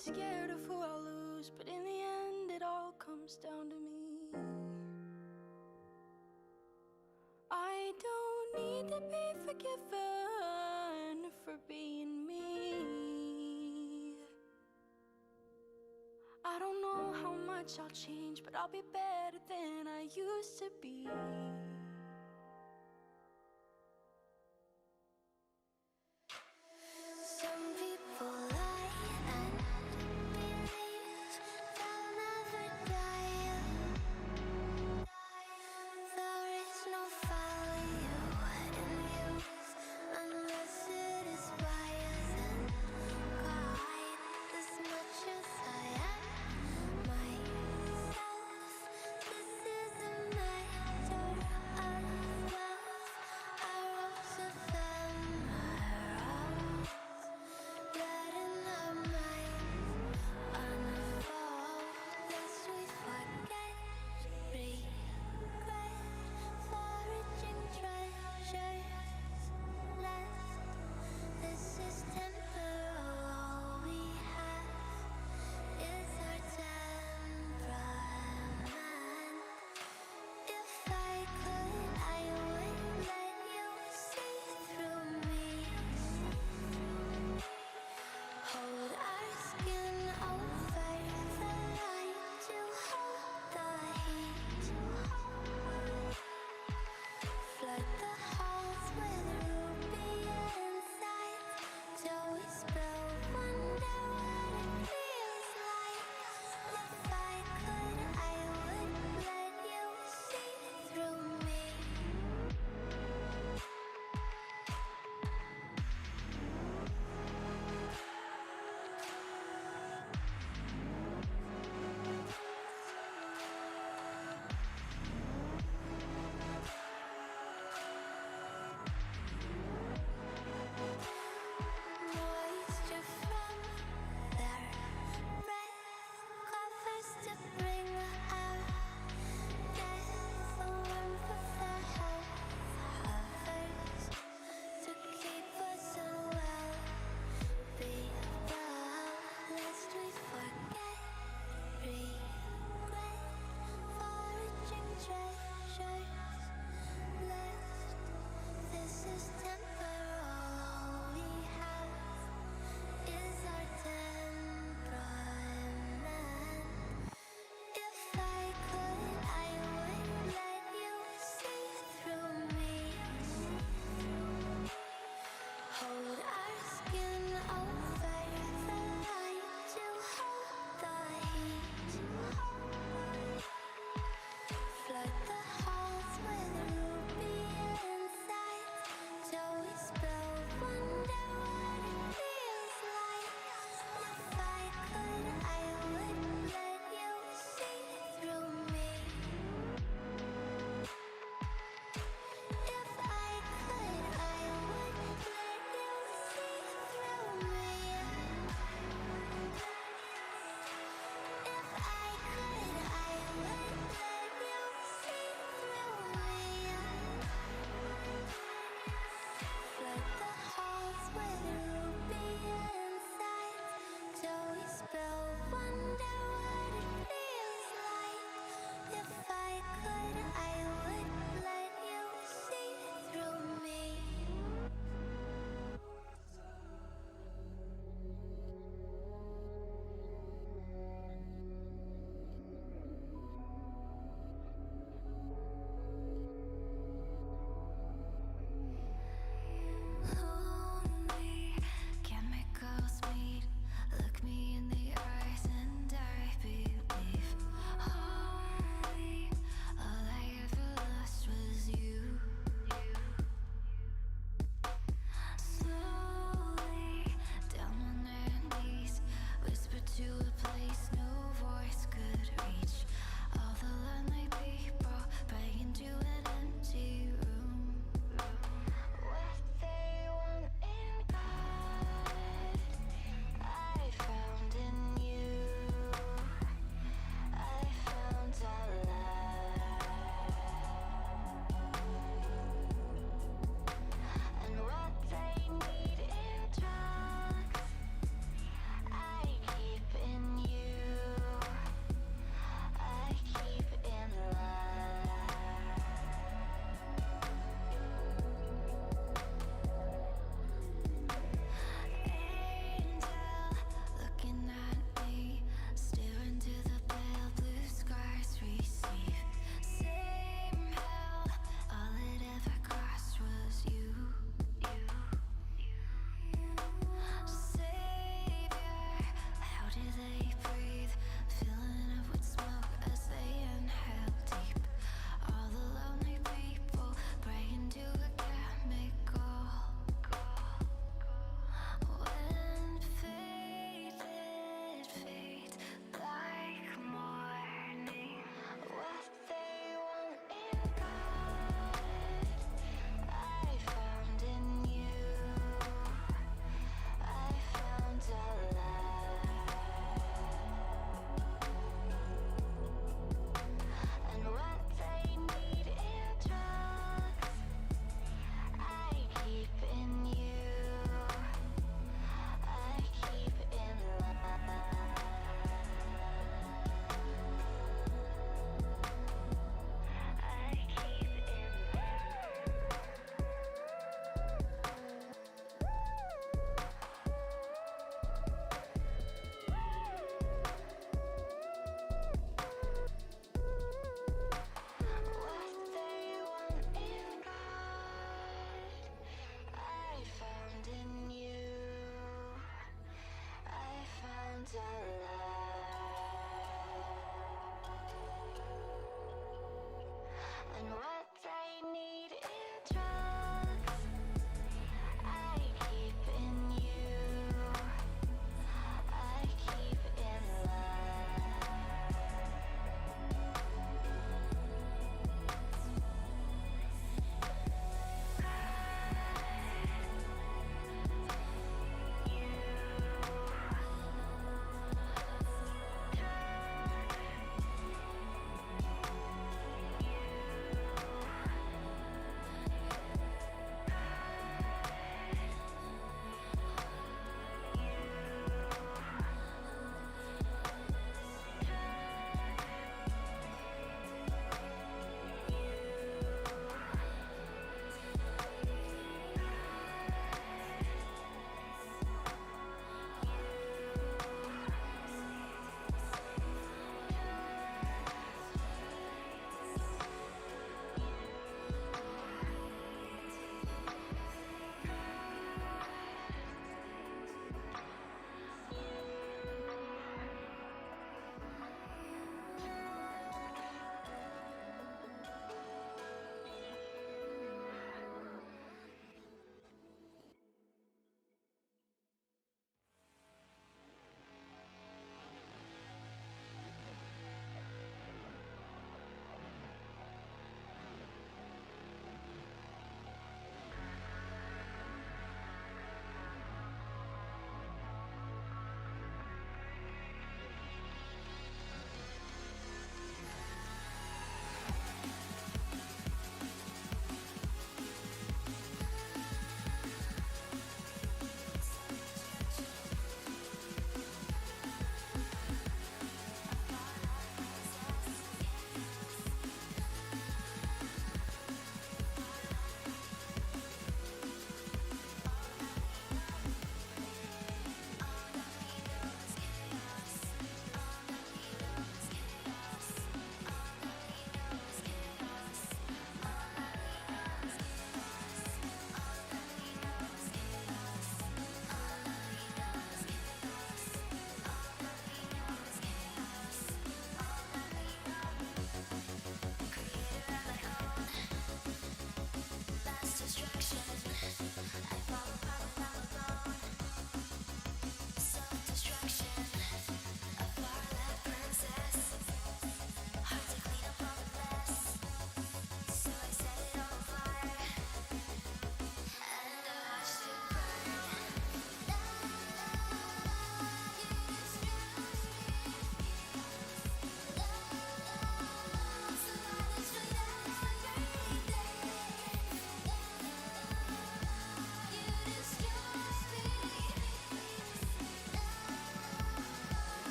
scared of who I'll lose, but in the end it all comes down to me. I don't need to be forgiven for being me. I don't know how much I'll change, but I'll be better than I used to be. Some people lie and believe they'll never die. There is no value in youth unless it is biased and kind. As much as I am myself, this is a matter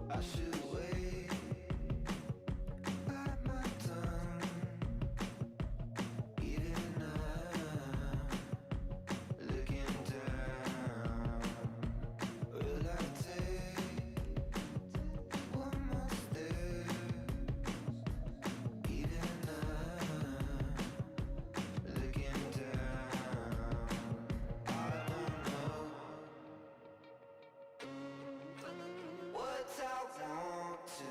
I should wait, bite my tongue, eating up, looking down. Will I take one more step, eating up, looking down? I don't know what I want to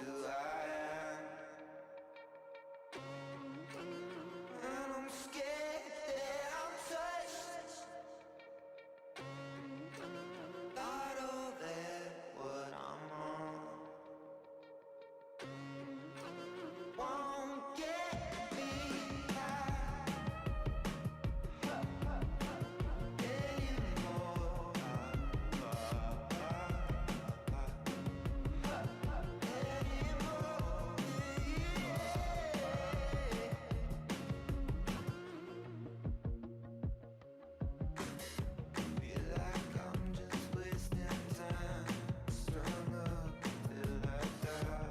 and I'm scared that I'm touched. Thought of that, what I'm on won't get me high anymore. Feel like I'm just wasting time, strung up till I die.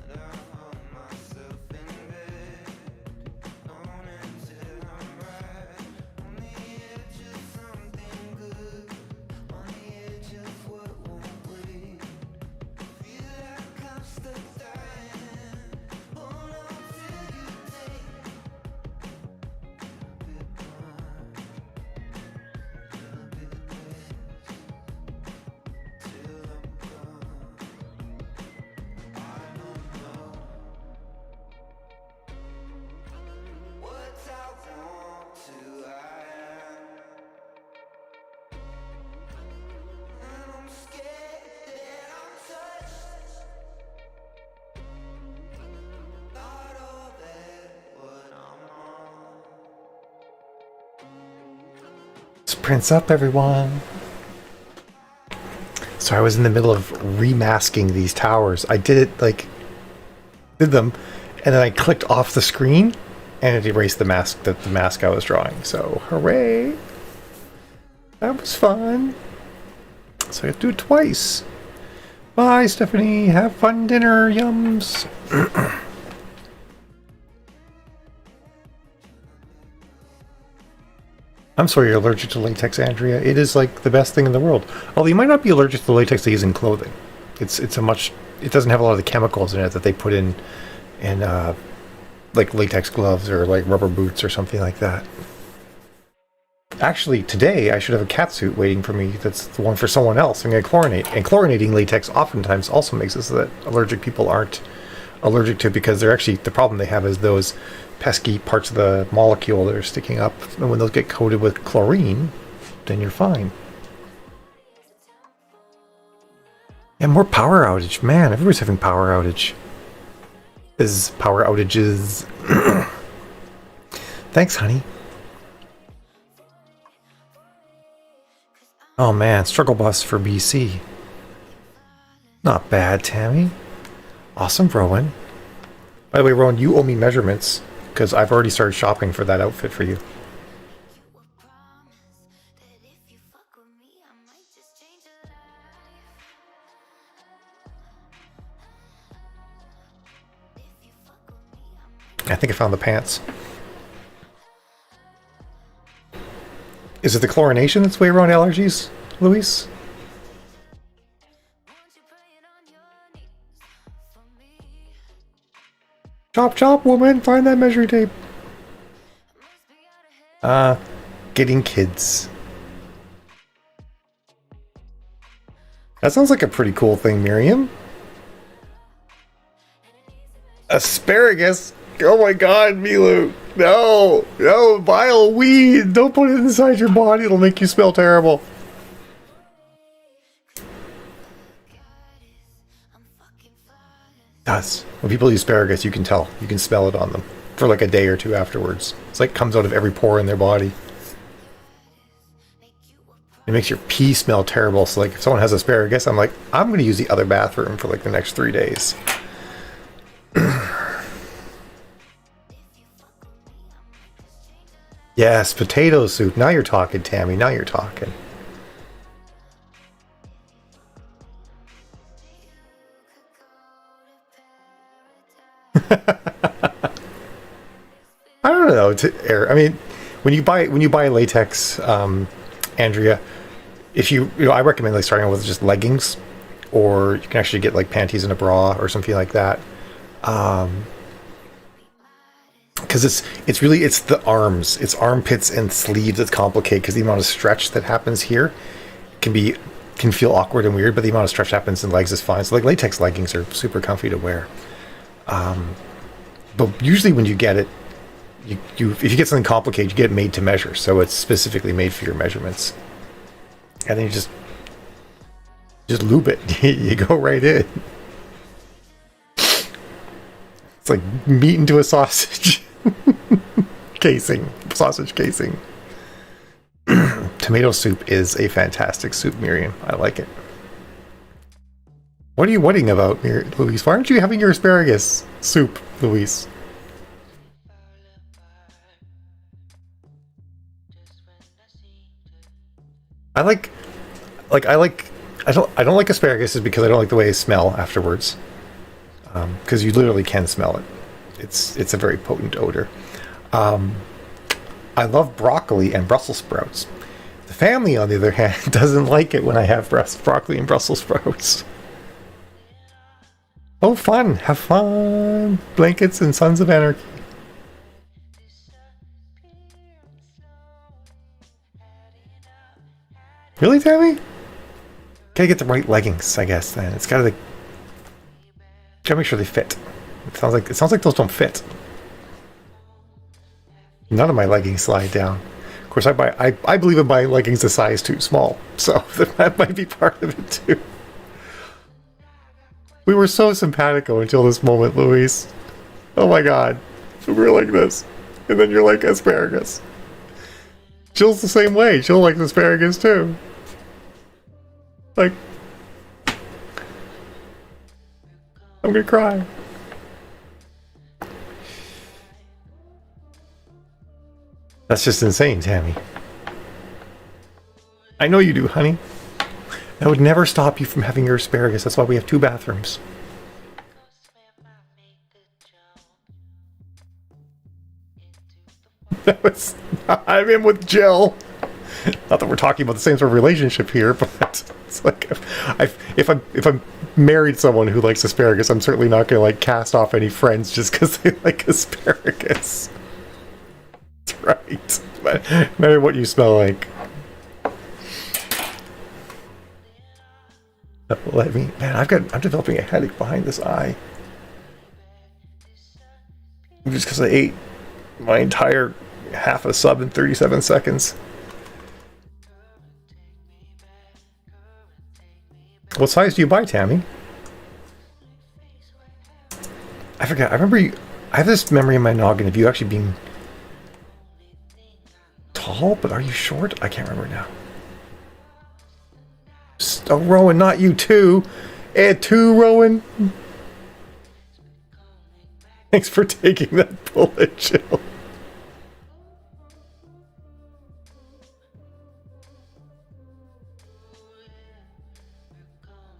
When I hold myself in bed, moaning till I'm right, on the edge of something good, on the edge of what won't wait. Feel like I'm stuck dying, hold on till you take a bit more. Let's Prince up, everyone. So I was in the middle of remasking these towers. I did it did them, and then I clicked off the screen, and it erased the mask I was drawing. So hooray! That was fun. So I have to do it twice. Bye, Stephanie. Have fun dinner. Yums. I'm sorry you're allergic to latex, Andrea. It is like the best thing in the world. Although you might not be allergic to the latex they use in clothing. It doesn't have a lot of the chemicals in it that they put in like latex gloves or like rubber boots or something like that. Actually, today I should have a cat suit waiting for me. That's the one for someone else. I'm going to chlorinate. And chlorinating latex oftentimes also makes it so that allergic people aren't allergic to it, because they're actually, the problem they have is those pesky parts of the molecule that are sticking up. And when those get coated with chlorine, then you're fine. And more power outage. Man, everybody's having power outage. Power outages. Thanks, honey. Oh man, struggle bus for BC. Not bad, Tammy. Awesome, Rowan. By the way, Rowan, you owe me measurements, because I've already started shopping for that outfit for you. I think I found the pants. Is it the chlorination that's way around allergies, Luis? Chop chop, woman! Find that measuring tape! Getting kids. That sounds like a pretty cool thing, Miriam. Asparagus? Oh my god, Milu! No! No, vile weed! Don't put it inside your body, it'll make you smell terrible. Does. When people use asparagus, you can tell. You can smell it on them for like a day or two afterwards. It's like comes out of every pore in their body. It makes your pee smell terrible. So like if someone has asparagus, I'm like, I'm going to use the other bathroom for like the next 3 days. Yes, potato soup. Now you're talking, Tammy. Now you're talking. I don't know. I mean, when you buy latex, Andrea, if I recommend like starting with just leggings, or you can actually get like panties and a bra or something like that. Because it's really the arms, it's armpits and sleeves that's complicated because the amount of stretch that happens here can feel awkward and weird, but the amount of stretch that happens in legs is fine. So like latex leggings are super comfy to wear. But usually when you get it, if you get something complicated, you get it made to measure. So it's specifically made for your measurements. And then you just lube it. You go right in. It's like meat into a sausage sausage casing. Tomato soup is a fantastic soup, Miriam. I like it. What are you whatting about, Louise? Why aren't you having your asparagus soup, Louise? I don't like asparagus is because I don't like the way it smell afterwards. Because you literally can smell it. It's a very potent odor. I love broccoli and Brussels sprouts. The family, on the other hand, doesn't like it when I have broccoli and Brussels sprouts. Oh, fun! Have fun! Blankets and Sons of Anarchy. Really, Tammy? Gotta get the right leggings, I guess. Then it's gotta make sure they fit. It sounds like those don't fit. None of my leggings slide down. Of course, I believe in buying leggings a size too small, so that might be part of it too. We were so simpatico until this moment, Louise. Oh my god. We were like this. And then you're like asparagus. Jill's the same way. Jill likes asparagus too. Like, I'm gonna cry. That's just insane, Tammy. I know you do, honey. That would never stop you from having your asparagus. That's why we have 2 bathrooms. I'm in with Jill. Not that we're talking about the same sort of relationship here, but it's like if I'm married someone who likes asparagus, I'm certainly not going to like cast off any friends just because they like asparagus. That's right. But no matter what you smell like. Man, I'm developing a headache behind this eye. Just because I ate my entire half a sub in 37 seconds. What size do you buy, Tammy? I forget. I remember I have this memory in my noggin of you actually being tall, but are you short? I can't remember now. Oh, Rowan, not you too. And two, Rowan. Thanks for taking that bullet, Jill.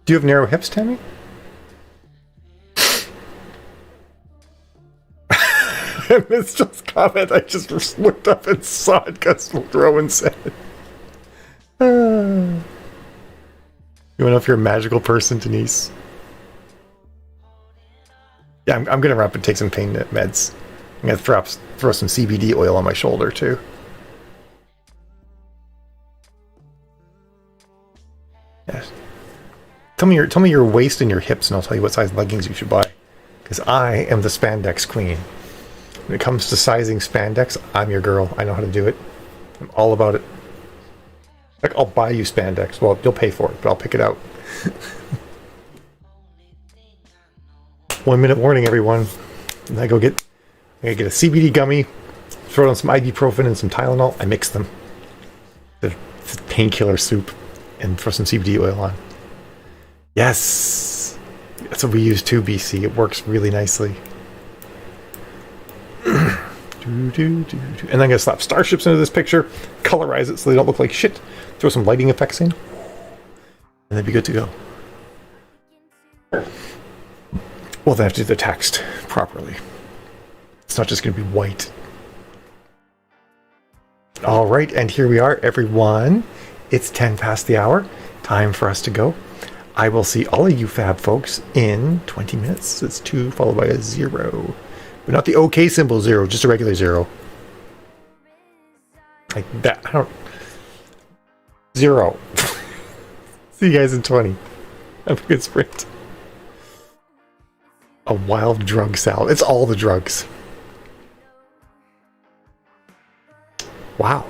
Do you have narrow hips, Tammy? I missed Jill's comment. I just looked up and saw it because what Rowan said. You want to know if you're a magical person, Denise? Yeah, I'm going to run up and take some pain meds. I'm going to throw some CBD oil on my shoulder, too. Yes. Tell me your waist and your hips, and I'll tell you what size leggings you should buy. Because I am the spandex queen. When it comes to sizing spandex, I'm your girl. I know how to do it. I'm all about it. Like, I'll buy you spandex. Well, you'll pay for it, but I'll pick it out. 1 minute warning, everyone. And I get a CBD gummy, throw on some ibuprofen and some Tylenol. I mix them. The painkiller soup, and throw some CBD oil on. Yes, that's what we use too, BC. It works really nicely. And then I'm gonna slap starships into this picture, colorize it so they don't look like shit. Throw some lighting effects in, and they'd be good to go. Well, they have to do the text properly. It's not just gonna be white. All right, and here we are, everyone. It's 10 past the hour. Time for us to go. I will see all of you fab folks in 20 minutes. It's 2 followed by a 0. But not the OK symbol 0, just a regular 0. Like that. I don't... 0. See you guys in 20. Have a good sprint. A wild drug salad. It's all the drugs. Wow.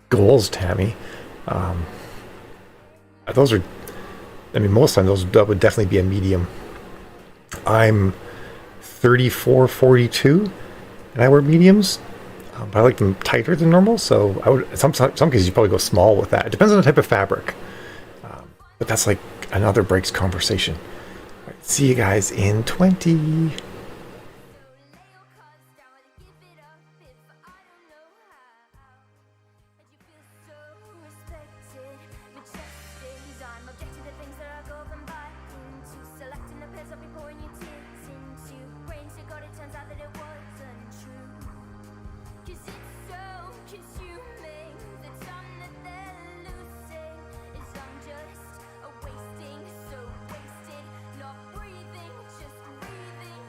Goals, Tammy. Those are, I mean, most times that would definitely be a medium. I'm 34, 42, and I wear mediums, but I like them tighter than normal. So I would, some cases you probably go small with that. It depends on the type of fabric, but that's like another breaks conversation. All right, see you guys in 20. Wasting, so wasted, not breathing, just breathing.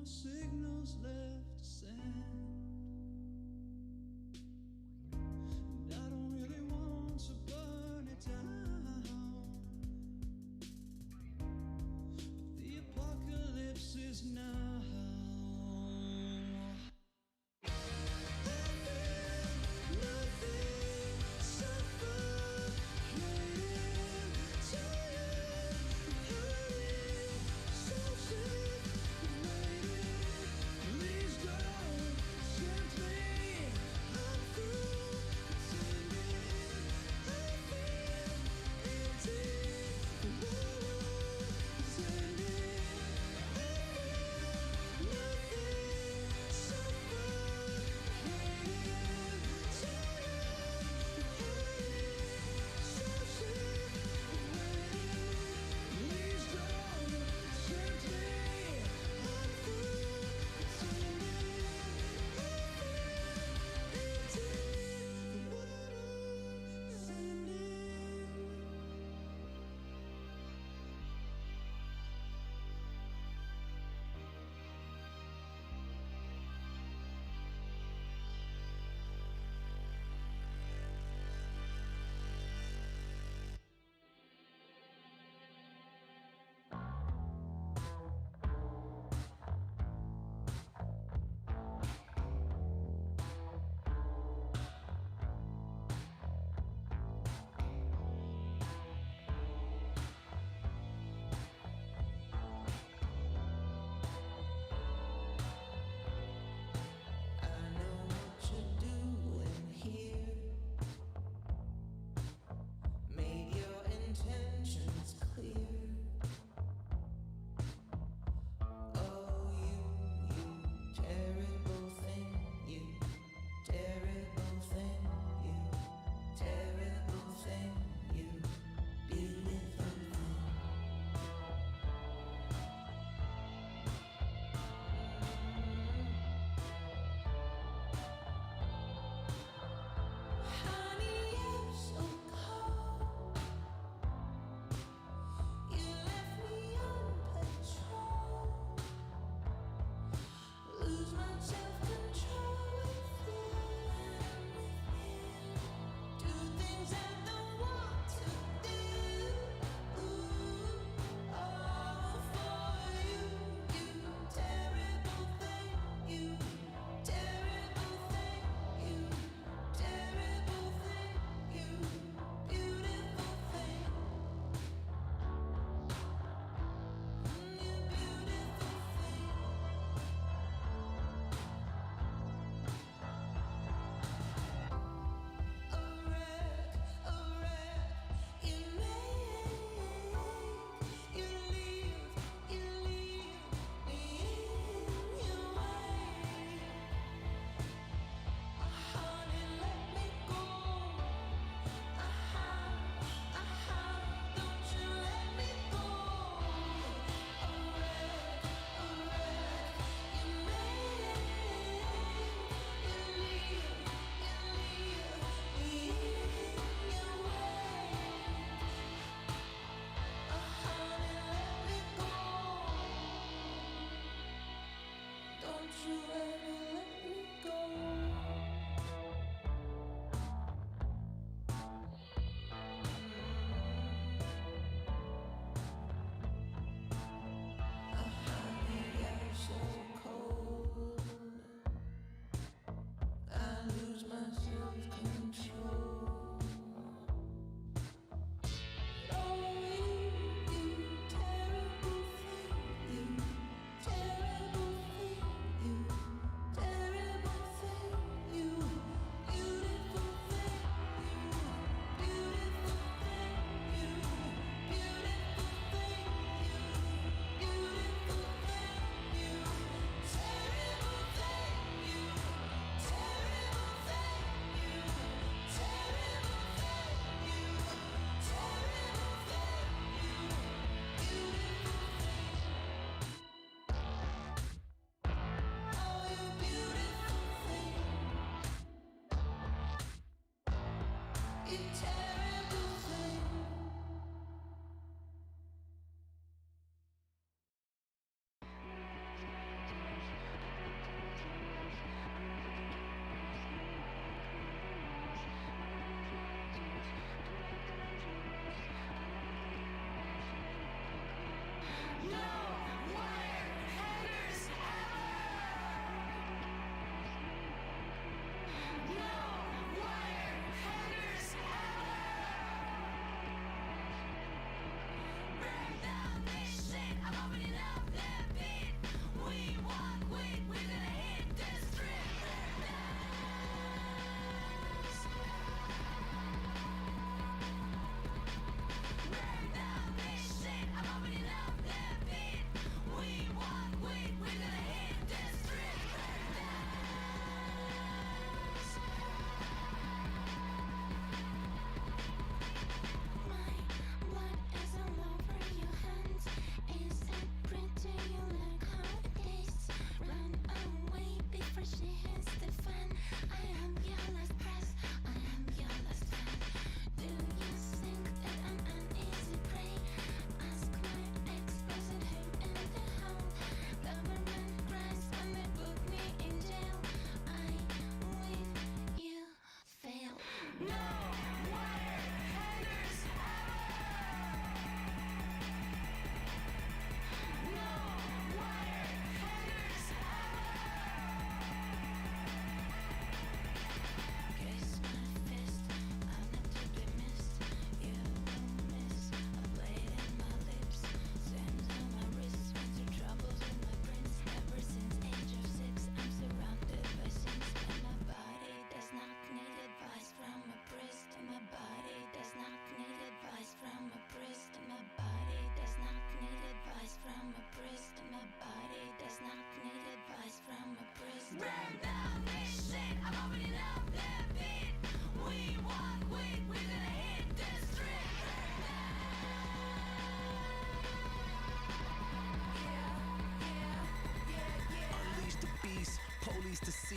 more signals left to send. And I don't really want to burn it down. But the apocalypse is now.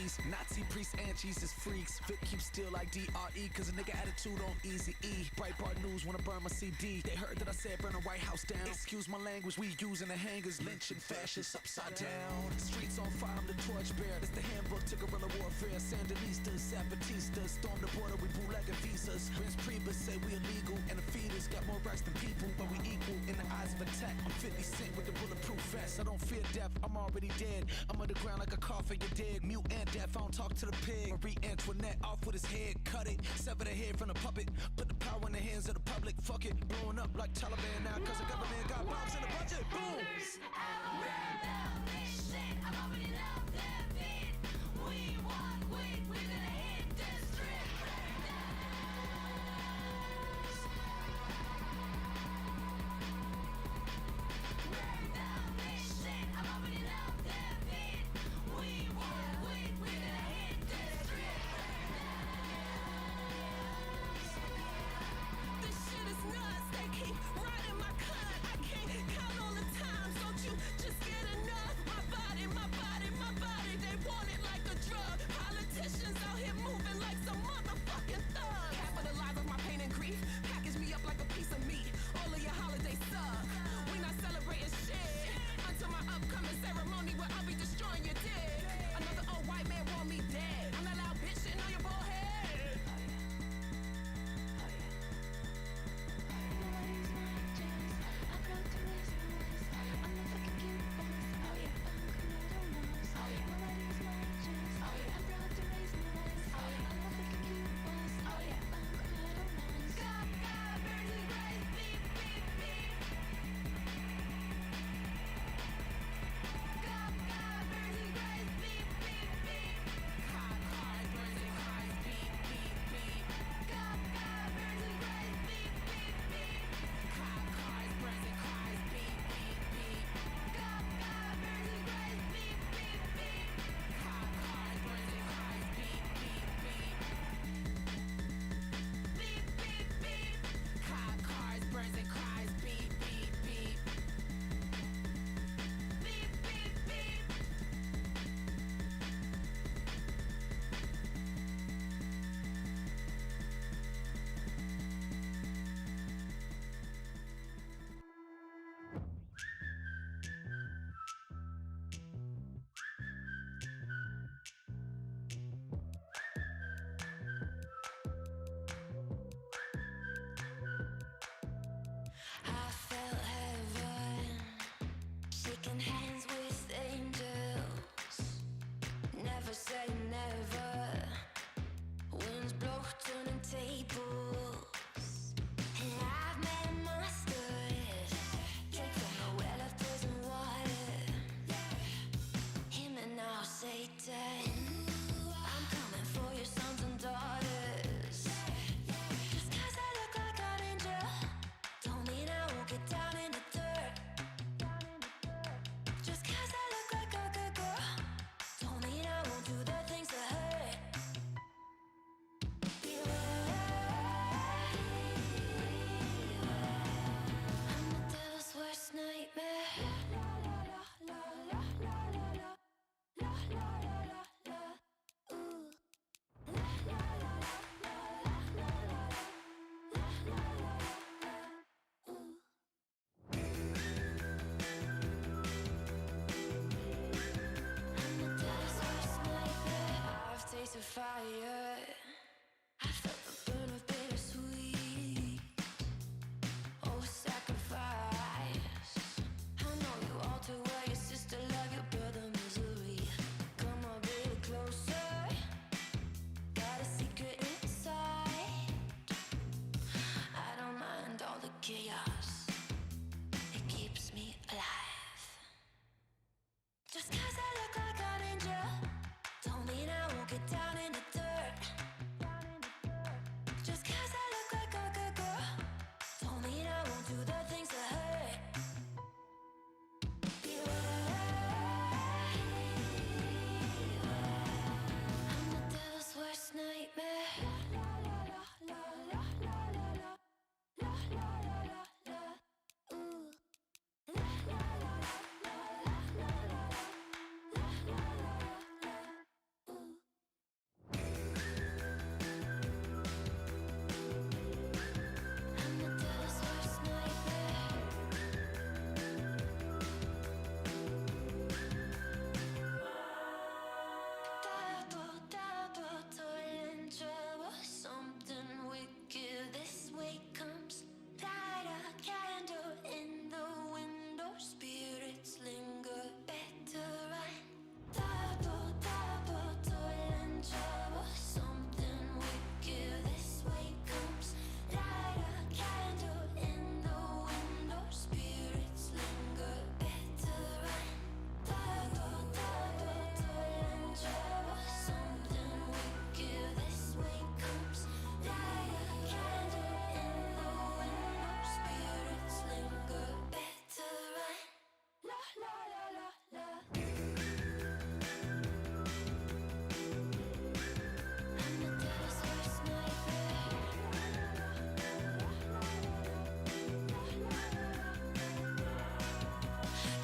east. Nazi priests and Jesus freaks. Fit keep still like DRE, cause a nigga attitude on easy E. Breitbart News wanna burn my CD. They heard that I said burn the White House down. Excuse my language, we using the hangers. Lynching fascists upside down. Streets on fire, I'm the torchbearer. It's the handbook to guerrilla warfare. Sandinistas, Zapatistas. Storm the border, we bootlegging visas. Prince Priebus say we illegal. And the fetus got more rights than people. But we equal in the eyes of attack. I'm 50 Cent with the bulletproof vest. I don't fear death, I'm already dead. I'm underground like a coffin, you're dead. Mute and deaf, I don't talk to the pig. Marie Antoinette off with his head. Cut it, sever the head from the puppet. Put the power in the hands of the public. Fuck it, blowing up like Taliban now. Cause the government got bombs in the budget. Boom!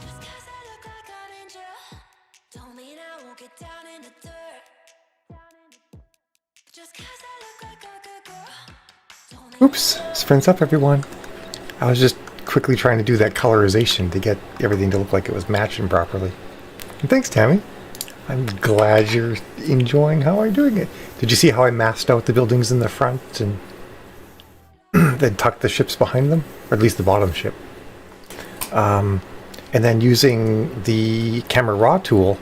Just 'cause I look like an angel, don't mean I won't get down in the dirt. Just 'cause I look like a good girl, don't mean Oops, sprints up everyone. I was just quickly trying to do that colorization to get everything to look like it was matching properly. And thanks, Tammy. I'm glad you're enjoying how I'm doing it. Did you see how I masked out the buildings in the front and then tucked the ships behind them? Or at least the bottom ship. And then using the camera raw tool,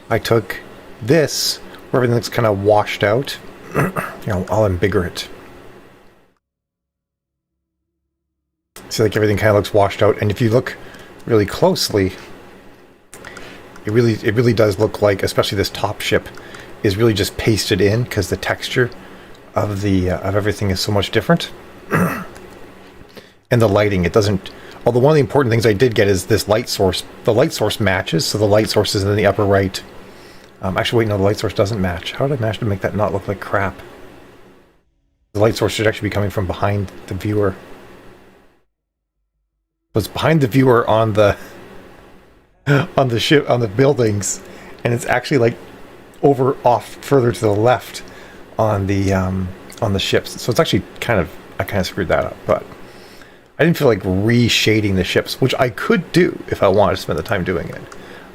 I took this, where everything looks kind of washed out. I'll embigger it. See, like everything kind of looks washed out, and if you look really closely, it really does look like, especially this top ship, is really just pasted in because the texture of the of everything is so much different, and the lighting, it doesn't. Although one of the important things I did get is this light source. The light source matches, so the light source is in the upper right. Actually, wait, no, the light source doesn't match. How did I manage to make that not look like crap? The light source should actually be coming from behind the viewer. Was behind the viewer on the ship, on the buildings, and it's actually like off further to the left on the ships. So it's actually I kind of screwed that up, but I didn't feel like reshading the ships, which I could do if I wanted to spend the time doing it.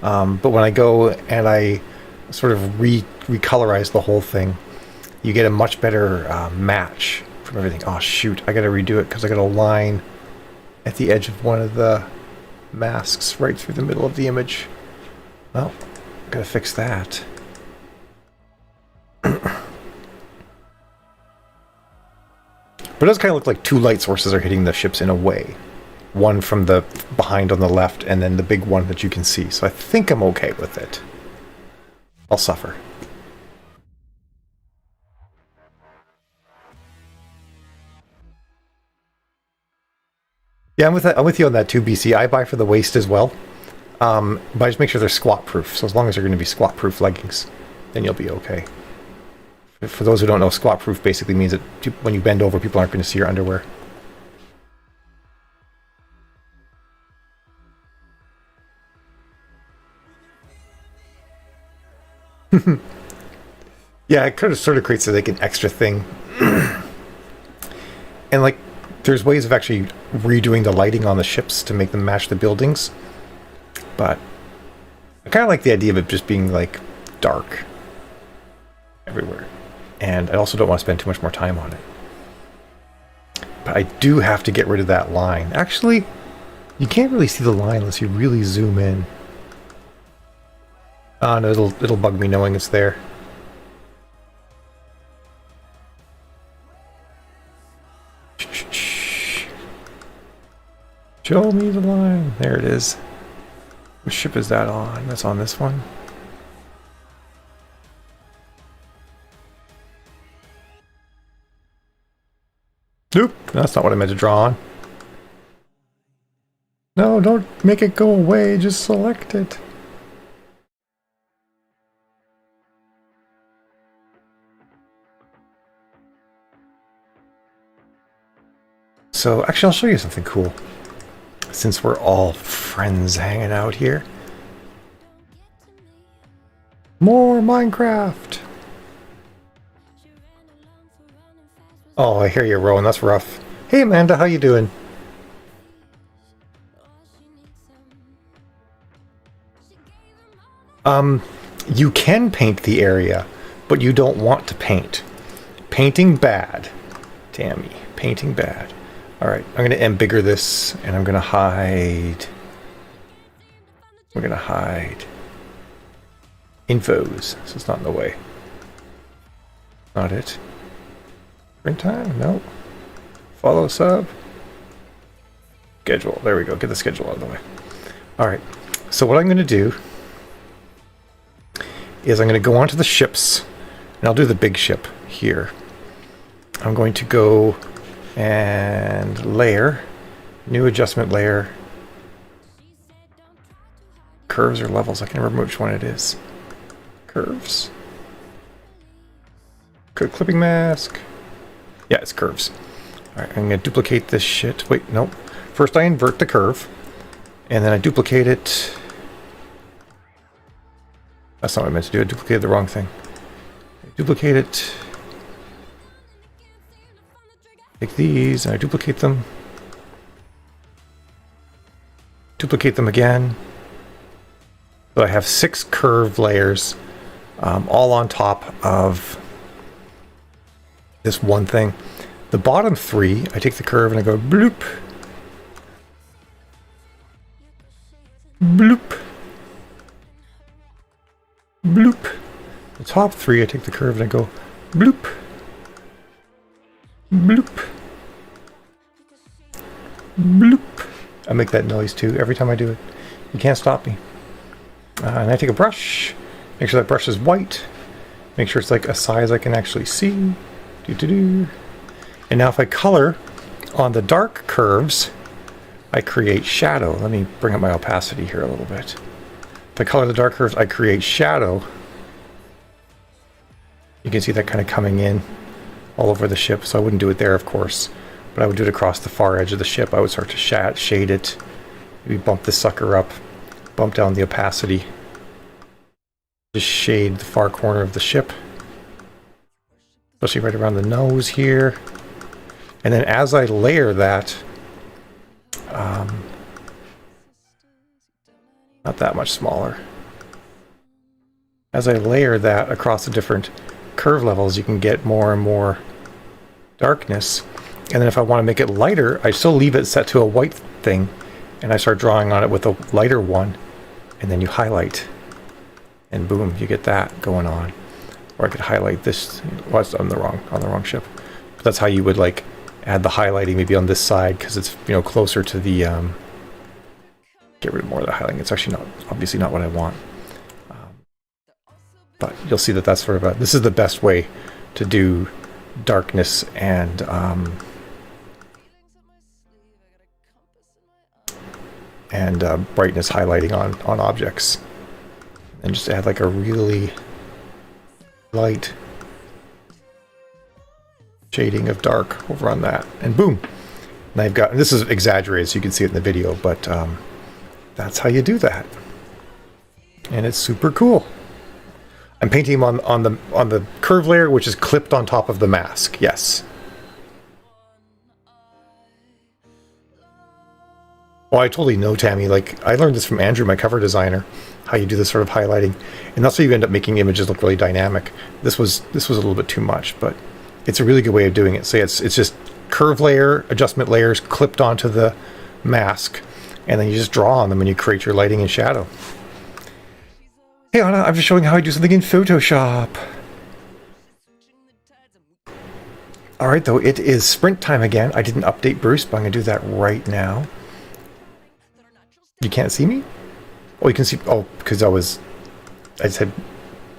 But when I go and I sort of recolorize the whole thing, you get a much better match from everything. Oh shoot, I gotta redo it because I got a line at the edge of one of the masks right through the middle of the image. Well, gotta fix that. But it does kind of look like two light sources are hitting the ships in a way. One from the behind on the left, and then the big one that you can see. So I think I'm okay with it. I'll suffer. Yeah, I'm with you on that too, BC. I buy for the waist as well. But I just make sure they're squat proof. So as long as they're going to be squat proof leggings, then you'll be okay. For those who don't know, squat proof basically means that when you bend over, people aren't going to see your underwear. Yeah, it kind of sort of creates like an extra thing. And like, there's ways of actually redoing the lighting on the ships to make them match the buildings. But I kind of like the idea of it just being like dark everywhere. And I also don't want to spend too much more time on it. But I do have to get rid of that line. Actually, you can't really see the line unless you really zoom in. Oh no, it'll bug me knowing it's there. Show me the line. There it is. Which ship is that on? That's on this one. Nope, that's not what I meant to draw on. No, don't make it go away, just select it. So, actually, I'll show you something cool. Since we're all friends hanging out here. More Minecraft! Oh, I hear you, Rowan. That's rough. Hey, Amanda, how you doing? You can paint the area, but you don't want to paint. Painting bad. Tammy, painting bad. Alright, I'm going to embigger this, and I'm going to hide... We're going to hide... infos, so it's not in the way. Not it. Print time? No. Follow sub. Schedule. There we go. Get the schedule out of the way. Alright, so what I'm going to do is I'm going to go onto the ships, and I'll do the big ship here. I'm going to go and layer, new adjustment layer, Curves or levels? I can't remember which one it is. Curves. Clipping mask. Yeah, it's curves. Alright, I'm going to duplicate this shit. Wait, nope. First I invert the curve, and then I duplicate it. That's not what I meant to do. I duplicated the wrong thing. Duplicate it. Take these, and I duplicate them. Duplicate them again. So I have 6 curve layers, all on top of this one thing. The bottom 3, I take the curve and I go bloop. Bloop. Bloop. The top 3, I take the curve and I go bloop. Bloop. Bloop. I make that noise too every time I do it. You can't stop me. And I take a brush, make sure that brush is white, make sure it's like a size I can actually see. And now if I color on the dark curves, I create shadow. Let me bring up my opacity here a little bit. If I color the dark curves, I create shadow. You can see that kind of coming in all over the ship. So I wouldn't do it there, of course, but I would do it across the far edge of the ship. I would start to shade it. Maybe bump this sucker up, bump down the opacity. Just shade the far corner of the ship, especially right around the nose here. And then as I layer that, not that much smaller. As I layer that across the different curve levels, you can get more and more darkness. And then if I want to make it lighter, I still leave it set to a white thing, and I start drawing on it with a lighter one, and then you highlight, and boom, you get that going on. Or I could highlight this. Well, it's on the wrong ship. But that's how you would like add the highlighting maybe on this side, because it's, you know, closer to the get rid of more of the highlighting. It's actually not, obviously not what I want. But you'll see that that's sort of this is the best way to do darkness and brightness highlighting on objects. And just add like a really light shading of dark over on that, and boom. And I've got, and this is exaggerated so you can see it in the video, but that's how you do that, and it's super cool. I'm painting him on the curve layer, which is clipped on top of the mask. Yes. Well, I totally know, Tammy. Like, I learned this from Andrew, my cover designer, how you do this sort of highlighting, and that's how you end up making images look really dynamic. This was a little bit too much, but it's a really good way of doing it. So yeah, it's just curve layer, adjustment layers clipped onto the mask, and then you just draw on them and you create your lighting and shadow. Hey Anna, I'm just showing how I do something in Photoshop. Alright though, it is sprint time again. I didn't update Bruce, but I'm going to do that right now. You can't see me? Oh, you can see, oh, because I just had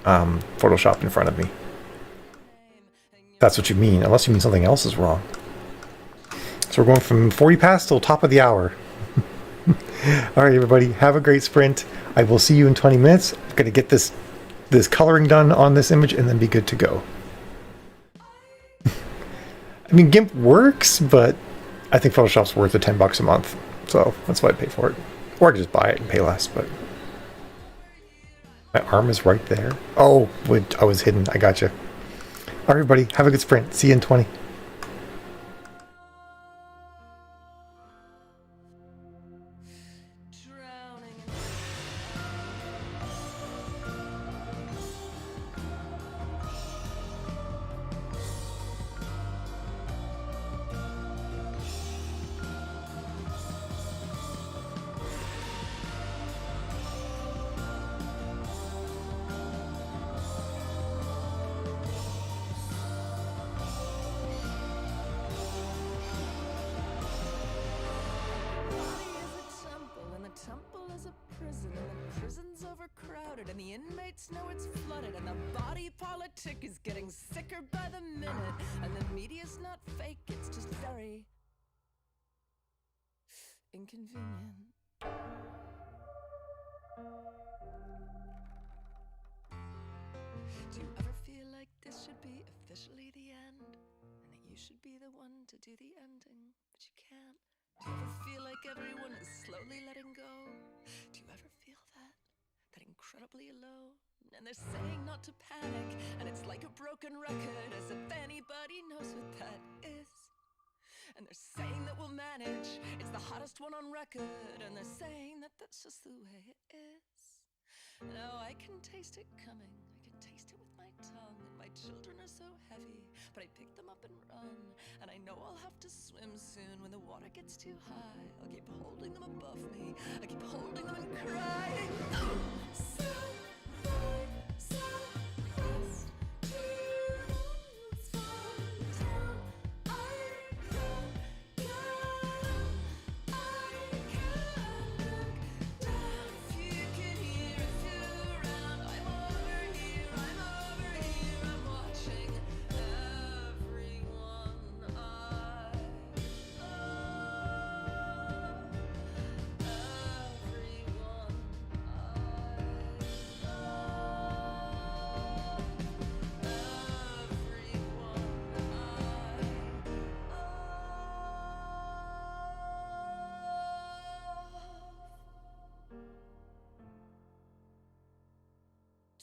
Photoshop in front of me. That's what you mean, unless you mean something else is wrong. So we're going from 40 past till top of the hour. Alright everybody, have a great sprint. I will see you in 20 minutes. I'm going to get this coloring done on this image and then be good to go. I mean, GIMP works, but I think Photoshop's worth the $10 a month. So that's why I pay for it. Or I could just buy it and pay less, but... My arm is right there. Oh, wait, I was hidden. I got you. Alright everybody, have a good sprint. See you in 20. Overcrowded and the inmates know it's flooded and the body politic is getting sicker by the minute and the media's not fake, it's just very inconvenient. Do you ever feel like this should be officially the end? And that you should be the one to do the ending, but you can't? Do you ever feel like everyone is slowly letting go? Do you ever feel that? That incredibly alone? And they're saying not to panic, and it's like a broken record, as if anybody knows what that is. And they're saying that we'll manage, it's the hottest one on record, and they're saying that that's just the way it is. Now I can taste it coming, I can taste it with my tongue, and my children are so heavy, but I pick them up and run. And I know I'll have to swim soon when the water gets too high. I'll keep holding them above me, I keep holding them and crying. So far, so close to what's fun till I can't get up, I can't look down. If you can hear it through around, I'm over here, I'm watching everyone I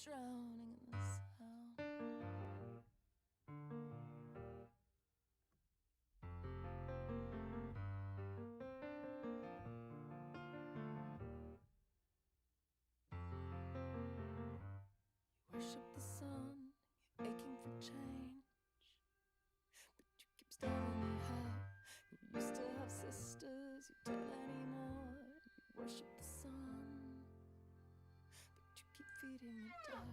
drowning in the sound. You worship the sun, you're aching for change, but you keep telling me how you used to have sisters, you don't anymore. You worship the sun, but you keep feeding the dark.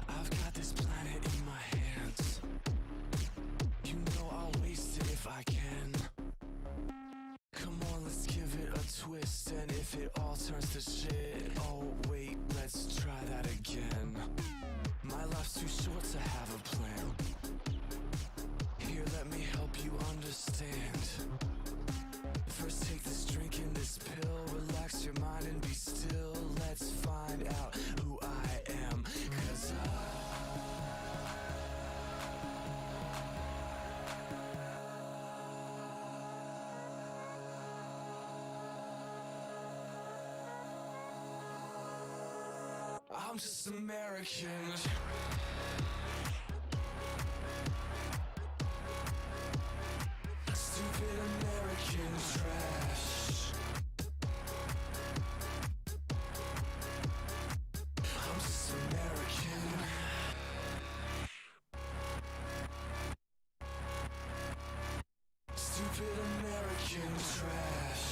I've got this planet in my hands. You know I'll waste it if I can. Come on, let's give it a twist. And if it all turns to shit, oh wait, let's try that again. My life's too short to have a plan. Here, let me help you understand. First take this drink and this pill, relax your mind and be still. Let's find out who I am, 'cause I'm just American. Stupid American trash. I'm just American. Stupid American trash.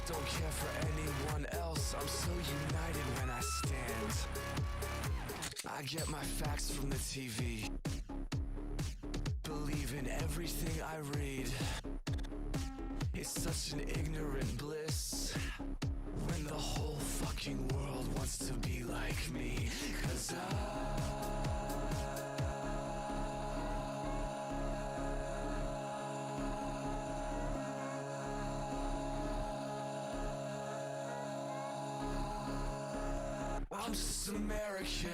Don't care for anyone else, I'm so united when I stand. I get my facts from the TV, believe in everything I read. It's such an ignorant bliss when the whole fucking world wants to be like me. 'Cause I'm just American.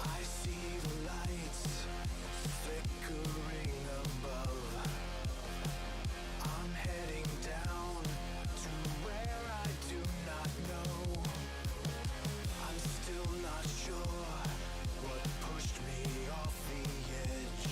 I see the lights flickering above. I'm heading down to where I do not know. I'm still not sure what pushed me off the edge.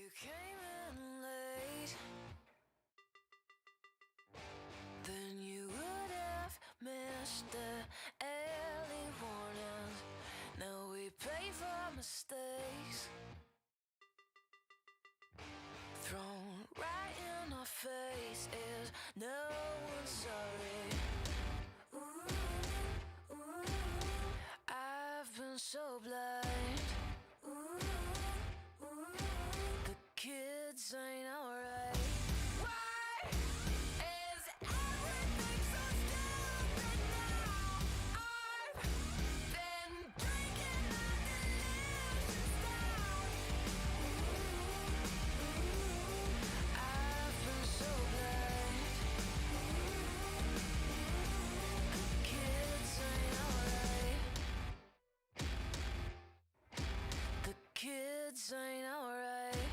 You came in late, then you would have missed the early warnings. Now we pay for mistakes thrown right in our face. Is no one sorry? I've been so blind. The kids ain't alright. Why is everything so stupid now? I've been drinking my illusions down. I've been so blind. The kids ain't alright. The kids ain't alright.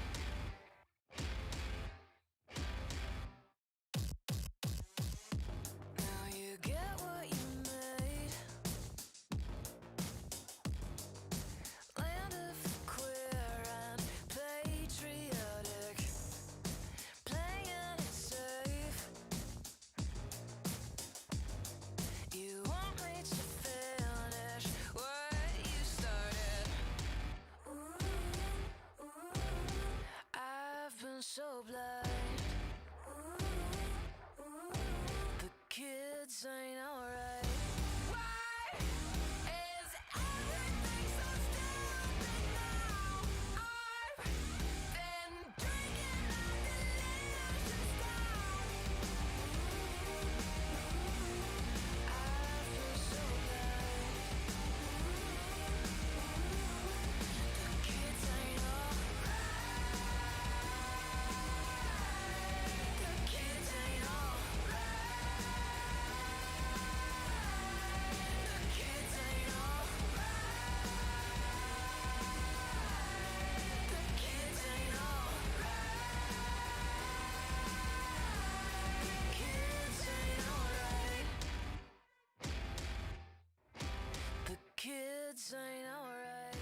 Now you get what you made. Land of the queer and patriotic, playing it safe. You want me to finish what you started. I've been so blind. The kids ain't alright. Why is everything so stupid now? I've been drinking my illusions down. I've been so blind. The kids ain't alright. The kids ain't alright. The kids ain't alright. The kids ain't alright. The kids ain't alright. The kids ain't alright.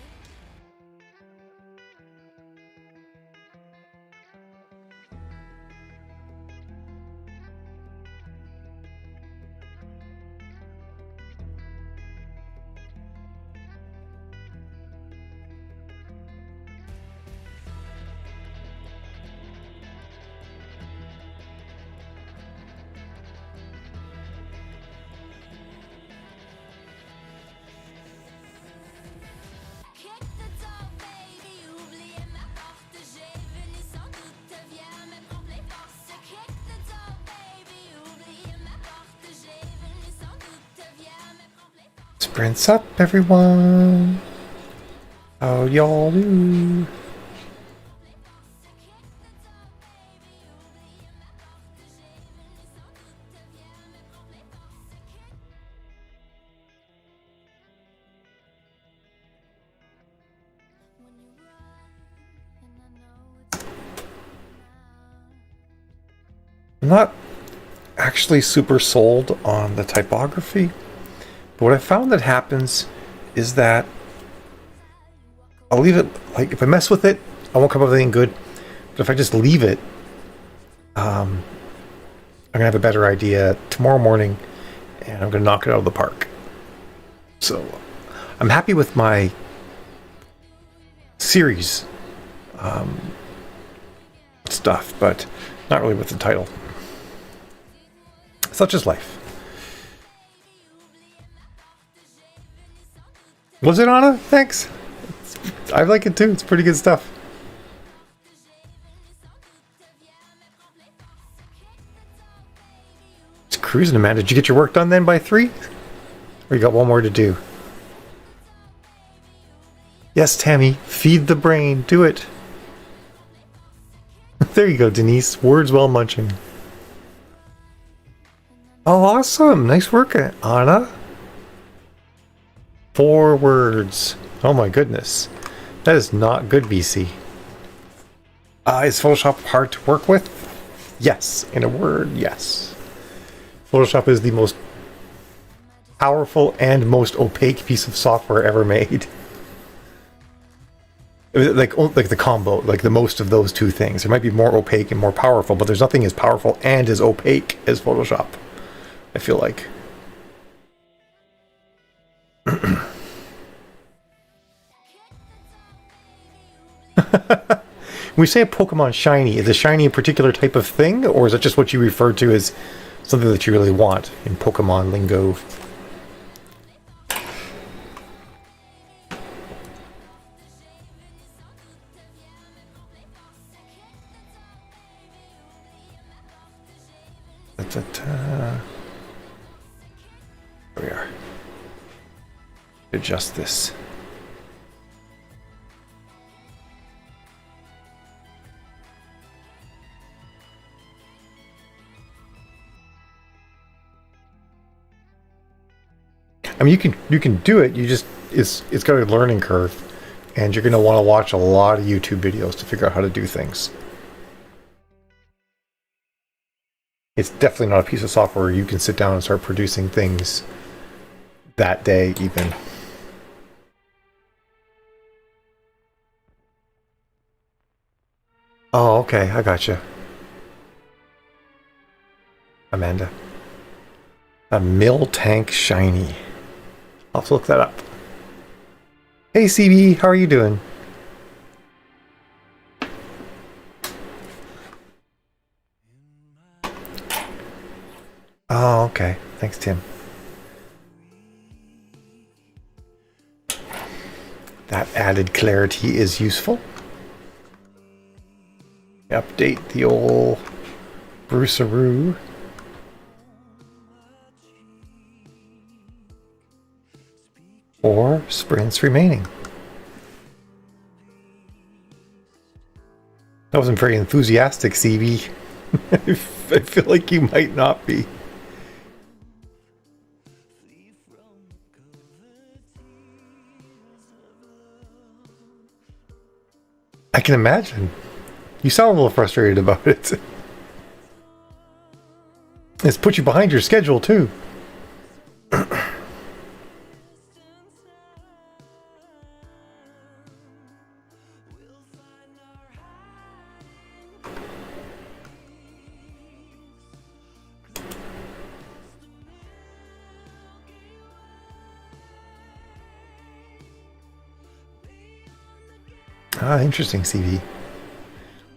Kick the door, baby, oublie ma porte. J'ai venu sans doute, viens me prendre les forces. Kick the door, baby, oublie ma porte. J'ai venu sans doute, viens me prendre les forces. Sprints up, everyone. How y'all do? When you run, and I know it's now. I'm not actually super sold on the typography, but what I found that happens is that I'll leave it, like if I mess with it, I won't come up with anything good. But if I just leave it, I'm gonna have a better idea tomorrow morning, and I'm gonna knock it out of the park. So I'm happy with my series stuff, but not really with the title. Such is life. Was it Anna? Thanks. I like it too. It's pretty good stuff. It's cruising, Amanda. Did you get your work done then by 3? Or you got one more to do? Yes, Tammy. Feed the brain. Do it. There you go, Denise. Words while munching. Oh, awesome. Nice work, Anna. 4 words. Oh my goodness. That is not good, BC. Is Photoshop hard to work with? Yes. In a word, yes. Photoshop is the most powerful and most opaque piece of software ever made. Like the combo, like the most of those two things. There might be more opaque and more powerful, but there's nothing as powerful and as opaque as Photoshop, I feel like. When we say a Pokemon shiny, is a shiny a particular type of thing, or is it just what you refer to as something that you really want in Pokemon lingo? There we are. Adjust this. I mean, you can do it. You just it's got a learning curve, and you're going to want to watch a lot of YouTube videos to figure out how to do things. It's definitely not a piece of software you can sit down and start producing things that day even. Oh, okay, I gotcha. Amanda. A mill tank shiny. I'll have to look that up. Hey CB, how are you doing? Oh, okay. Thanks, Tim. That added clarity is useful. Update the old Bruceroo. 4 sprints remaining. That wasn't very enthusiastic, CB. I feel like you might not be. I can imagine. You sound a little frustrated about it. It's put you behind your schedule, too. Ah, interesting, CV.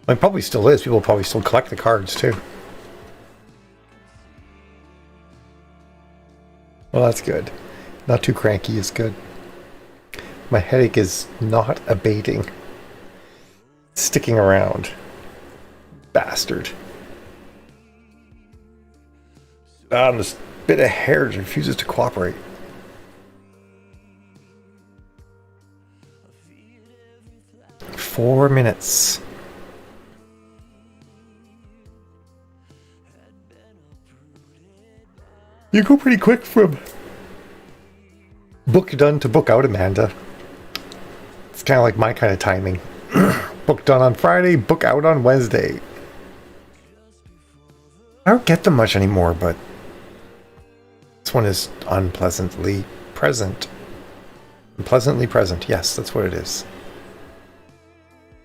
Well, it probably still is. People probably still collect the cards, too. Well, that's good. Not too cranky is good. My headache is not abating. Sticking around. Bastard. This bit of hair refuses to cooperate. Four minutes. You go pretty quick from book done to book out, Amanda. It's kind of like my kind of timing. Book done on Friday, book out on Wednesday. I don't get them much anymore, but this one is unpleasantly present. Unpleasantly present, yes, that's what it is.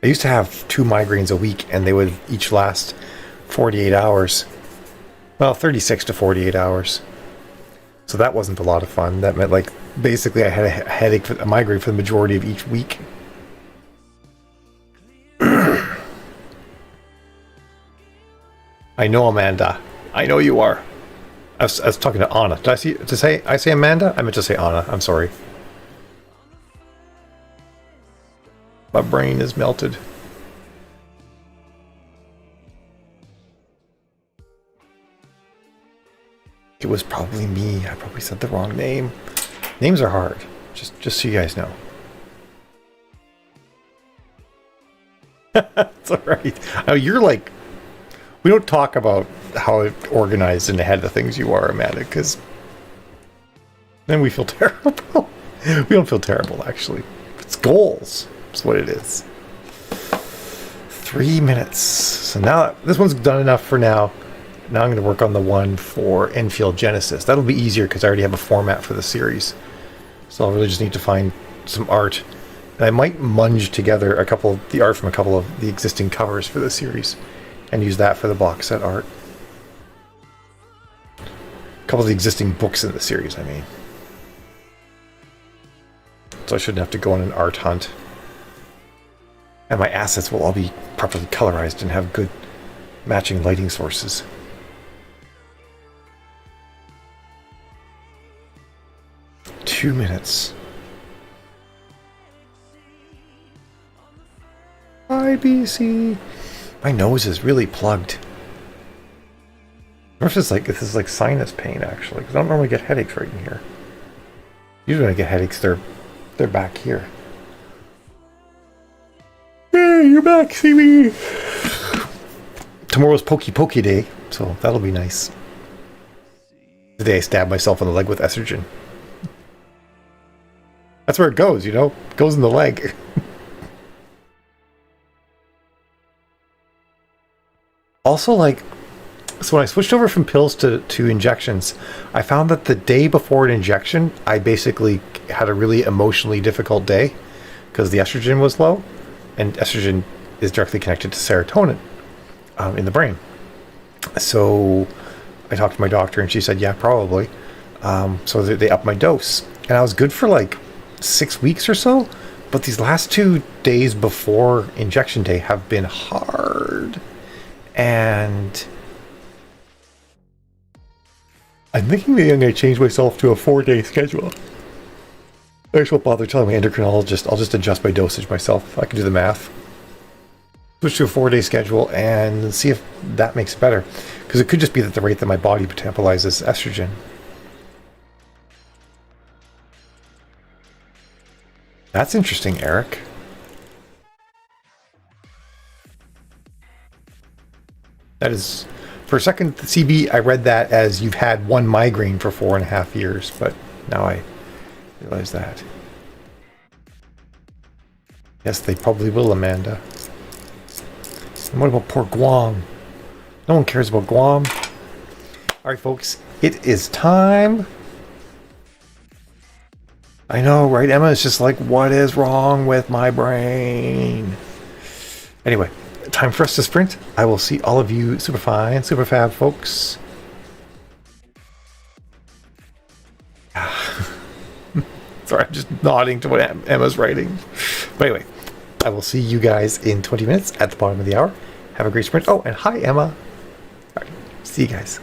I used to have 2 migraines a week, and they would each last 48 hours. Well, 36 to 48 hours. So that wasn't a lot of fun. That meant, like, basically I had a headache, a migraine for the majority of each week. I know, Amanda. I know you are. I was talking to Anna. Did I say Amanda? I meant to say Anna. I'm sorry. My brain is melted. It was probably me. I probably said the wrong name. Names are hard. Just so you guys know. It's alright. Oh, you're like... We don't talk about how organized and ahead of things you are, Amanda, because then we feel terrible. We don't feel terrible, actually. It's goals. That's what it is. 3 minutes. So now this one's done enough for now. Now I'm going to work on the one for Enfield Genesis. That'll be easier because I already have a format for the series. So I'll really just need to find some art And I might munge together the art from a couple of the existing covers for the series and use that for the box set art. A couple of the existing books in the series, I mean. So I shouldn't have to go on an art hunt. And my assets will all be properly colorized and have good matching lighting sources. Two minutes. IBC. My nose is really plugged. I wonder if this is like sinus pain actually, because I don't normally get headaches right in here. Usually when I get headaches, they're back here. Hey, you're back, CB. Tomorrow's Pokey Pokey Day, so that'll be nice. Today I stabbed myself in the leg with estrogen. That's where it goes, you know? It goes in the leg. Also, like, so when I switched over from pills to injections, I found that the day before an injection, I basically had a really emotionally difficult day because the estrogen was low, and estrogen is directly connected to serotonin in the brain. So I talked to my doctor, and she said, yeah, probably. So they upped my dose, and I was good for like 6 weeks or so, but these last 2 days before injection day have been hard. And I'm thinking maybe I'm going to change myself to a 4-day schedule. I just won't bother telling my endocrinologist. I'll just adjust my dosage myself. I can do the math. Switch to a 4-day schedule and see if that makes it better. Because it could just be that the rate that my body metabolizes estrogen. That's interesting, Eric. That is, for a second, CB, I read that as you've had one migraine for 4.5 years, but now I realize that. Yes, they probably will, Amanda. And what about poor Guam? No one cares about Guam. Alright, folks, it is time. I know, right? Emma is just like, what is wrong with my brain? Anyway. Time for us to sprint. I will see all of you super fine, super fab folks. Sorry, I'm just nodding to what Emma's writing. But anyway, I will see you guys in 20 minutes at the bottom of the hour. Have a great sprint. Oh, and hi, Emma. All right, see you guys.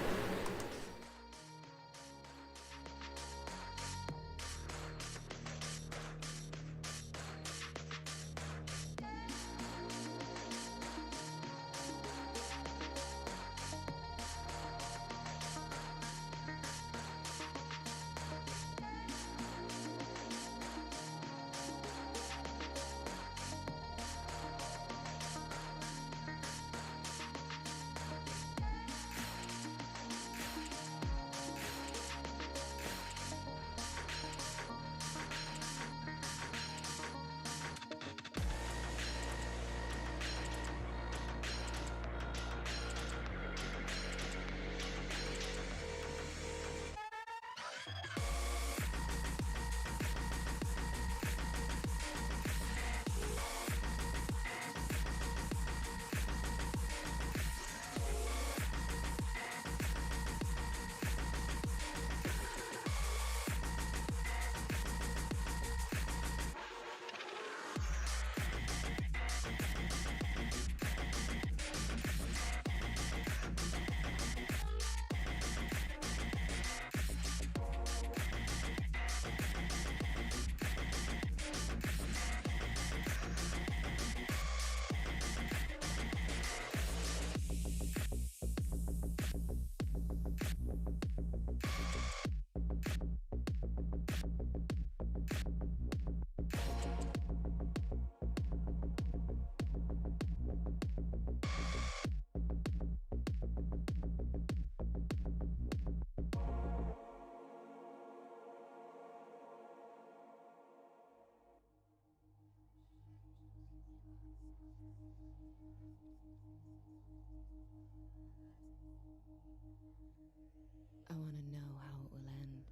I want to know how it will end.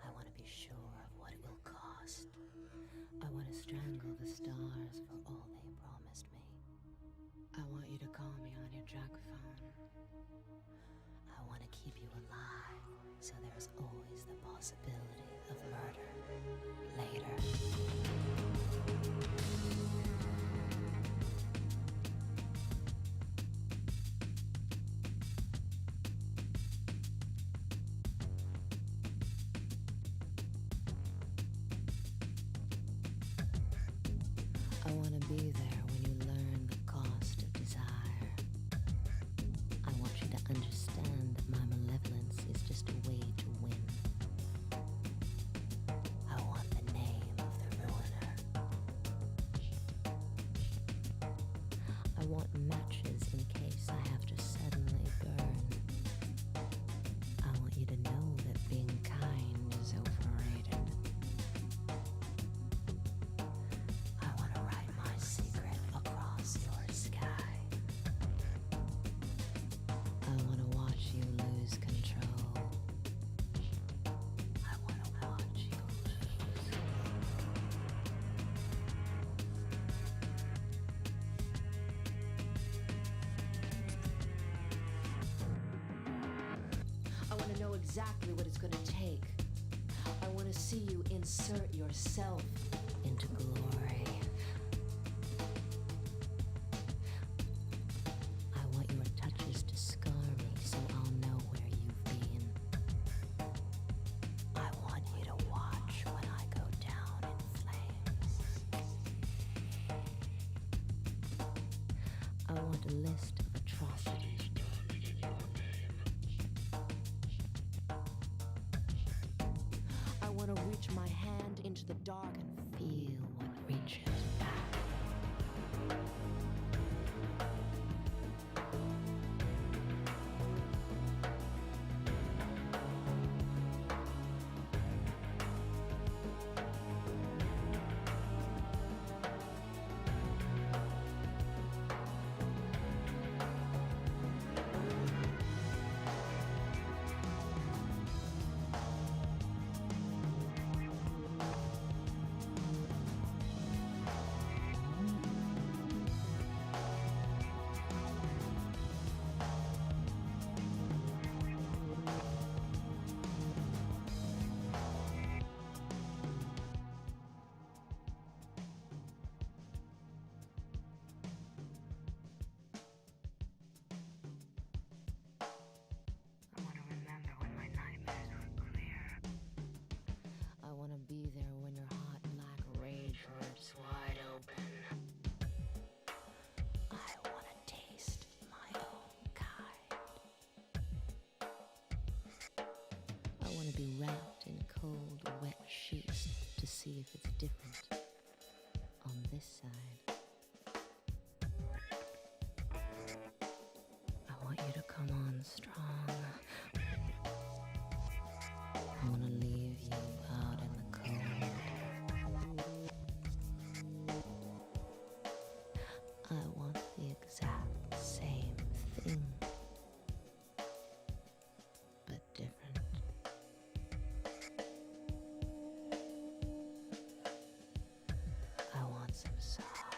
I want to be sure of what it will cost. I want to strangle the stars for all they promised me. I want you to call me on your drug phone. I want to keep you alive, so there's always the possibility of murder later. I want to be there when you learn the cost of desire. I want you to understand that my malevolence is just a way to win. I want the name of the ruiner. I want matches in case I have to suddenly burn. I want you to know that being kind is overrated. I want to write my secret across your sky. I want to watch you lose control. I want to watch you lose. I want to know exactly what it's going to take. I want to see you insert yourself into glory. I want your touches to scar me so I'll know where you've been. I want you to watch when I go down in flames. I want a list of atrocities. I want to reach my hand into the dark and feel what reaches back. I want to remember when my nightmares were clear. I want to be there when your hot black rage rips wide open. I want to taste my own kind. I want to be wrapped in cold, wet sheets to see if it's different on this side. I want you to come on strong. I want to leave you out in the cold. I want the exact same thing, but different. I want some soft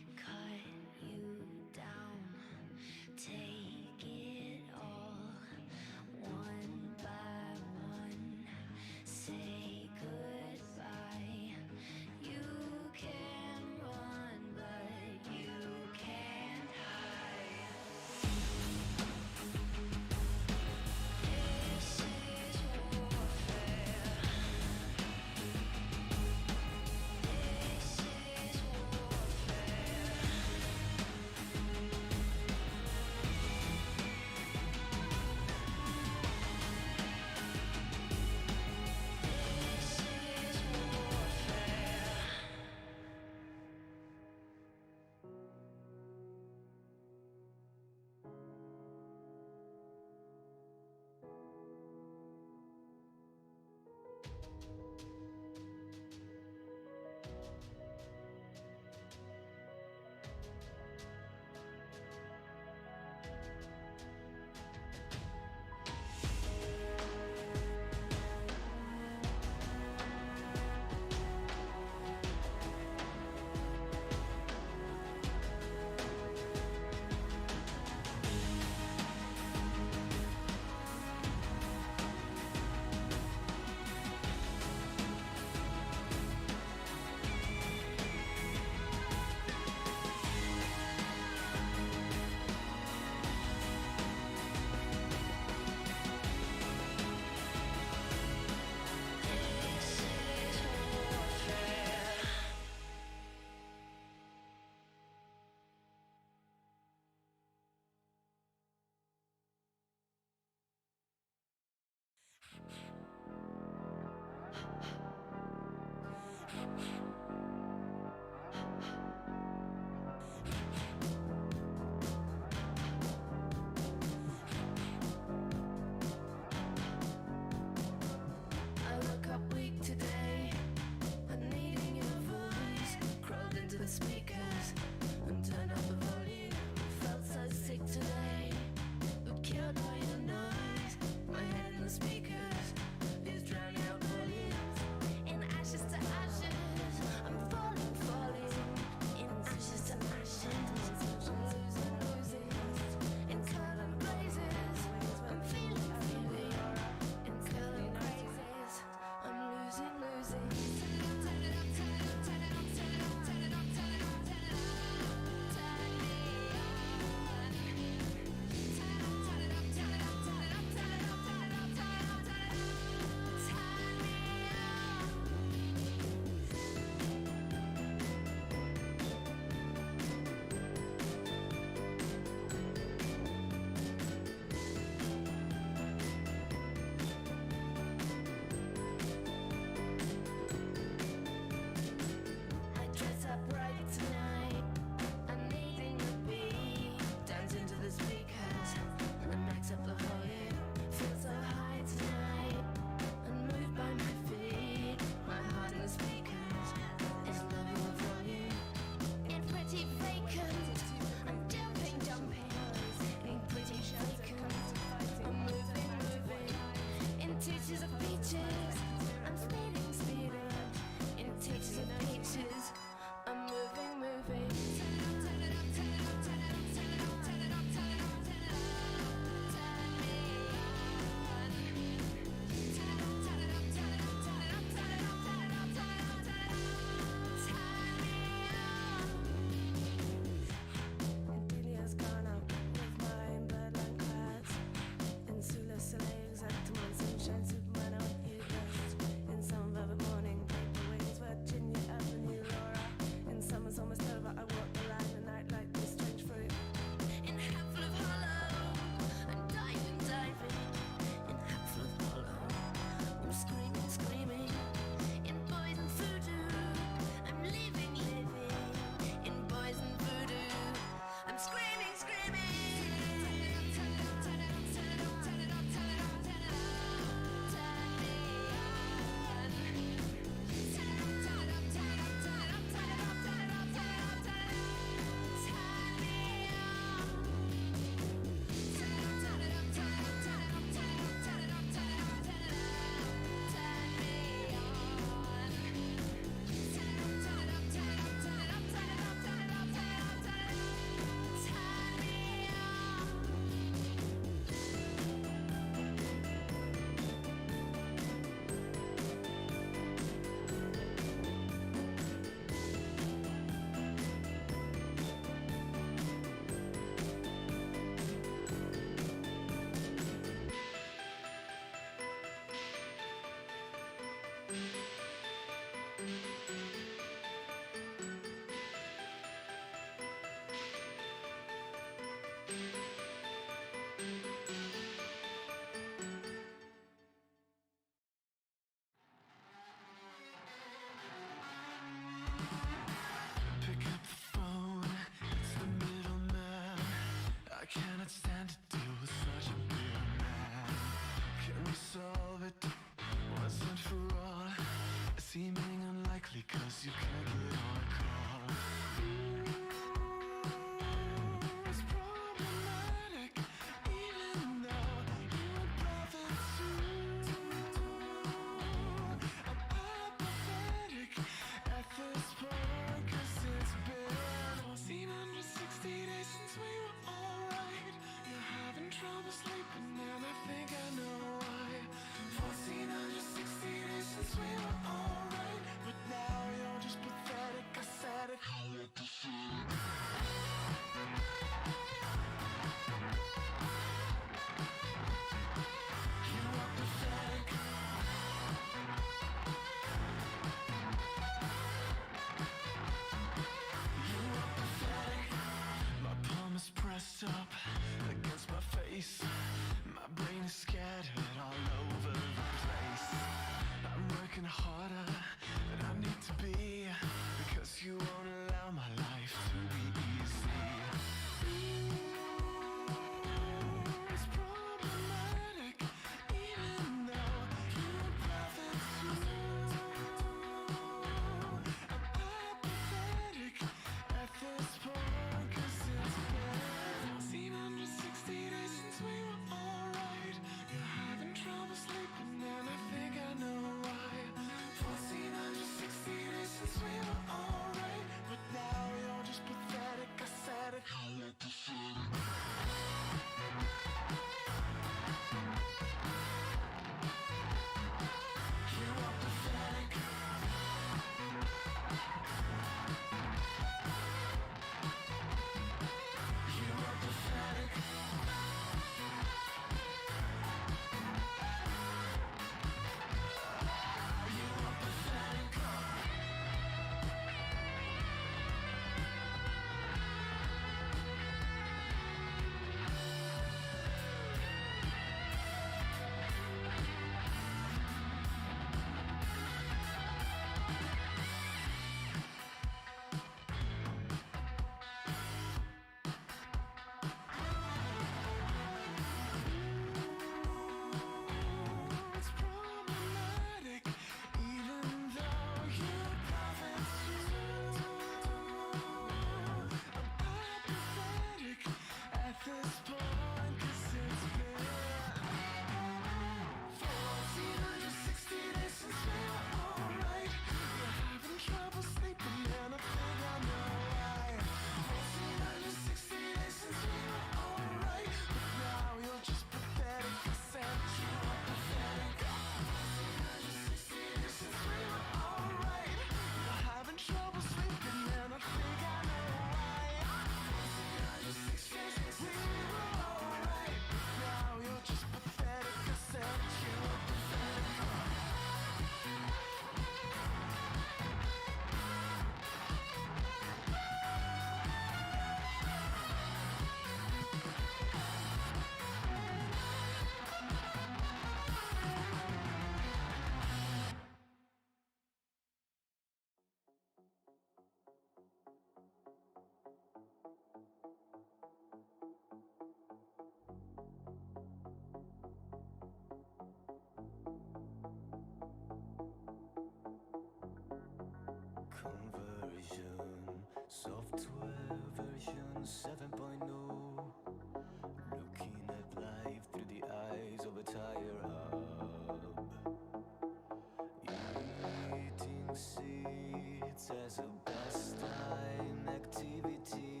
as a pastime activity.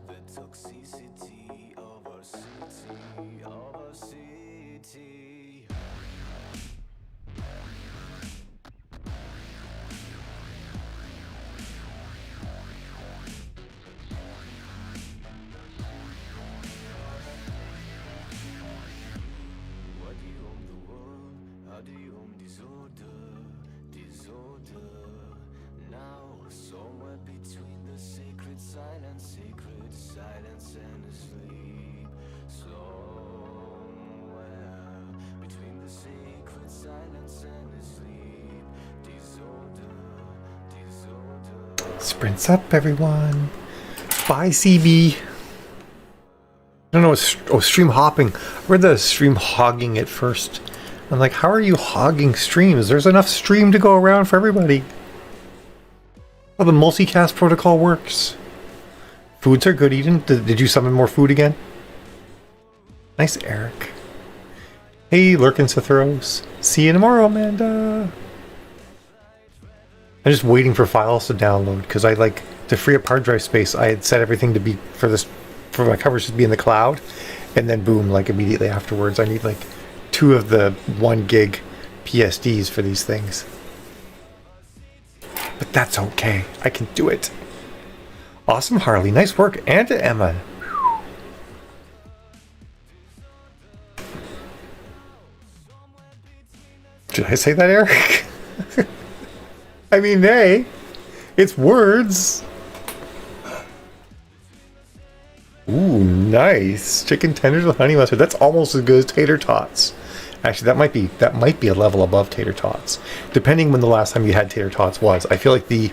The toxicity of our city, of our city. What do you own the world? How do you own disorder? Disorder. Now, somewhere between the sacred silence and asleep. Somewhere between the sacred silence and asleep. Disorder, disorder. Sprints up, everyone. Bye, CB. I don't know. Stream hopping. I read the stream hogging at first. I'm like, how are you hogging streams? There's enough stream to go around for everybody. How the multicast protocol works. Foods are good eating. Did you summon more food again? Nice, Eric. Hey, Lurkin Sathuros. See you tomorrow, Amanda. I'm just waiting for files to download because I like to free up hard drive space. I had set everything to be for my coverage to be in the cloud, and then boom, like immediately afterwards, I need like 2 of the 1 gig PSDs for these things. But that's okay. I can do it. Awesome, Harley. Nice work. And to Emma. Did I say that, Eric? I mean, hey, it's words. Ooh, nice. Chicken tenders with honey mustard. That's almost as good as tater tots. Actually, that might be a level above tater tots, depending when the last time you had tater tots was. I feel like the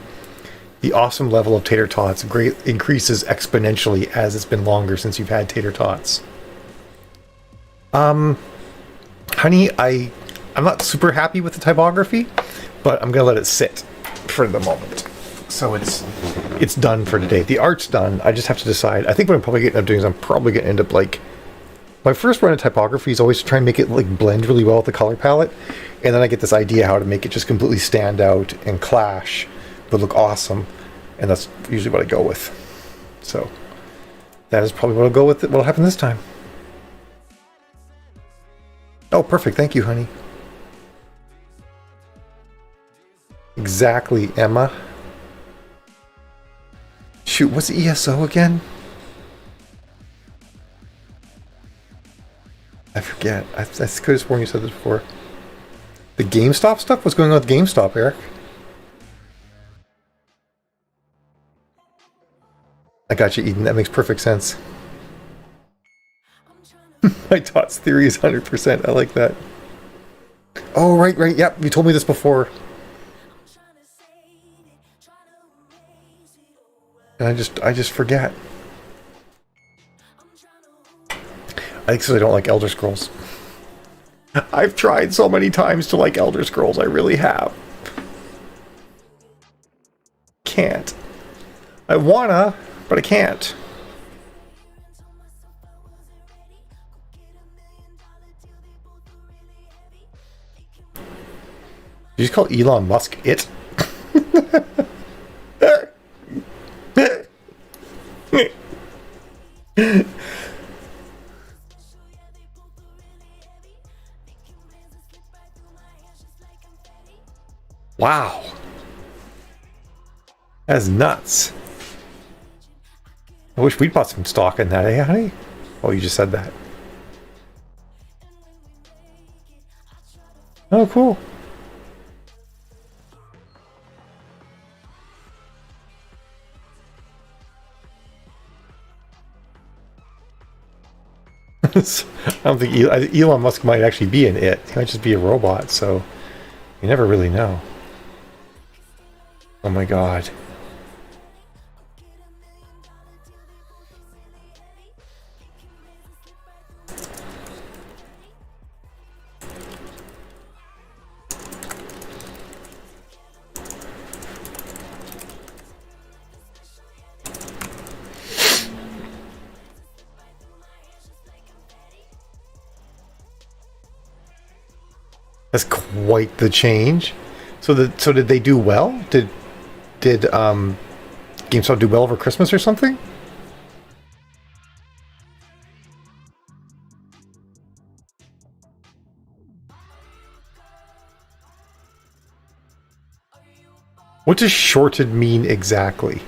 awesome level of tater tots increases exponentially as it's been longer since you've had tater tots. Honey, I'm not super happy with the typography, but I'm gonna let it sit for the moment. So it's done for today. The art's done. I just have to decide. I think what I'm probably getting up doing is I'm probably gonna end up like, my first run of typography is always to try and make it like blend really well with the color palette, and then I get this idea how to make it just completely stand out and clash but look awesome, and that's usually what I go with. So that is probably what I'll go with. What'll happen this time. Oh, perfect. Thank you, honey. Exactly, Emma. Shoot, what's ESO again? I forget. I could have sworn you said this before. The GameStop stuff? What's going on with GameStop, Eric? I got you, Eden. That makes perfect sense. My Tots theory is 100%. I like that. Oh, right. Yep, you told me this before. And I just forget. I think because I don't like Elder Scrolls. I've tried so many times to like Elder Scrolls. I really have. Can't. I wanna, but I can't. Did you just call Elon Musk it? Wow. That's nuts. I wish we'd bought some stock in that, eh, honey? Oh, you just said that. Oh, cool. I don't think Elon Musk might actually be an it. He might just be a robot, so you never really know. Oh my god. That's quite the change. So did they do well? Did GameStop do well over Christmas or something? What does shorted mean exactly?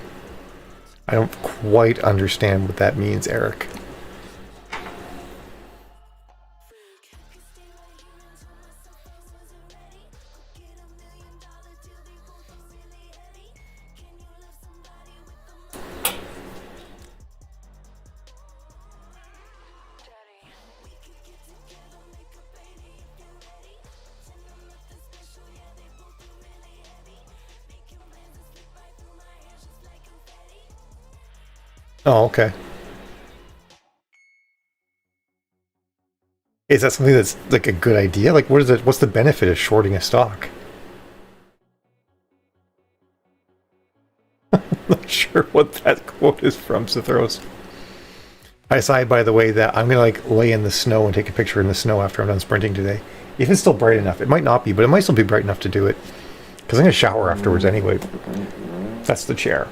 I don't quite understand what that means, Eric. Oh, okay. Is that something that's like a good idea? Like, what is it? What's the benefit of shorting a stock? I'm not sure what that quote is from, Cithros. I decide, by the way, that I'm gonna like lay in the snow and take a picture in the snow after I'm done sprinting today. If it's still bright enough, it might not be, but it might still be bright enough to do it. Because I'm gonna shower afterwards anyway. That's the chair.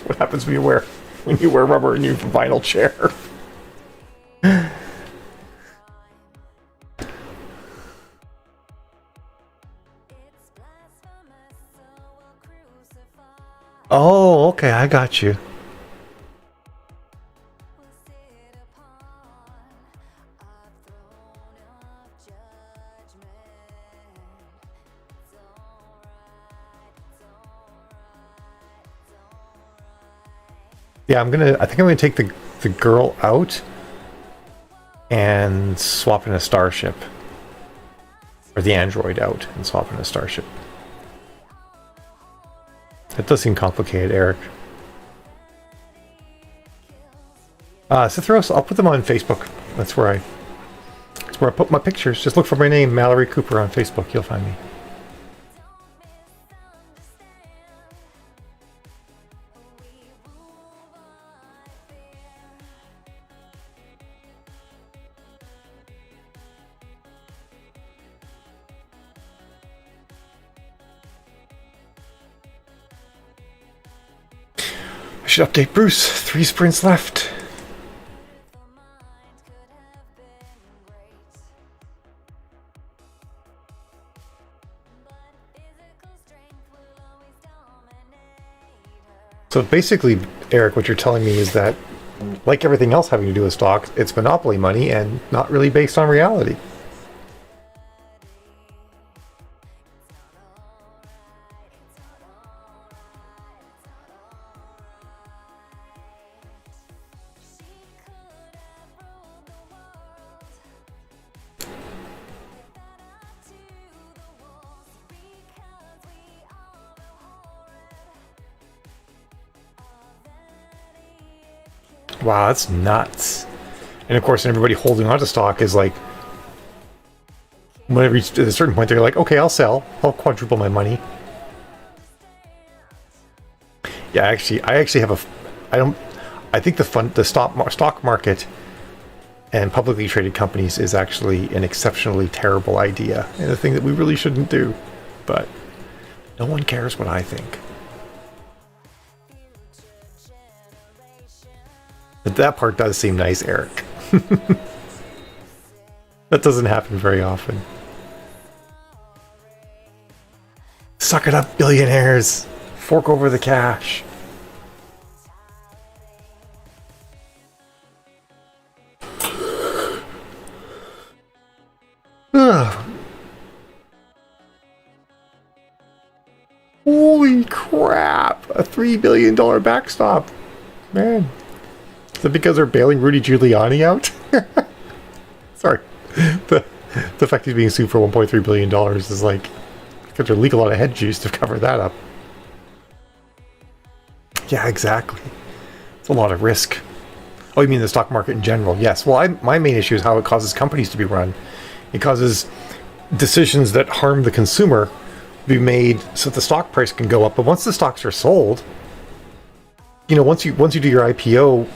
What happens when you wear rubber in your vinyl chair? Oh, okay, I got you. Yeah, I think I'm gonna take the girl out and swap in a starship. Or the android out and swap in a starship. That does seem complicated, Eric. Cithros, I'll put them on Facebook. That's where I put my pictures. Just look for my name, Mallory Cooper, on Facebook. You'll find me. I should update Bruce. 3 sprints left. So basically, Eric, what you're telling me is that, like everything else having to do with stocks, it's monopoly money and not really based on reality. Wow, that's nuts. And of course, everybody holding onto stock is like, when it reaches a certain point, they're like, okay, I'll sell. I'll quadruple my money. Yeah, I actually have I think the stock market and publicly traded companies is actually an exceptionally terrible idea and a thing that we really shouldn't do. But no one cares what I think. But that part does seem nice, Eric. That doesn't happen very often. Suck it up, billionaires. Fork over the cash. Ugh. Holy crap! A $3 billion backstop. Man. Is it because they're bailing Rudy Giuliani out? Sorry. The fact he's being sued for $1.3 billion is like, because they're legal out of head juice to cover that up. Yeah, exactly. It's a lot of risk. Oh, you mean the stock market in general? Yes. Well, my main issue is how it causes companies to be run. It causes decisions that harm the consumer to be made so that the stock price can go up. But once the stocks are sold, you know, once you do your IPO,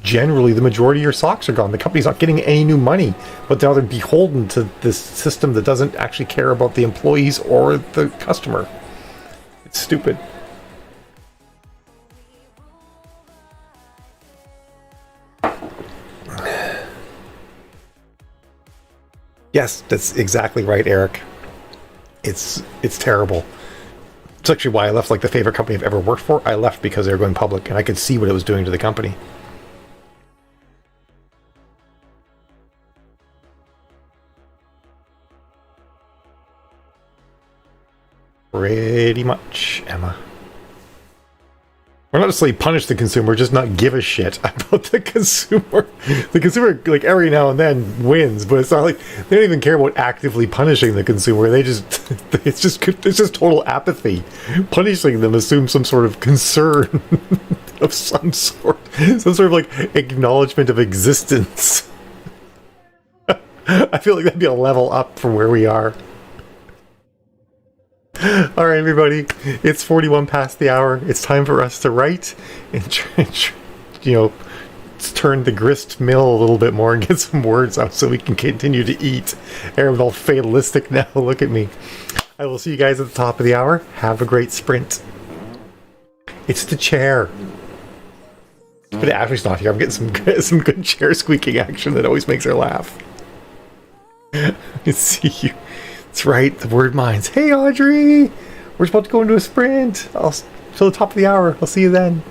generally the majority of your stocks are gone. The company's not getting any new money, but now they're beholden to this system that doesn't actually care about the employees or the customer. It's stupid. Yes, that's exactly right, Eric. It's terrible. It's actually why I left like the favorite company I've ever worked for. I left because they were going public and I could see what it was doing to the company. Pretty much, Emma. Or not necessarily punish the consumer, just not give a shit about the consumer. The consumer, like, every now and then wins, but it's not like they don't even care about actively punishing the consumer. They just, it's just total apathy. Punishing them assumes some sort of concern of some sort of like acknowledgement of existence. I feel like that'd be a level up from where we are. All right, everybody, it's 41 past the hour. It's time for us to write and turn the grist mill a little bit more and get some words out so we can continue to eat. Aaron's all fatalistic now. Look at me. I will see you guys at the top of the hour. Have a great sprint. It's the chair. But Ashley's not here. I'm getting some good chair squeaking action that always makes her laugh. Let's see you. That's right, the word minds. Hey, Audrey! We're about to go into a sprint. Till the top of the hour. I'll see you then.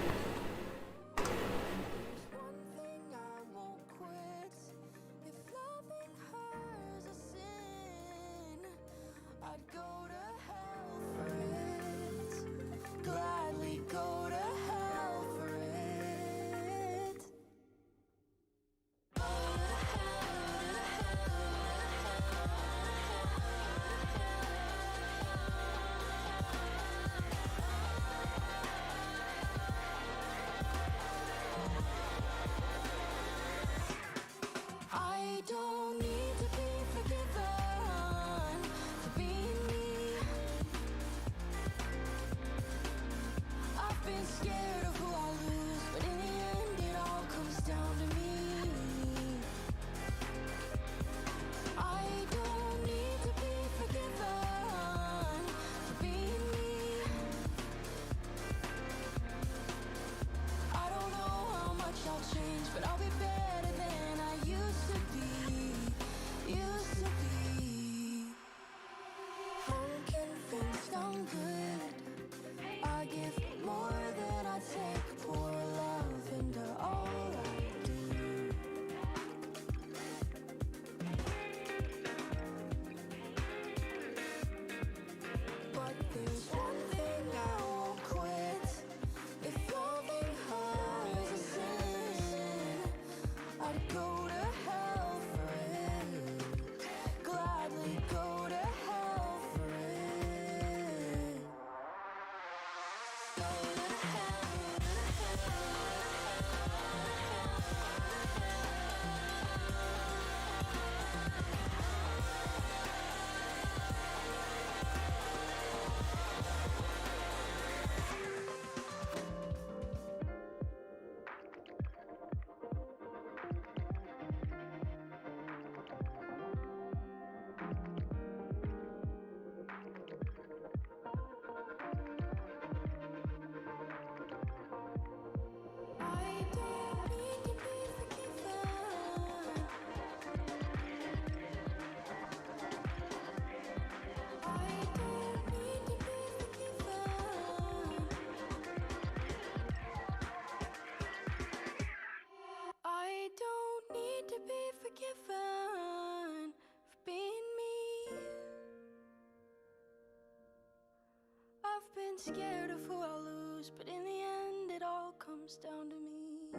Scared of who I'll lose, but in the end it all comes down to me.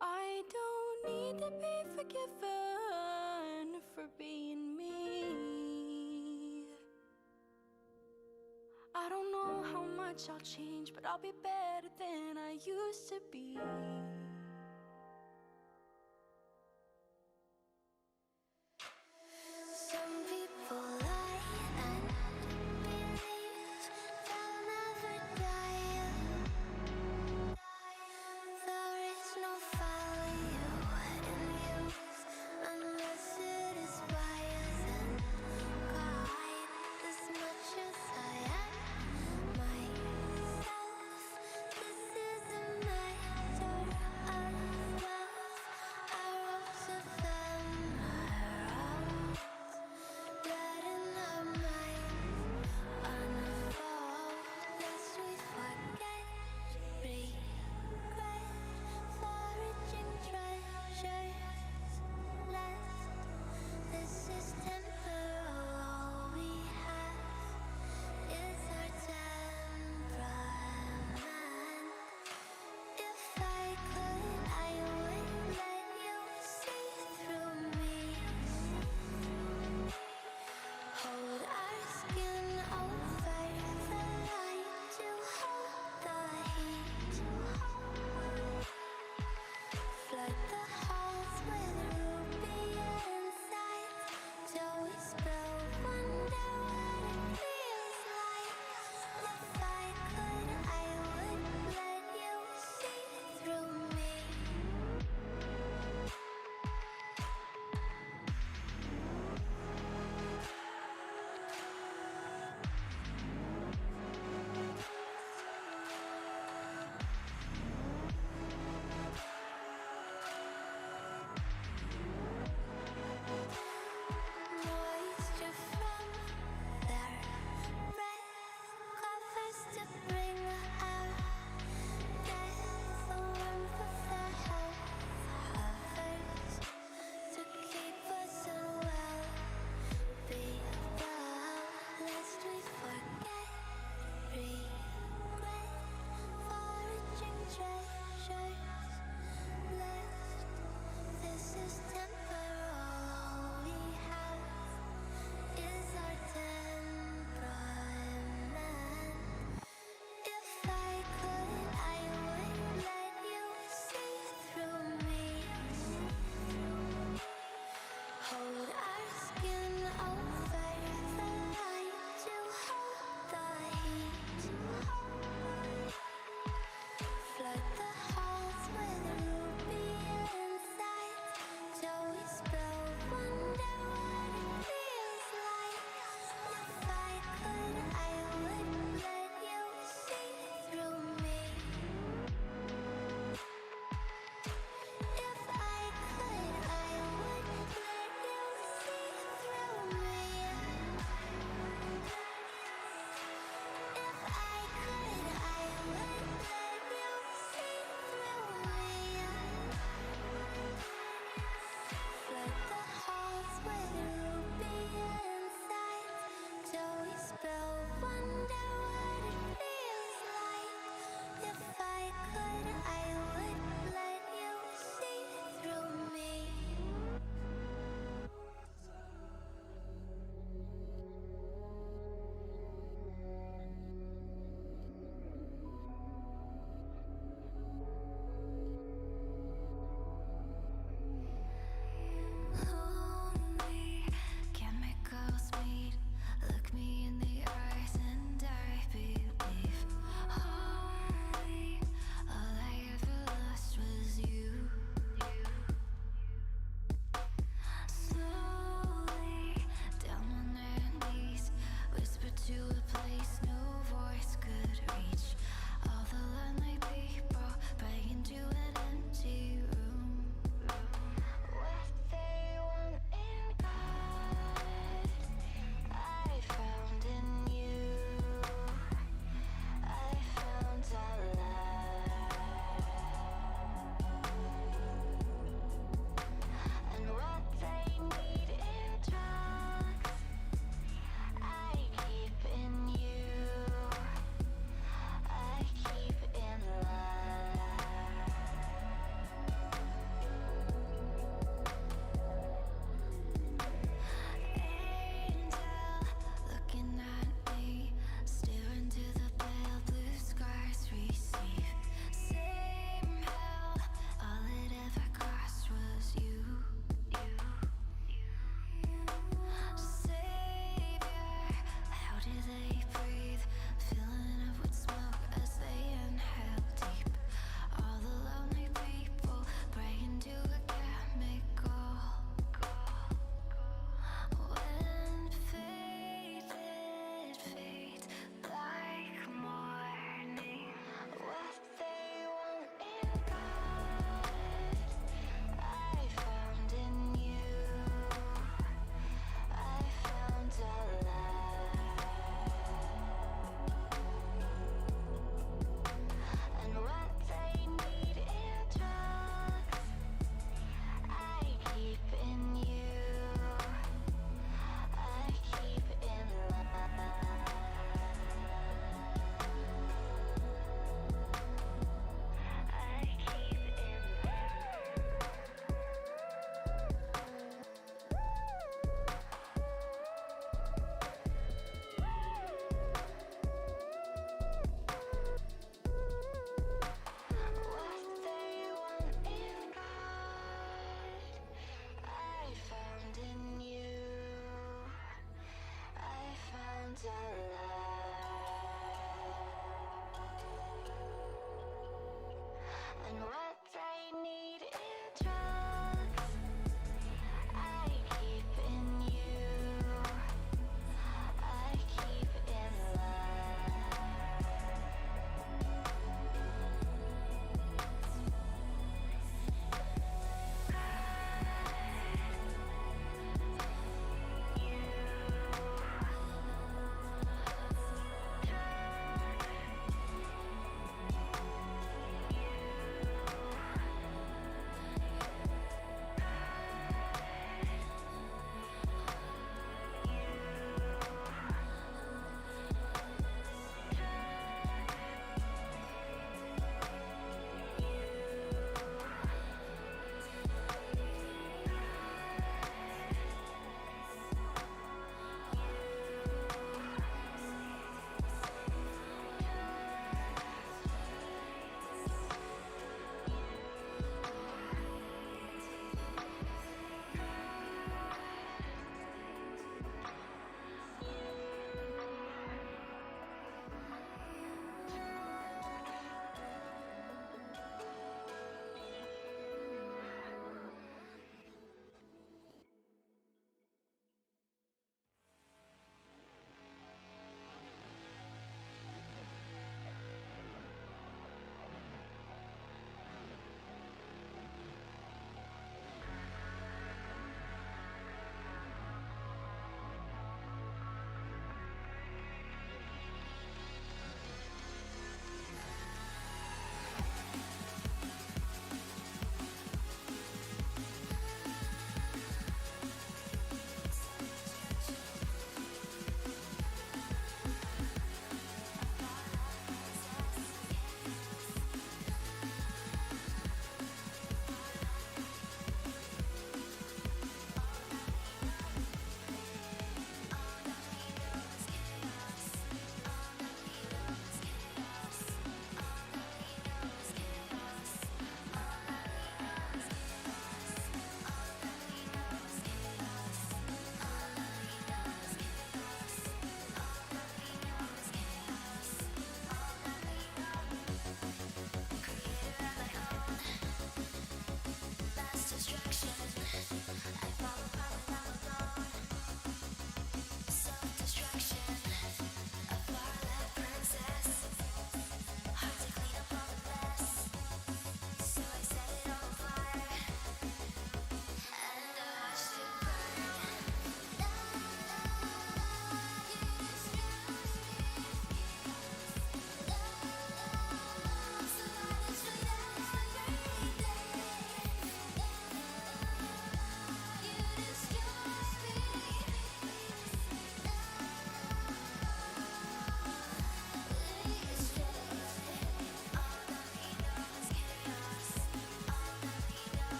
I don't need to be forgiven for being me. I don't know how much I'll change, but I'll be better than I used to be. Some people lie and believe they'll never die. lest we forget, regret, foraging treasures left. This is temporal, all we have is our temperament. If I could, I would let you see through me. Hold our skin over the light to hold the heat. Flood the halls with ruby insight till we spill. Wonder what it feels like. If I could, I would let you see through me. If I could, I would let you see through me. If I could, I would let you see through me. Flood the halls with ruby insight till we spill. Wonder what it feels like. If I could, I would let you see through me. Only chemicals meet. Look me in the eyes and I believe. Holy, all I ever lost was you. Slowly down on their knees, whisper to a place no voice could reach. All the lonely people begging to an empty room. What they want in God, I found in you. I found our love. And what they need in drugs, I keep in you. I keep in love. Angel looking at me, stare into the pale blue skies receive. Same hell, all it ever cost was you. Savior, how do they breathe? Filling up with smoke as they inhale deep. All the lonely people praying to a chemical. When faded fades like morning, what they want in God, I found in you. I found our love.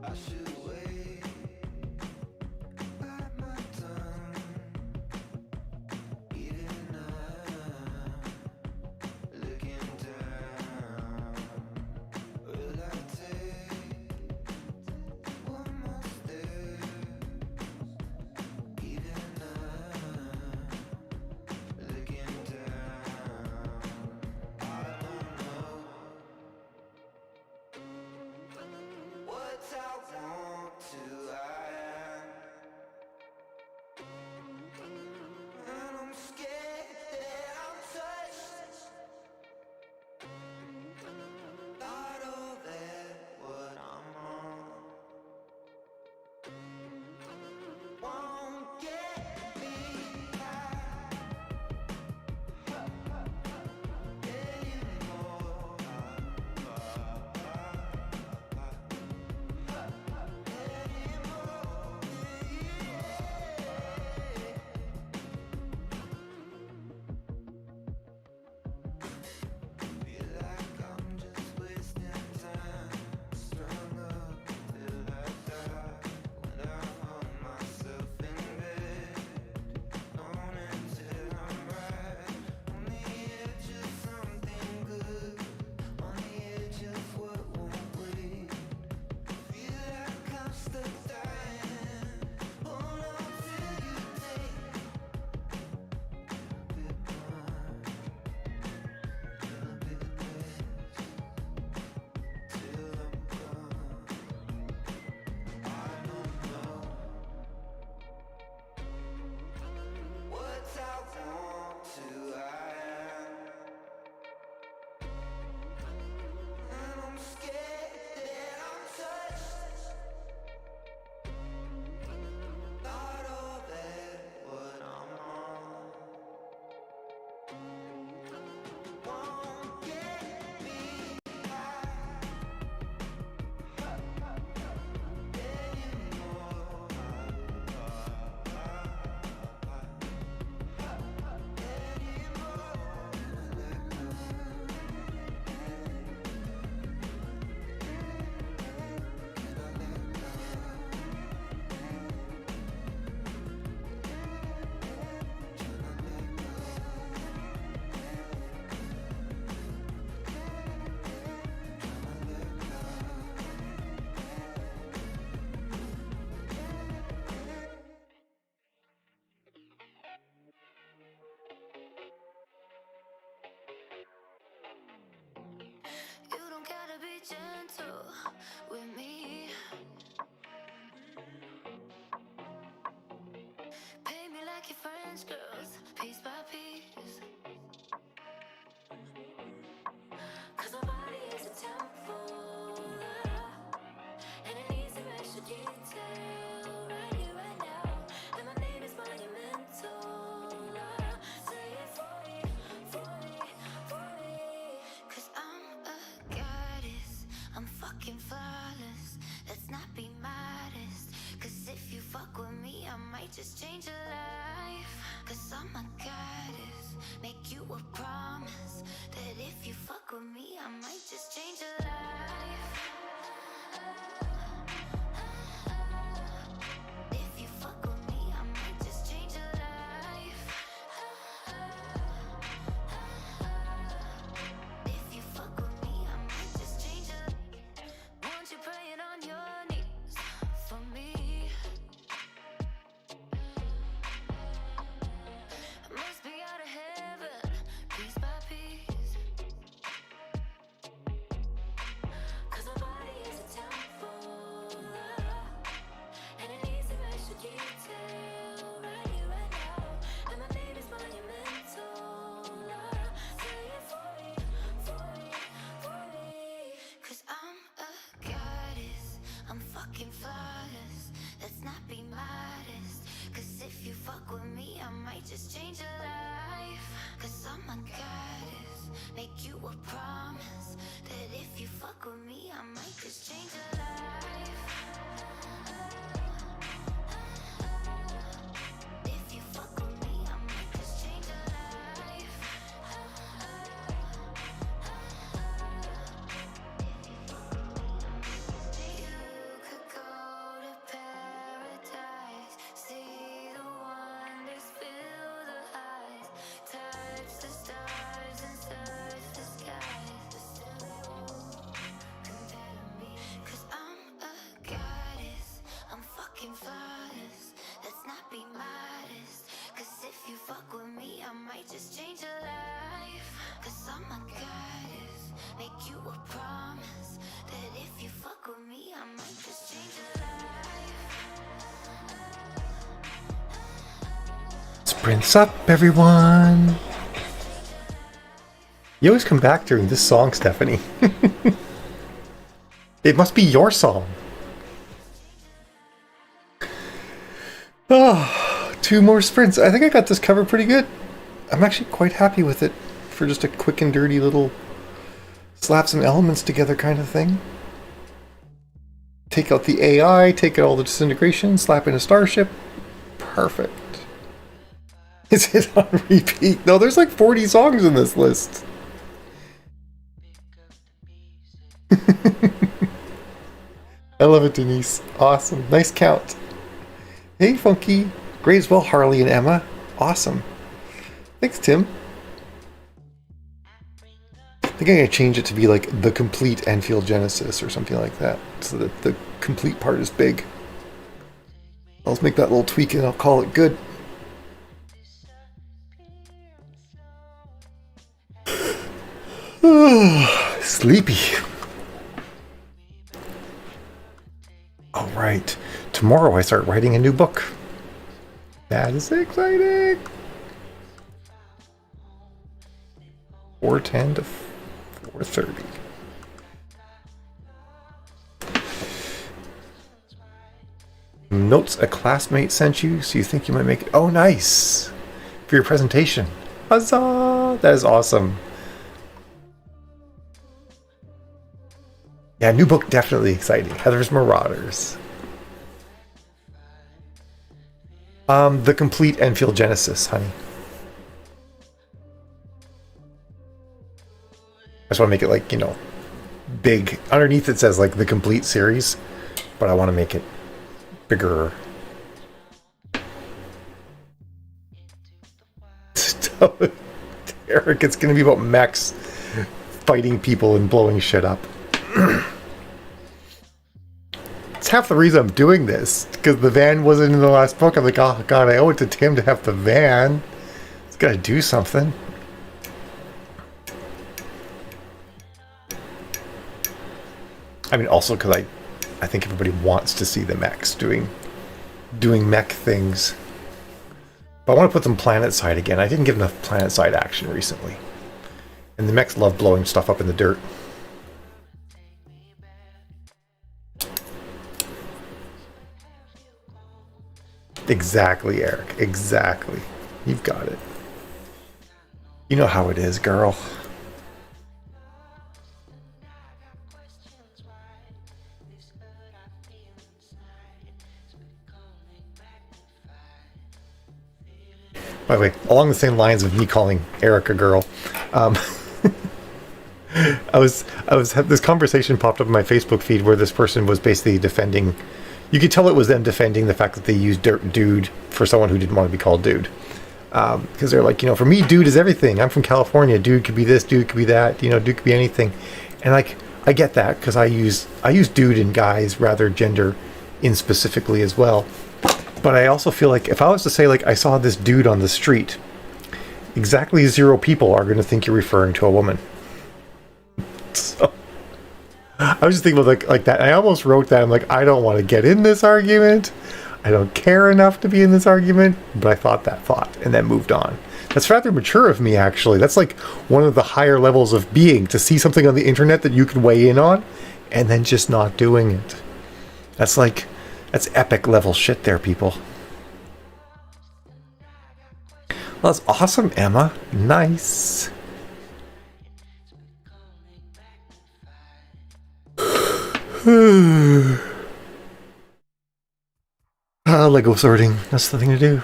I should wait, bite my tongue, eating up, looking down. Will I take one more step, eating up, looking down? I don't know what I want to. And I'm scared that I'm touched. Not all that what I'm on won't get me high anymore. Feel like I'm just wasting time, strung up till I die. When I hold myself in bed, moaning till I'm right, on the edge of something good, on the edge of what won't wait. Feel like I'm stuck dying. Hold on till you take a bit more, a bit less, till I'm gone. I don't know what I want to. And I'm scared that I'm touched. Not all that what I'm on won't get me high anymore. You don't gotta be gentle with me. Pay me like your French girls, piece by piece. 'Cause my body is a temple, and it needs some extra detail right here, right now. And my name is monumental. Say it for me, for me, for me. 'Cause I'm a goddess, I'm fucking flawless. Let's not be modest. 'Cause if you fuck with me, I might just change your life. 'Cause I'm a goddess, make you a promise that if you fuck with me, I might just change your life. If you fuck with me, I might just change your life. If you fuck with me, I might just change your life. Want you praying on your knees for me. Must be out of heaven, piece by piece. with me, I might just change your life. Cause I'm a goddess, make you a promise that if you fuck with me, I might just change your life. If you fuck with me, I might just change your life. You could go to paradise, see the wonders, feel the highs, touch the stars and search the skies, but still they won't compare to me. Cause I'm a goddess, I'm fucking flawless. Let's not be modest. Cause if you fuck with me, I might just change your life. Cause I'm a goddess, make you a promise that if you fuck with me, I might just change your life. Sprints up, everyone! You always come back during this song, Stephanie. It must be your song. Oh, 2 more sprints. I think I got this covered pretty good. I'm actually quite happy with it for just a quick and dirty little slap some elements together kind of thing. Take out the AI, take out all the disintegration, slap in a starship. Perfect. Is it on repeat? No, there's like 40 songs in this list. I love it, Denise. Awesome. Nice count. Hey, Funky. Great as well, Harley and Emma. Awesome. Thanks, Tim. I think I'm going to change it to be like the complete Enfield Genesis or something like that, so that the complete part is big. I'll just make that little tweak and I'll call it good. Sleepy. All right. Tomorrow I start writing a new book. That is exciting. 4:10 to 4:30. Notes a classmate sent you, so you think you might make it. Oh, nice. For your presentation. Huzzah! That is awesome. Yeah, new book, definitely exciting. Heather's Marauders. The complete Enfield Genesis, honey. I just want to make it like, you know, big. Underneath it says like the complete series, but I want to make it bigger. Eric, it's going to be about mechs fighting people and blowing shit up. It's half the reason I'm doing this, because the van wasn't in the last book. I'm like, oh god, I owe it to Tim to have the van. It's got to do something. I mean, also because I think everybody wants to see the mechs doing mech things. But I want to put them planet-side again. I didn't get enough planet-side action recently. And the mechs love blowing stuff up in the dirt. Exactly, Eric. Exactly. You've got it. You know how it is, girl. By the way, along the same lines of me calling Eric a girl, this conversation popped up in my Facebook feed where this person was basically defending. You could tell it was them defending the fact that they used dude for someone who didn't want to be called dude. Because they're like, you know, for me, dude is everything. I'm from California. Dude could be this, dude could be that. You know, dude could be anything. And like, I get that because I use dude and guys rather gender in specifically as well. But I also feel like if I was to say like I saw this dude on the street, exactly 0 people are going to think you're referring to a woman. So I was just thinking about like that. I almost wrote that. I'm like, I don't want to get in this argument. I don't care enough to be in this argument. But I thought that thought and then moved on. That's rather mature of me, actually. That's like one of the higher levels of being, to see something on the internet that you can weigh in on and then just not doing it. That's epic level shit there, people. That's awesome, Emma. Nice. Lego sorting. That's the thing to do.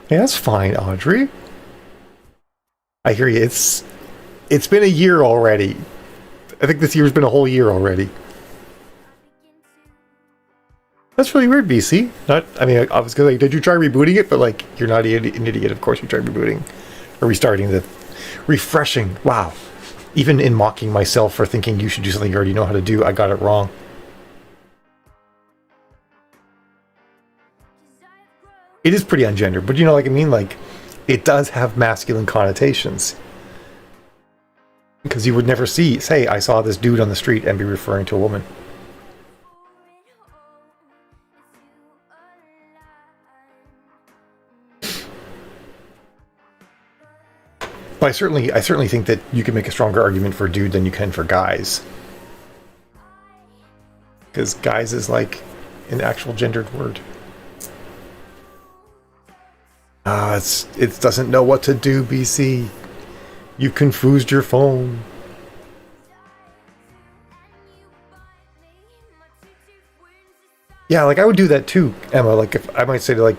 Yeah, that's fine, Audrey. I hear you. It's been a year already. I think this year's been a whole year already. That's really weird, BC. I mean, I was gonna say, did you try rebooting it? But like, you're not an idiot. Of course you tried rebooting. Or restarting the... Refreshing. Wow. Even in mocking myself for thinking you should do something you already know how to do, I got it wrong. It is pretty ungendered, but you know, like, I mean, like, it does have masculine connotations. Because you would never say, I saw this dude on the street and be referring to a woman. But I certainly think that you can make a stronger argument for dude than you can for guys. Because guys is like an actual gendered word. It doesn't know what to do, BC. You confused your phone. Yeah, like I would do that too, Emma. Like if I might say to a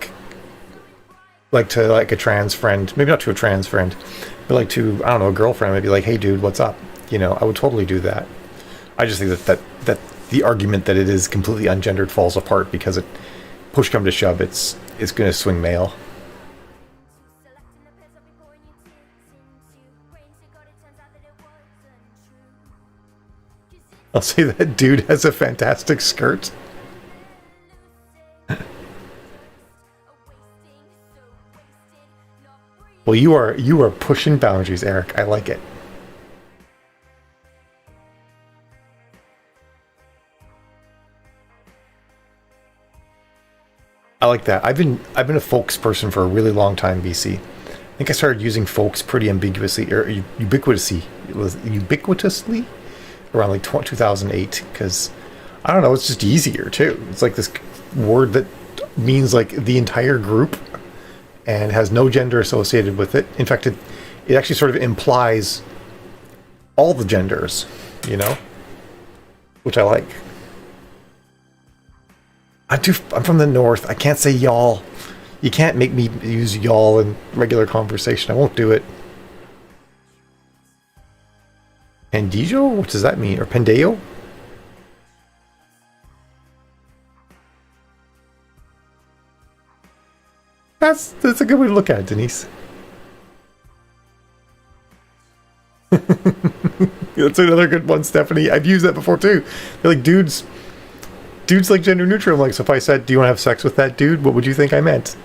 trans friend, maybe not to a trans friend, but like to, I don't know, a girlfriend, maybe like, hey dude, what's up? You know, I would totally do that. I just think that the argument that it is completely ungendered falls apart because it, push come to shove, it's going to swing male. I'll say that dude has a fantastic skirt. Well, you are pushing boundaries, Eric. I like it. I like that. I've been a folks person for a really long time, BC. I think I started using folks pretty ambiguously or ubiquitously. It was ubiquitously around like 2008 because I don't know, it's just easier too. It's like this word that means like the entire group and has no gender associated with it. In fact, it actually sort of implies all the genders, you know, which I like. I'm from the north. I can't say y'all. You can't make me use y'all in regular conversation. I won't do it. Pendijo? What does that mean? Or Pendeo? That's a good way to look at it, Denise. That's another good one, Stephanie. I've used that before too. They're like, dudes like gender neutral. I'm like, so if I said, do you want to have sex with that dude? What would you think I meant?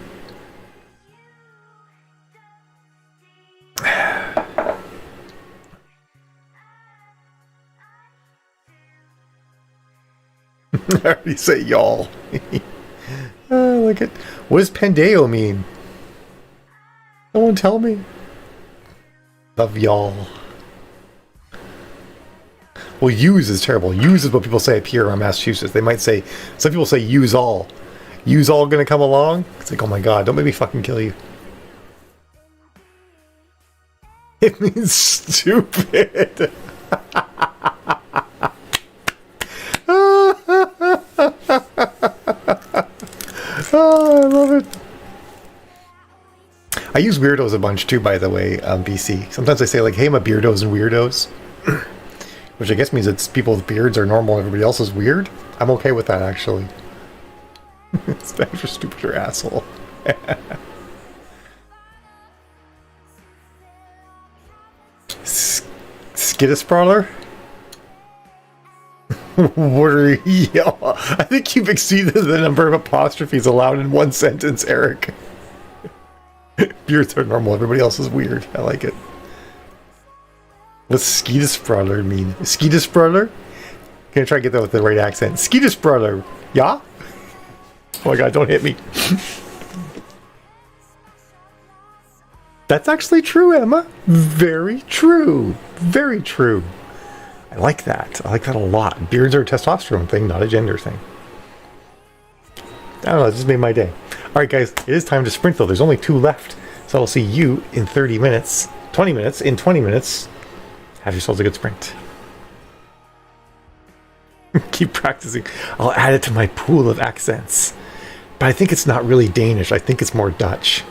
I already say y'all. I like it. What does Pendeo mean? Someone tell me. Love y'all. Well, use is terrible. Use is what people say up here around Massachusetts. They might say, some people say use all. Use all gonna come along? It's like, oh my god, don't make me fucking kill you. It means stupid. Oh, I love it. I use weirdos a bunch too, by the way, BC. Sometimes I say like, hey, I'm a beardos and weirdos. Which I guess means it's people with beards are normal and everybody else is weird. I'm okay with that, actually. Spanish for stupid or asshole. Skiddasprawler? What are you? I think you've exceeded the number of apostrophes allowed in one sentence, Eric. Beards are normal, everybody else is weird. I like it. What's Skiddasprawler mean? Skiddasprawler? Gonna try to get that with the right accent. Skiddasprawler, yeah? Oh my god, don't hit me. That's actually true, Emma. Very true. Very true. I like that. I like that a lot. Beards are a testosterone thing, not a gender thing. I don't know, it just made my day. Alright guys, it is time to sprint though. There's only 2 left So I'll see you in 30 minutes, 20 minutes. In 20 minutes, have yourselves a good sprint. Keep practicing. I'll add it to my pool of accents. But I think it's not really Danish. I think it's more Dutch.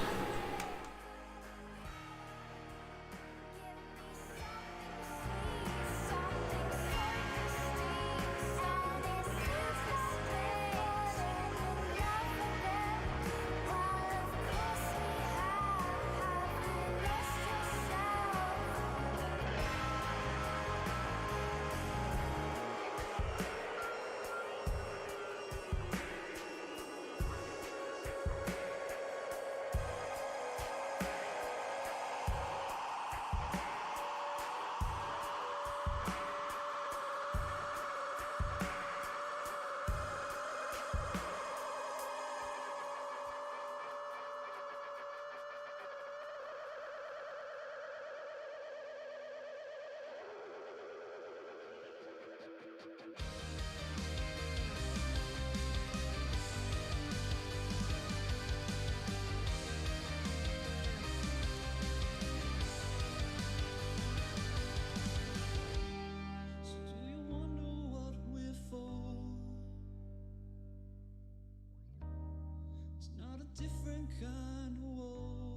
Different kind of war,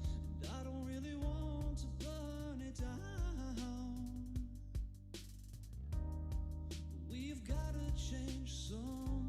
and I don't really want to burn it down. We've got to change somehow.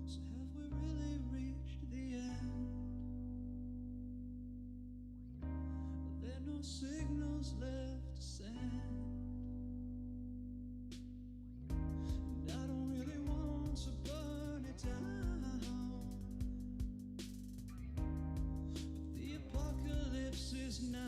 So have we really reached the end? Are there no signals left to send? And I don't really want to burn it down. But the apocalypse is now.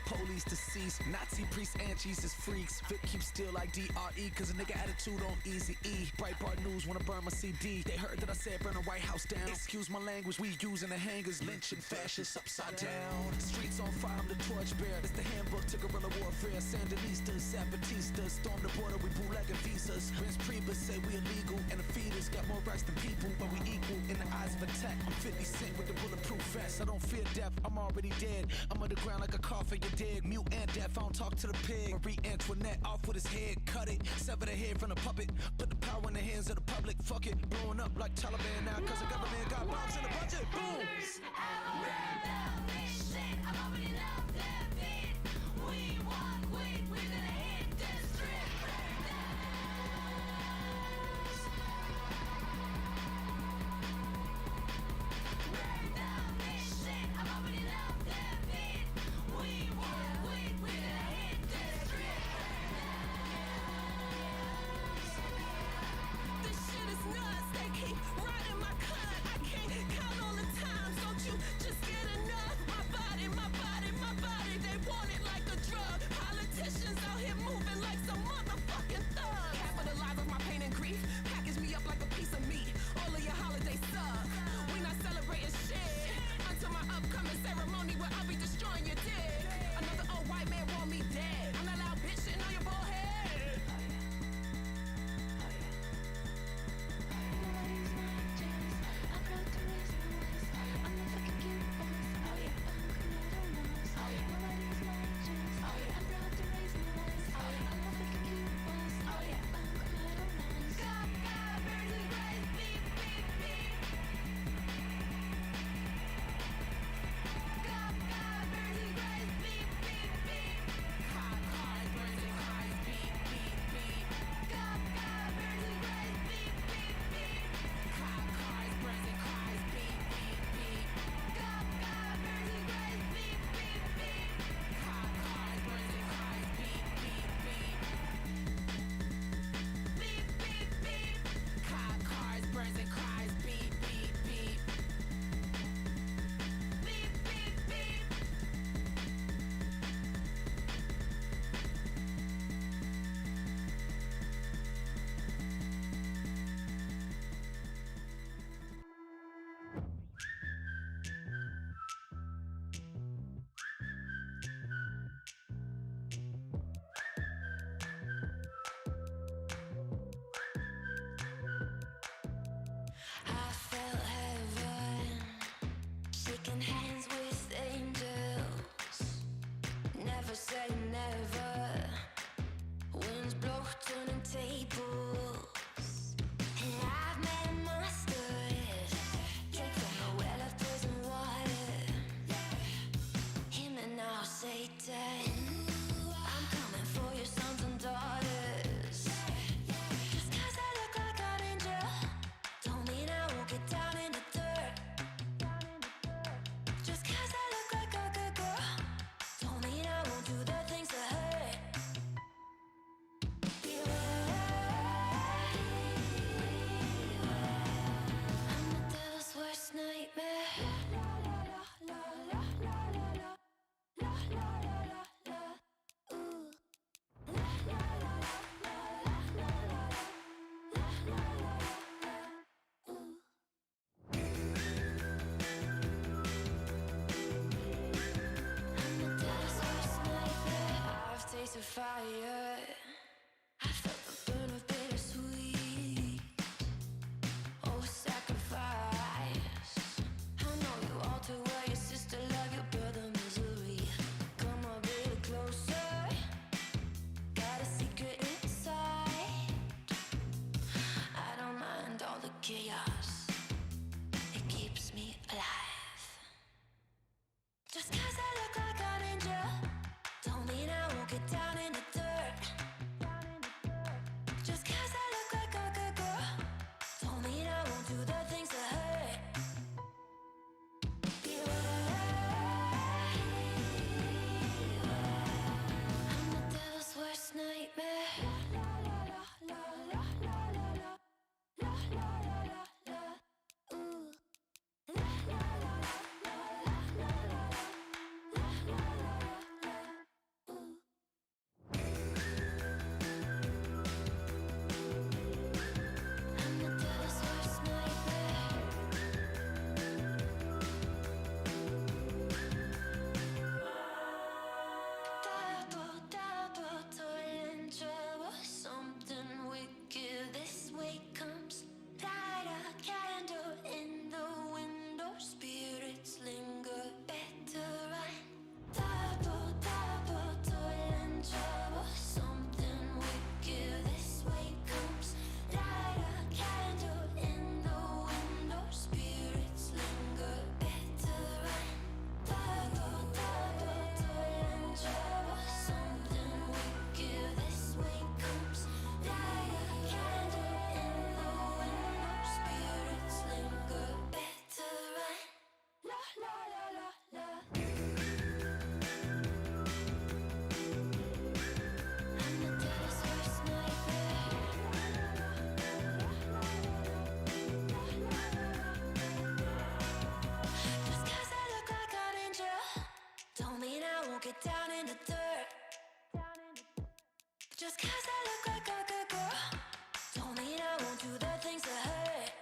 Police deceased, Nazi priests and Jesus freaks. Vic keep still like DRE, cause a nigga attitude on easy E. Breitbart News wanna burn my CD. They heard that I said burn the White House down. Excuse my language, we using the hangers, lynching fascists upside down. Streets on fire, I'm the torch bearer. It's the handbook to guerrilla warfare. Sandinistas, Zapatistas, storm the border, we bootlegging visas. Prince Priebus say we illegal, and the feeders got more rights than people, but we equal in the eyes of attack. I'm 50 Cent with the bulletproof vest. I don't fear death, I'm already dead. I'm underground like a coffin, you dig. Mute and deaf, I don't talk to the pig. Marie Antoinette off with his head, cut it. Sever the head from the puppet. Put the power in the hands of the public. Fuck it, blowing up like Taliban now, cause the government got bombs in the budget. Boom! Riding my cut, I can't count all the times. Don't you just fire. I felt the burn of bittersweet. Oh, sacrifice. I know you alter where your sister love your brother misery. Come a bit closer. Got a secret inside. I don't mind all the chaos. It keeps me alive. Just 'cause I look like an angel don't mean I won't get down in the dirt. Just 'cause I look like a good girl don't mean I won't do the things that hurt. I'm the devil's worst nightmare. I'm the devil's worst nightmare. Double toil and trouble. Something wicked this way comes. Light a candle in the window. Spirits linger, better run. Double toil and trouble. Something wicked this way comes. Light a candle in the window. Spirits linger, better run. Double toil and trouble. Something wicked this way comes. Light a candle in the window. Spirits linger, better run. La la la la la. I'm the devil's worst nightmare. Just 'cause I look like an angel don't mean I won't get down in the dirt. Just 'cause I look like a good girl don't mean I won't do the things that hurt.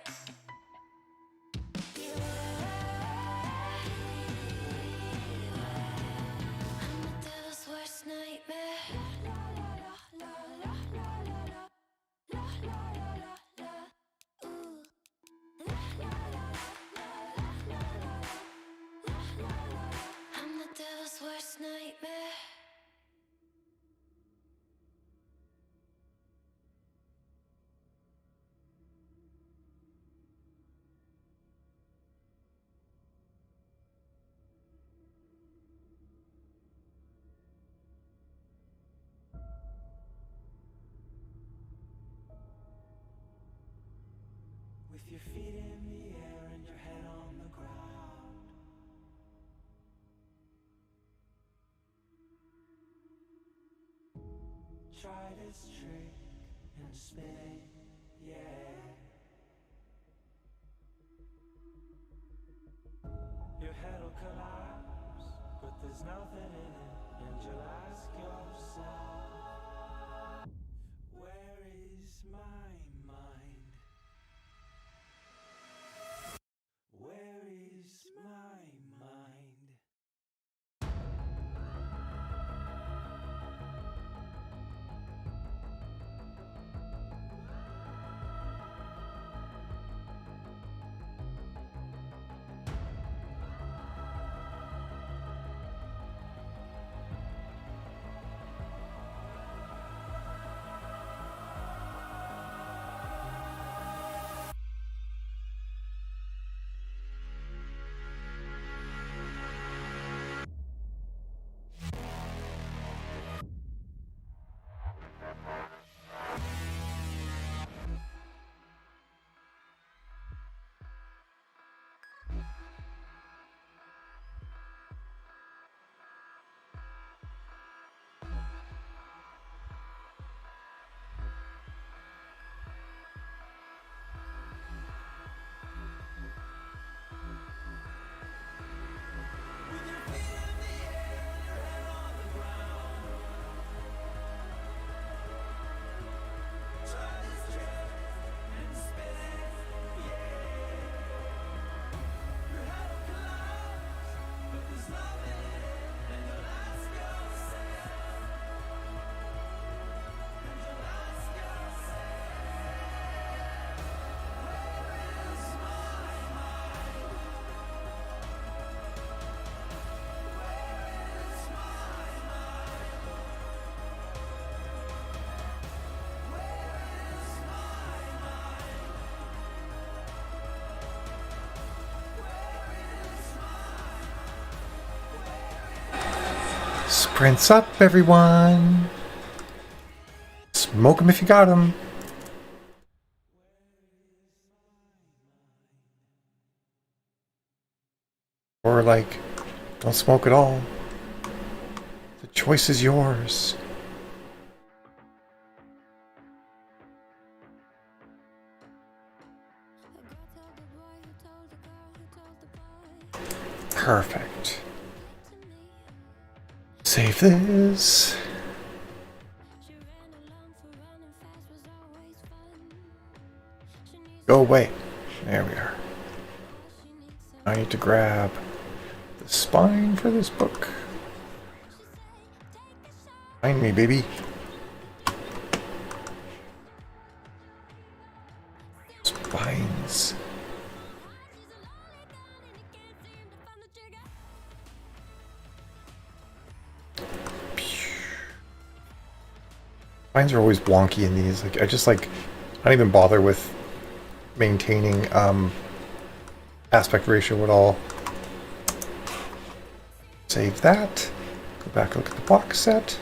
I'm the devil's worst nightmare. I'm the devil's worst nightmare. With your feet in the air and your head on the ground. Try this trick and spin it, yeah. Your head'll collapse, but there's nothing in it, and you'll ask yourself, where is my mind? Where is my mind? Sprints up, everyone. Smoke 'em if you got 'em. Or, like, don't smoke at all. The choice is yours. Perfect. Save this. Go away. There we are. I need to grab the spine for this book. Find me, baby. Spines. Spines are always wonky in these. Like I don't even bother with maintaining aspect ratio at all. Save that. Go back, look at the box set.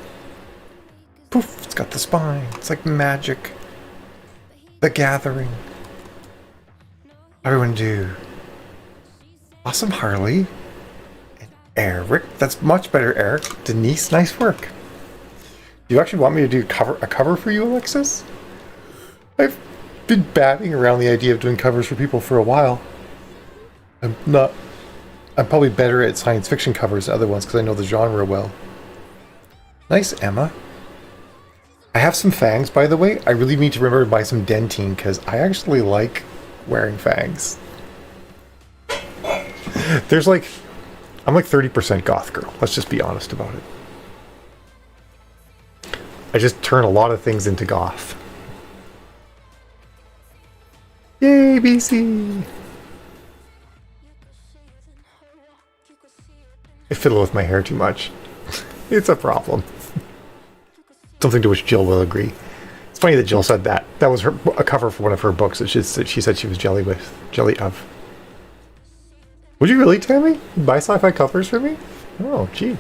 Poof, it's got the spine. It's like magic. The Gathering. Everyone do. Awesome, Harley. And Eric. That's much better, Eric. Denise, nice work. Do you actually want me to do a cover for you, Alexis? I've been batting around the idea of doing covers for people for a while. I'm probably better at science fiction covers than other ones because I know the genre well. Nice, Emma. I have some fangs, by the way. I really need to remember to buy some dentine because I actually like wearing fangs. I'm like 30% goth girl. Let's just be honest about it. I just turn a lot of things into goth. Yay, BC! I fiddle with my hair too much. It's a problem. Something to which Jill will agree. It's funny that Jill said that. That was a cover for one of her books that she said she was jelly of. Would you really, Tammy? Buy sci-fi covers for me? Oh, gee.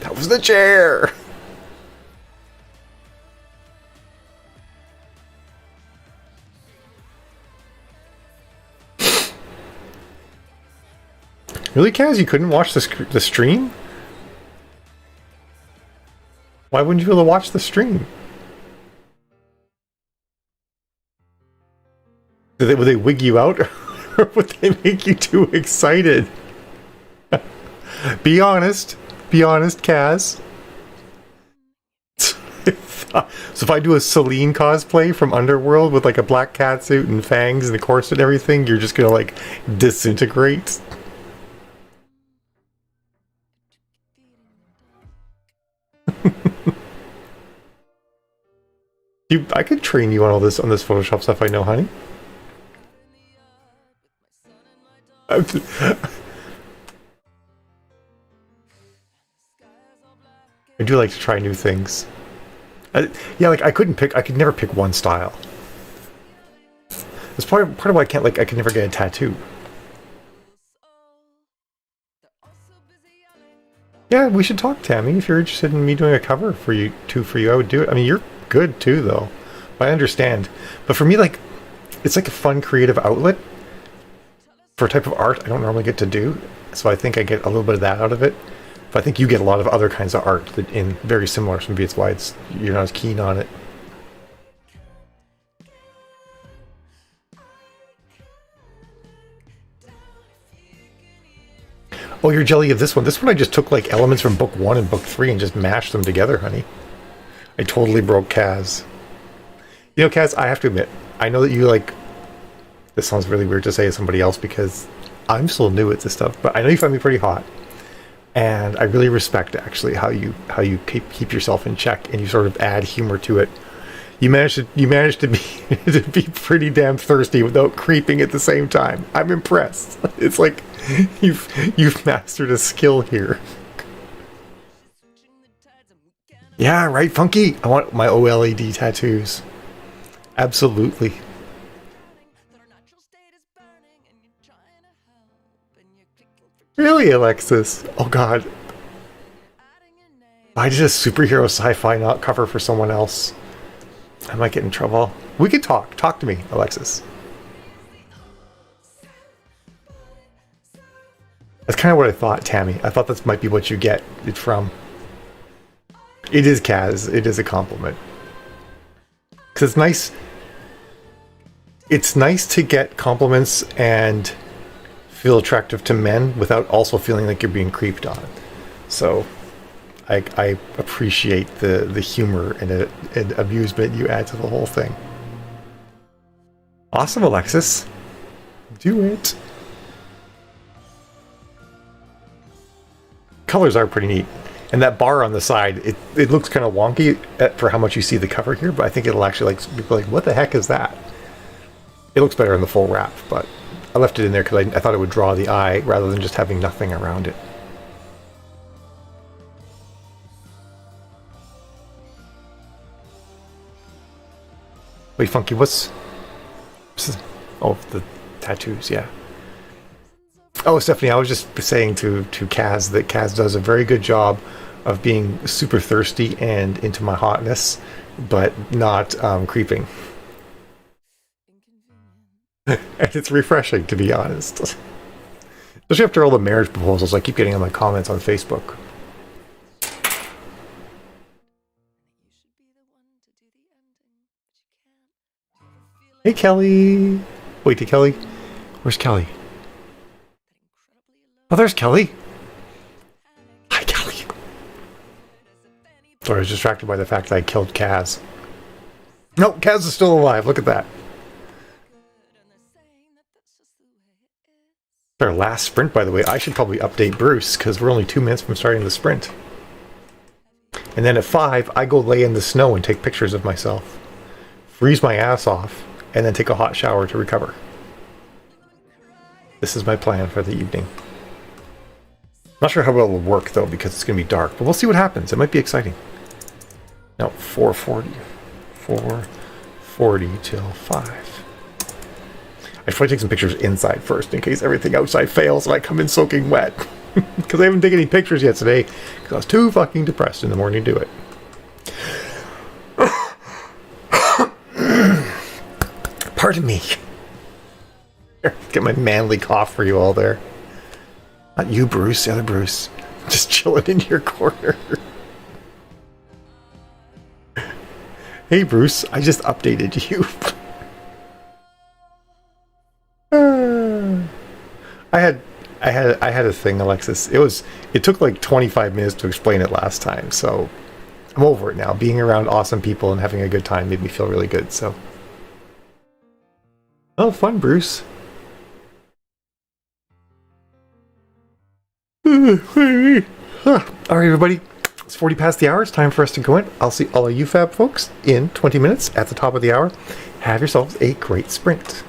That was the chair! Really, Kaz? You couldn't watch the stream? Why wouldn't you be able to watch the stream? Would they wig you out? Or would they make you too excited? Be honest. Be honest, Kaz. So if I do a Celine cosplay from Underworld with like a black catsuit and fangs and a corset and everything, you're just gonna like disintegrate? I could train you on all this Photoshop stuff I know, honey. I do like to try new things. Yeah, like I could never pick one style. That's part of why I can't, like, I could never get a tattoo. Yeah, we should talk, Tammy. If you're interested in me doing a cover for you, I would do it. I mean, you're good too, though. I understand. But for me, like, it's like a fun creative outlet for a type of art I don't normally get to do. So I think I get a little bit of that out of it. But I think you get a lot of other kinds of art that in very similar, so maybe it's why you're not as keen on it. Oh, you're jelly of this one. This one I just took like elements from book 1 and book 3 and just mashed them together, honey. I totally broke Kaz. You know, Kaz, I have to admit, I know that you like... This sounds really weird to say to somebody else because I'm still new at this stuff, but I know you find me pretty hot. And I really respect, actually, how you keep yourself in check and you sort of add humor to it. You managed to be to be pretty damn thirsty without creeping at the same time. I'm impressed. It's like you've mastered a skill here. Yeah, right, Funky. I want my OLED tattoos. Absolutely. Really, Alexis? Oh god. I did a superhero sci-fi not cover for someone else. I might get in trouble. We could talk. Talk to me, Alexis. That's kind of what I thought, Tammy. I thought this might be what you get it from. It is Kaz. It is a compliment. Because it's nice. It's nice to get compliments and feel attractive to men without also feeling like you're being creeped on. So I appreciate the humor and amusement you add to the whole thing. Awesome, Alexis. Do it. Colors are pretty neat. And that bar on the side, it looks kind of wonky for how much you see the cover here, but I think it'll actually be like, what the heck is that? It looks better in the full wrap, but I left it in there because I thought it would draw the eye rather than just having nothing around it. Wait, Funky, what's... Oh, the tattoos, yeah. Oh, Stephanie, I was just saying to Kaz that Kaz does a very good job of being super thirsty and into my hotness, but not creeping. And it's refreshing, to be honest. Especially after all the marriage proposals I keep getting in my comments on Facebook. Hey, Kelly. Wait, to Kelly? Where's Kelly? Oh, there's Kelly. Hi, Kelly. Sorry, I was distracted by the fact that I killed Kaz. No, Kaz is still alive. Look at that. Our last sprint, by the way. I should probably update Bruce because we're only 2 minutes from starting the sprint. And then at 5, I go lay in the snow and take pictures of myself. Freeze my ass off, and then take a hot shower to recover. This is my plan for the evening. Not sure how well it'll work though, because it's going to be dark, but we'll see what happens. It might be exciting. No, 4:40. 4:40 till 5. I should probably take some pictures inside first in case everything outside fails and I come in soaking wet. Because I haven't taken any pictures yet today because I was too fucking depressed in the morning to do it. Pardon me. Here, get my manly cough for you all there. Not you, Bruce, the other Bruce. Just chilling in your corner. Hey, Bruce, I just updated you. I had a thing, Alexis. It took like 25 minutes to explain it last time, so I'm over it now. Being around awesome people and having a good time made me feel really good, so. Oh, fun, Bruce. Alright, everybody. It's 40 past the hour. It's time for us to go in. I'll see all of you fab folks in 20 minutes at the top of the hour. Have yourselves a great sprint.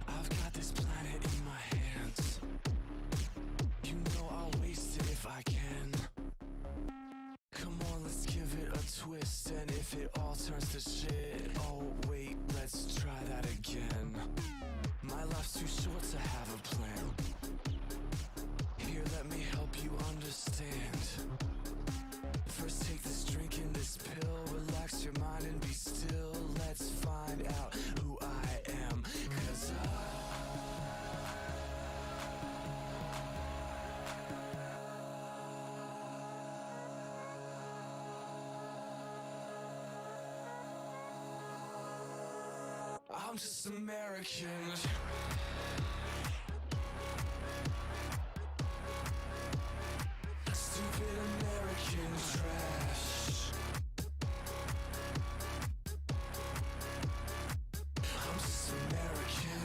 I've got this planet in my hands. You know I'll waste it if I can. Come on, let's give it a twist. And if it all turns to shit, oh wait, let's try that again. My life's too short to have a plan. Here, let me help you understand. First take this drink and this pill. Relax your mind and be still. Let's find out who I am. 'Cause I'm just American. Stupid American trash. I'm just American.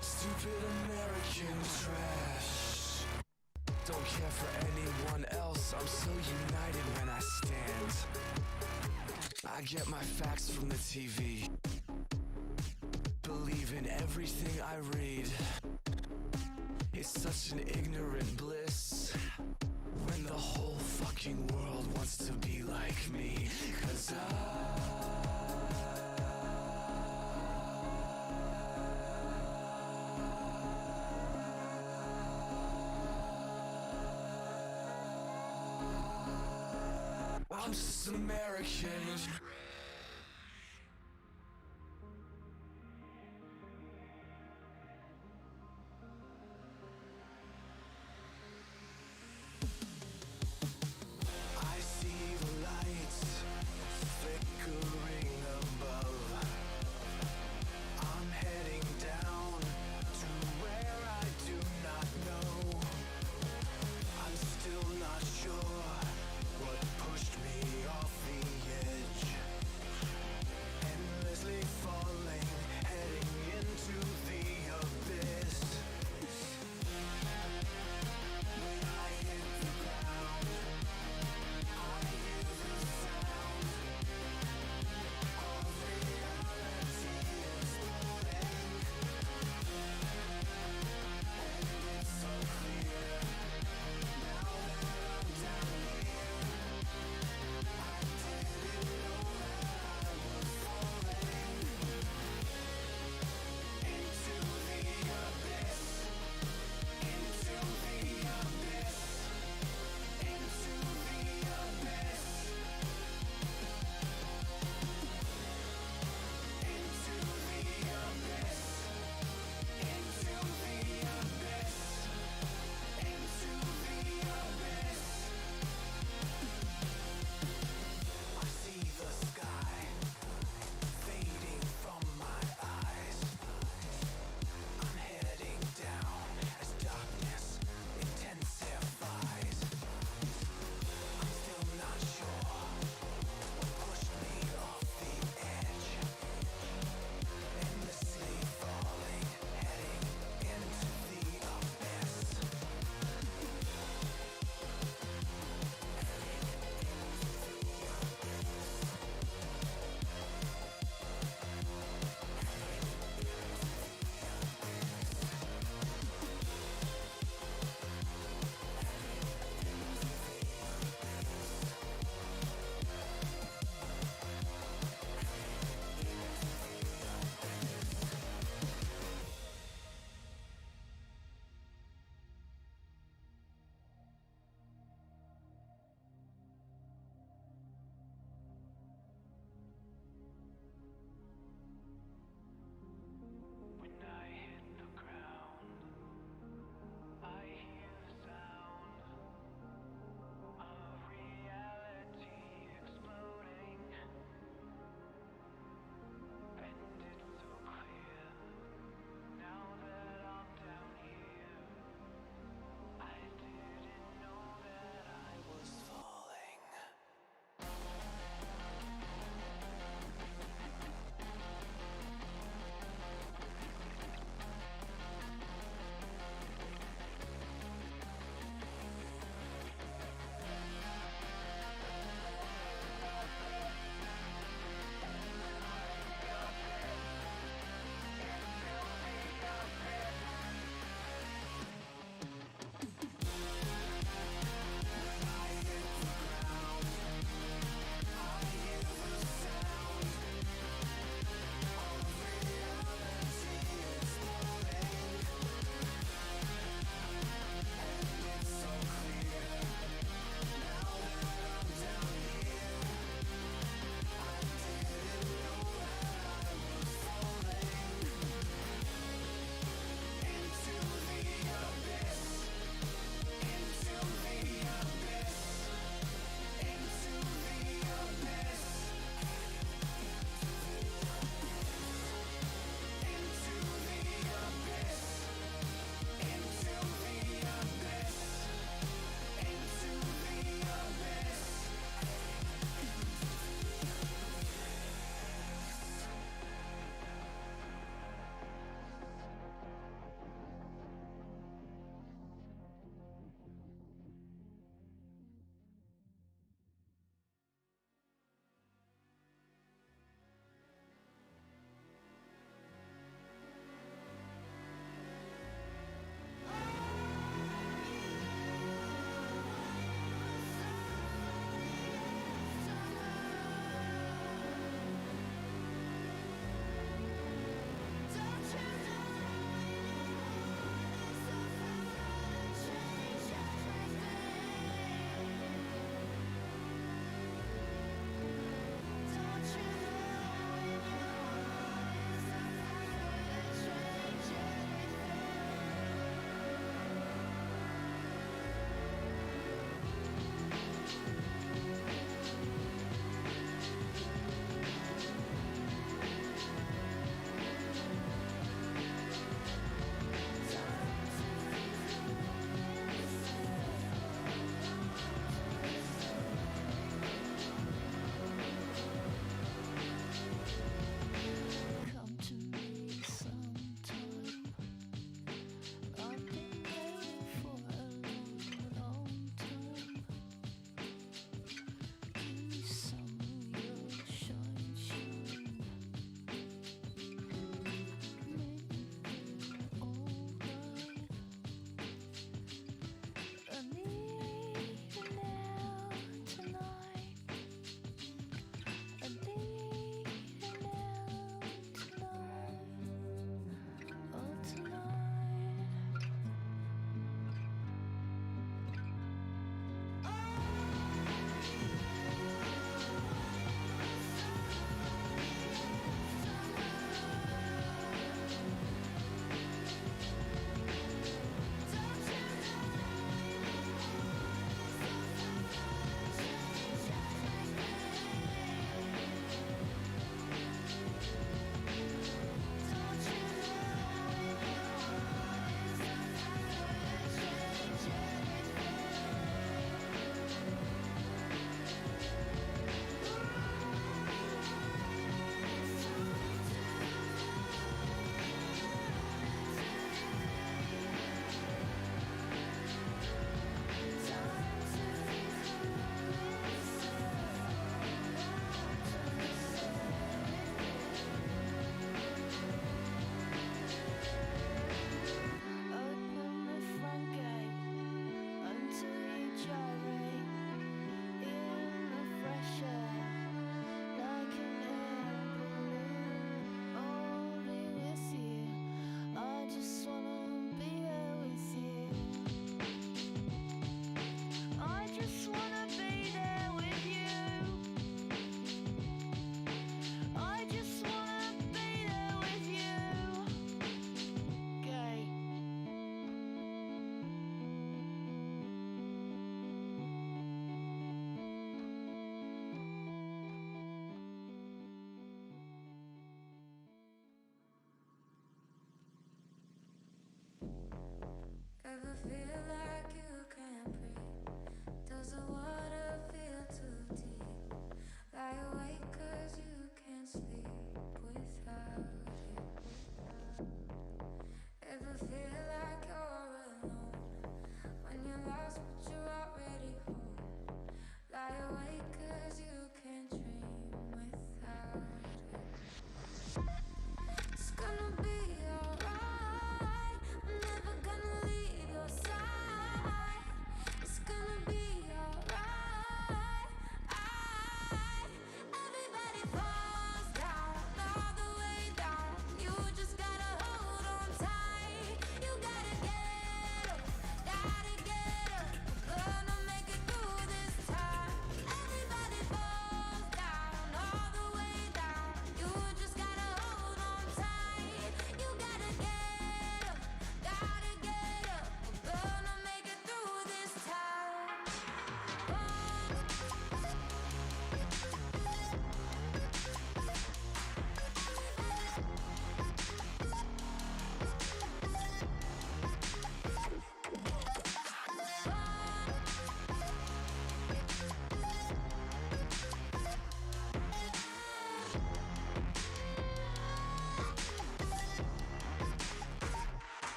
Stupid American trash. Don't care for anyone else. I'm so united when I stand. I get my facts from the TV. Believe in everything I read. It's such an ignorant bliss when the whole fucking world wants to be like me. 'Cause I'm just American. I see the lights flickering above. I'm heading down to where I do not know. I'm still not sure what pushed me off the edge.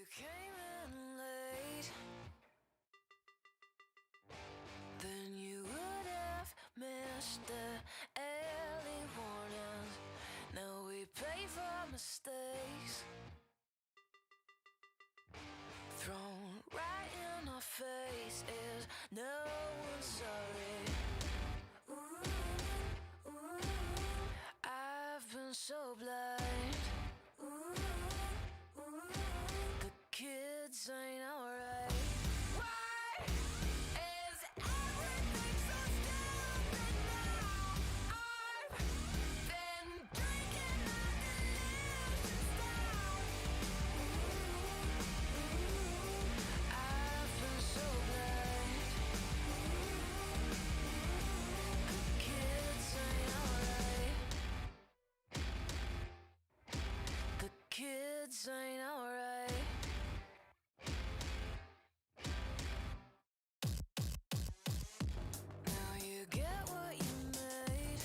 you came in late, then you would have missed the early warnings. Now we pay for mistakes thrown right in our face. Is no one sorry? I've been so blind. The kids ain't alright. Why is everything so stupid now? I've been drinking my delusions down. I've been so blind. The kids ain't alright. The kids ain't alright. Now you get what you made.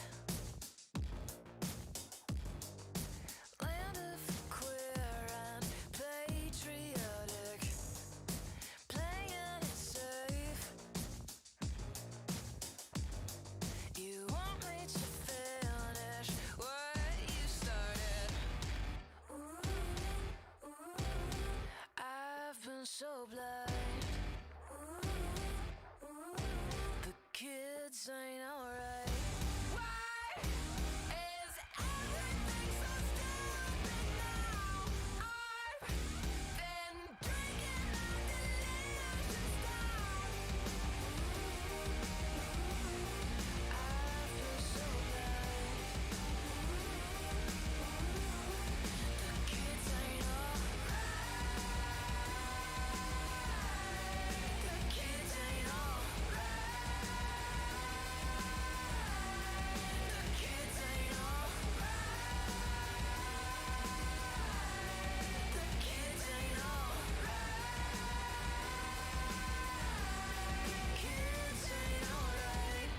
Land of the queer and patriotic, playing it safe. You want me to finish what you started. I've been so blind. The kids ain't alright. Why is everything so stupid now? I've been drinking my delusions down. I've been so blind. The kids ain't alright. The kids ain't alright. The kids ain't alright. The kids ain't alright. The kids ain't alright.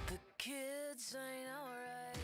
The kids ain't alright.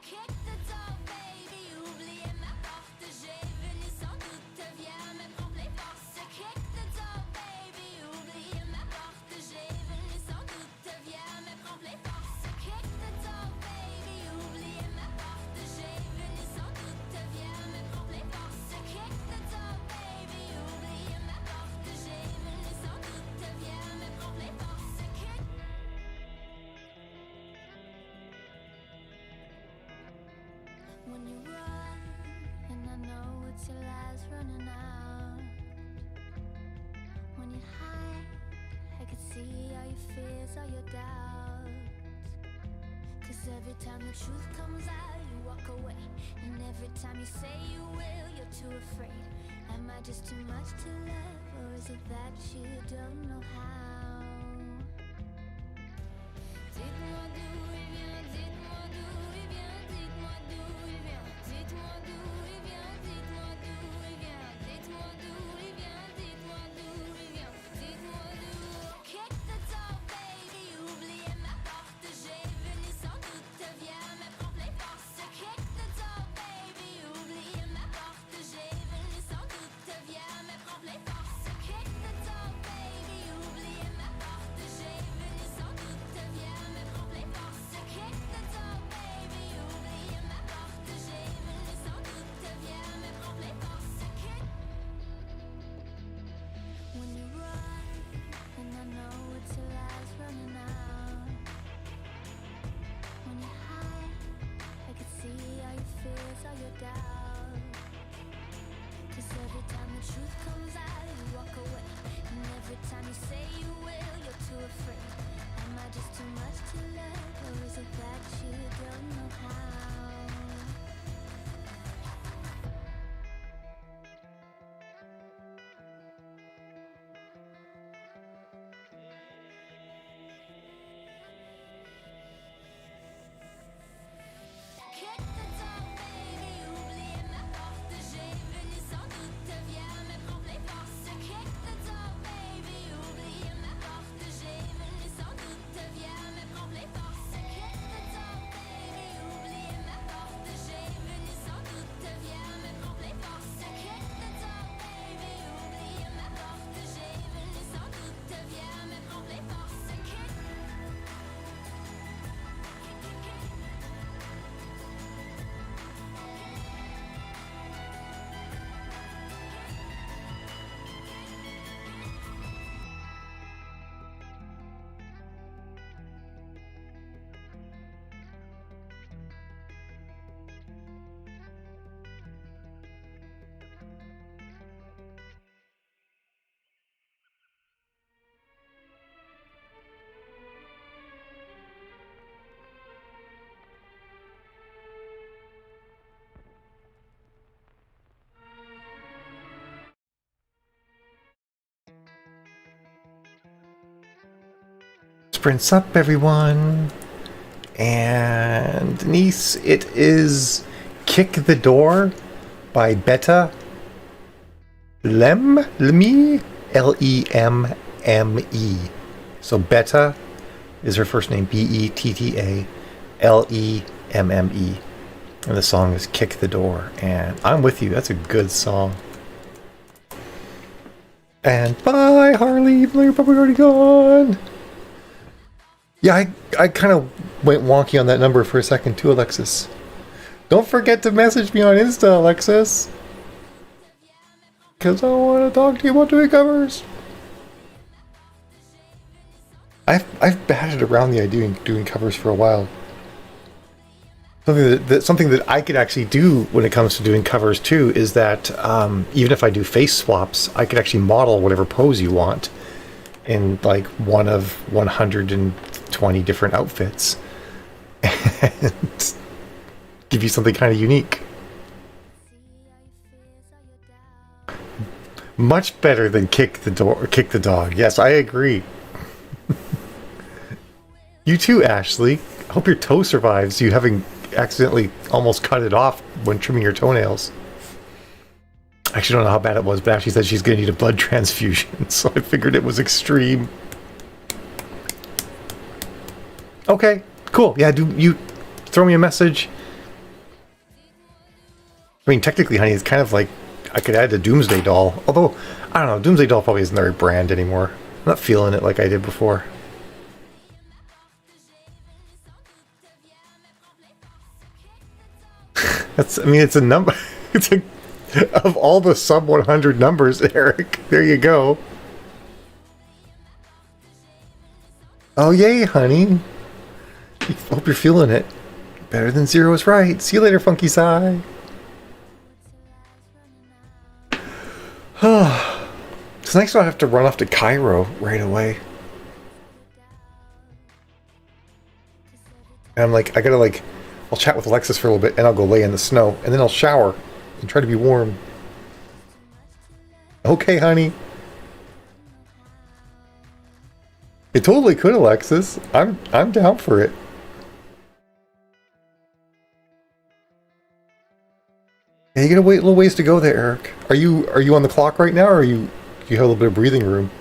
Kick the door, baby, oubliez ma porte. J'ai venu sans doute, viens me prendre les forces. Kick the door, baby, oubliez ma porte. J'ai venu sans doute, viens me prendre les forces. Kick the door, baby, oubliez ma porte. J'ai venu sans doute, viens me prendre les forces. Kick the door, baby, oubliez ma porte. J'ai venu sans doute, viens me prendre les forces. Kick. When you run, and I know it's your last running out. When you hide, I could see all your fears, all your doubts. 'Cause every time the truth comes out, you walk away. And every time you say you will, you're too afraid. Am I just too much to love, or is it that you don't know how? Dites-moi d'où il vient, dites-moi d'où il vient, dites-moi d'où il vient, dites-moi d'où il vient, dites-moi d'où il vient, dites-moi d'où il vient, dites-moi d'où il vient, dites-moi d'où. Kick the door, baby, oubliez ma porte. J'ai venu sans doute, viens me prendre les forces. Kick the door, baby, oubliez ma porte. J'ai venu sans doute, viens me prendre les forces. Kick the door, baby, oubliez ma porte. J'ai venu sans doute, viens me prendre les forces. Kick the door, baby, oubliez ma porte. J'ai venu sans doute, viens me prendre les forces. Kick. When you run, and I know it's your last running out. When you hide, I could see all your fears, all your doubts. 'Cause every time the truth comes out, you walk away. And every time you say you will, you're too afraid. Am I just too much to love, or is it that you don't know how? Sprints up, everyone. And Denise, it is Kick the Door by Betta Lemme, Lemme. So Betta is her first name, BettaLemme. And the song is Kick the Door. And I'm with you, that's a good song. And bye, Harley, even though you're probably already gone. Yeah, I kind of went wonky on that number for a second too, Alexis. Don't forget to message me on Insta, Alexis. Because I want to talk to you about doing covers. I've batted around the idea of doing covers for a while. Something that I could actually do when it comes to doing covers too is that even if I do face swaps, I could actually model whatever pose you want in like one of 120 different outfits and give you something kind of unique. Much better than kick the dog. Yes, I agree. You too, Ashley. Hope your toe survives you having accidentally almost cut it off when trimming your toenails. I actually don't know how bad it was, but Ashley said she's going to need a blood transfusion, so I figured it was extreme. Okay, cool. Yeah, do you throw me a message? I mean, technically, honey, it's kind of like I could add a Doomsday Doll. Although, I don't know, Doomsday Doll probably isn't the right brand anymore. I'm not feeling it like I did before. I mean, it's a number. It's a, of all the sub 100 numbers, Eric. There you go. Oh, yay, honey. Hope you're feeling it. Better than zero is right. See you later, Funky Sai. It's nice not have to run off to Cairo right away. And I'm like, I'll chat with Alexis for a little bit, and I'll go lay in the snow, and then I'll shower and try to be warm. Okay, honey. It totally could, Alexis. I'm down for it. Yeah, you gotta wait a little ways to go there, Eric. Are you on the clock right now, or do you have a little bit of breathing room?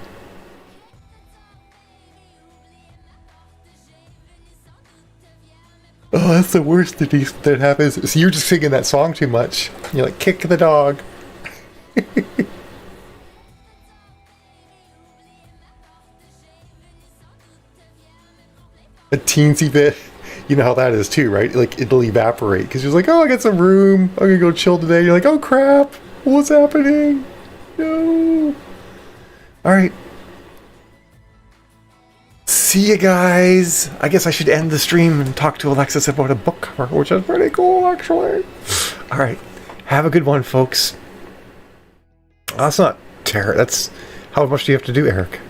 Oh, that's the worst that happens. So you're just singing that song too much. You're like, kick the dog. A teensy bit. You know how that is too, right? Like, it'll evaporate. Because you're like, oh, I got some room. I'm going to go chill today. You're like, oh, crap. What's happening? No. All right. See you guys. I guess I should end the stream and talk to Alexis about a book cover, which is pretty cool, actually. All right. Have a good one, folks. That's not terrible. That's... How much do you have to do, Eric?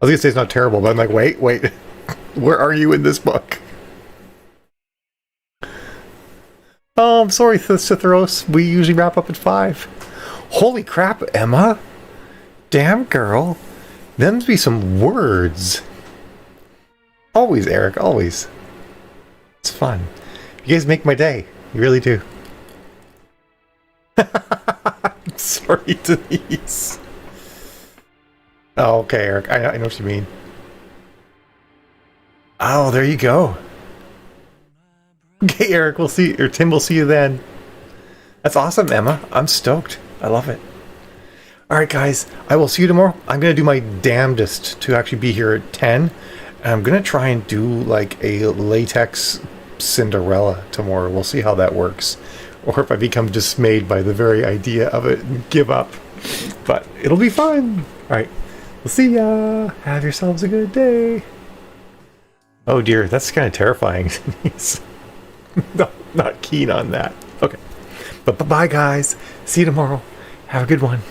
I was going to say it's not terrible, but I'm like, wait. Where are you in this book? Oh, I'm sorry, Cithros. We usually wrap up at 5. Holy crap, Emma. Damn, girl. Them's be some words. Always, Eric, always. It's fun. You guys make my day. You really do. I'm sorry, Denise. Oh, okay, Eric. I know what you mean. Oh, there you go. Okay, Eric, we'll see, or Tim, we'll see you then. That's awesome, Emma. I'm stoked. I love it. Alright, guys, I will see you tomorrow. I'm going to do my damnedest to actually be here at 10. And I'm going to try and do like a latex Cinderella tomorrow. We'll see how that works. Or if I become dismayed by the very idea of it and give up. But it'll be fun. Alright, we'll see ya. Have yourselves a good day. Oh dear, that's kind of terrifying. Not keen on that. Okay. But bye-bye, guys. See you tomorrow. Have a good one.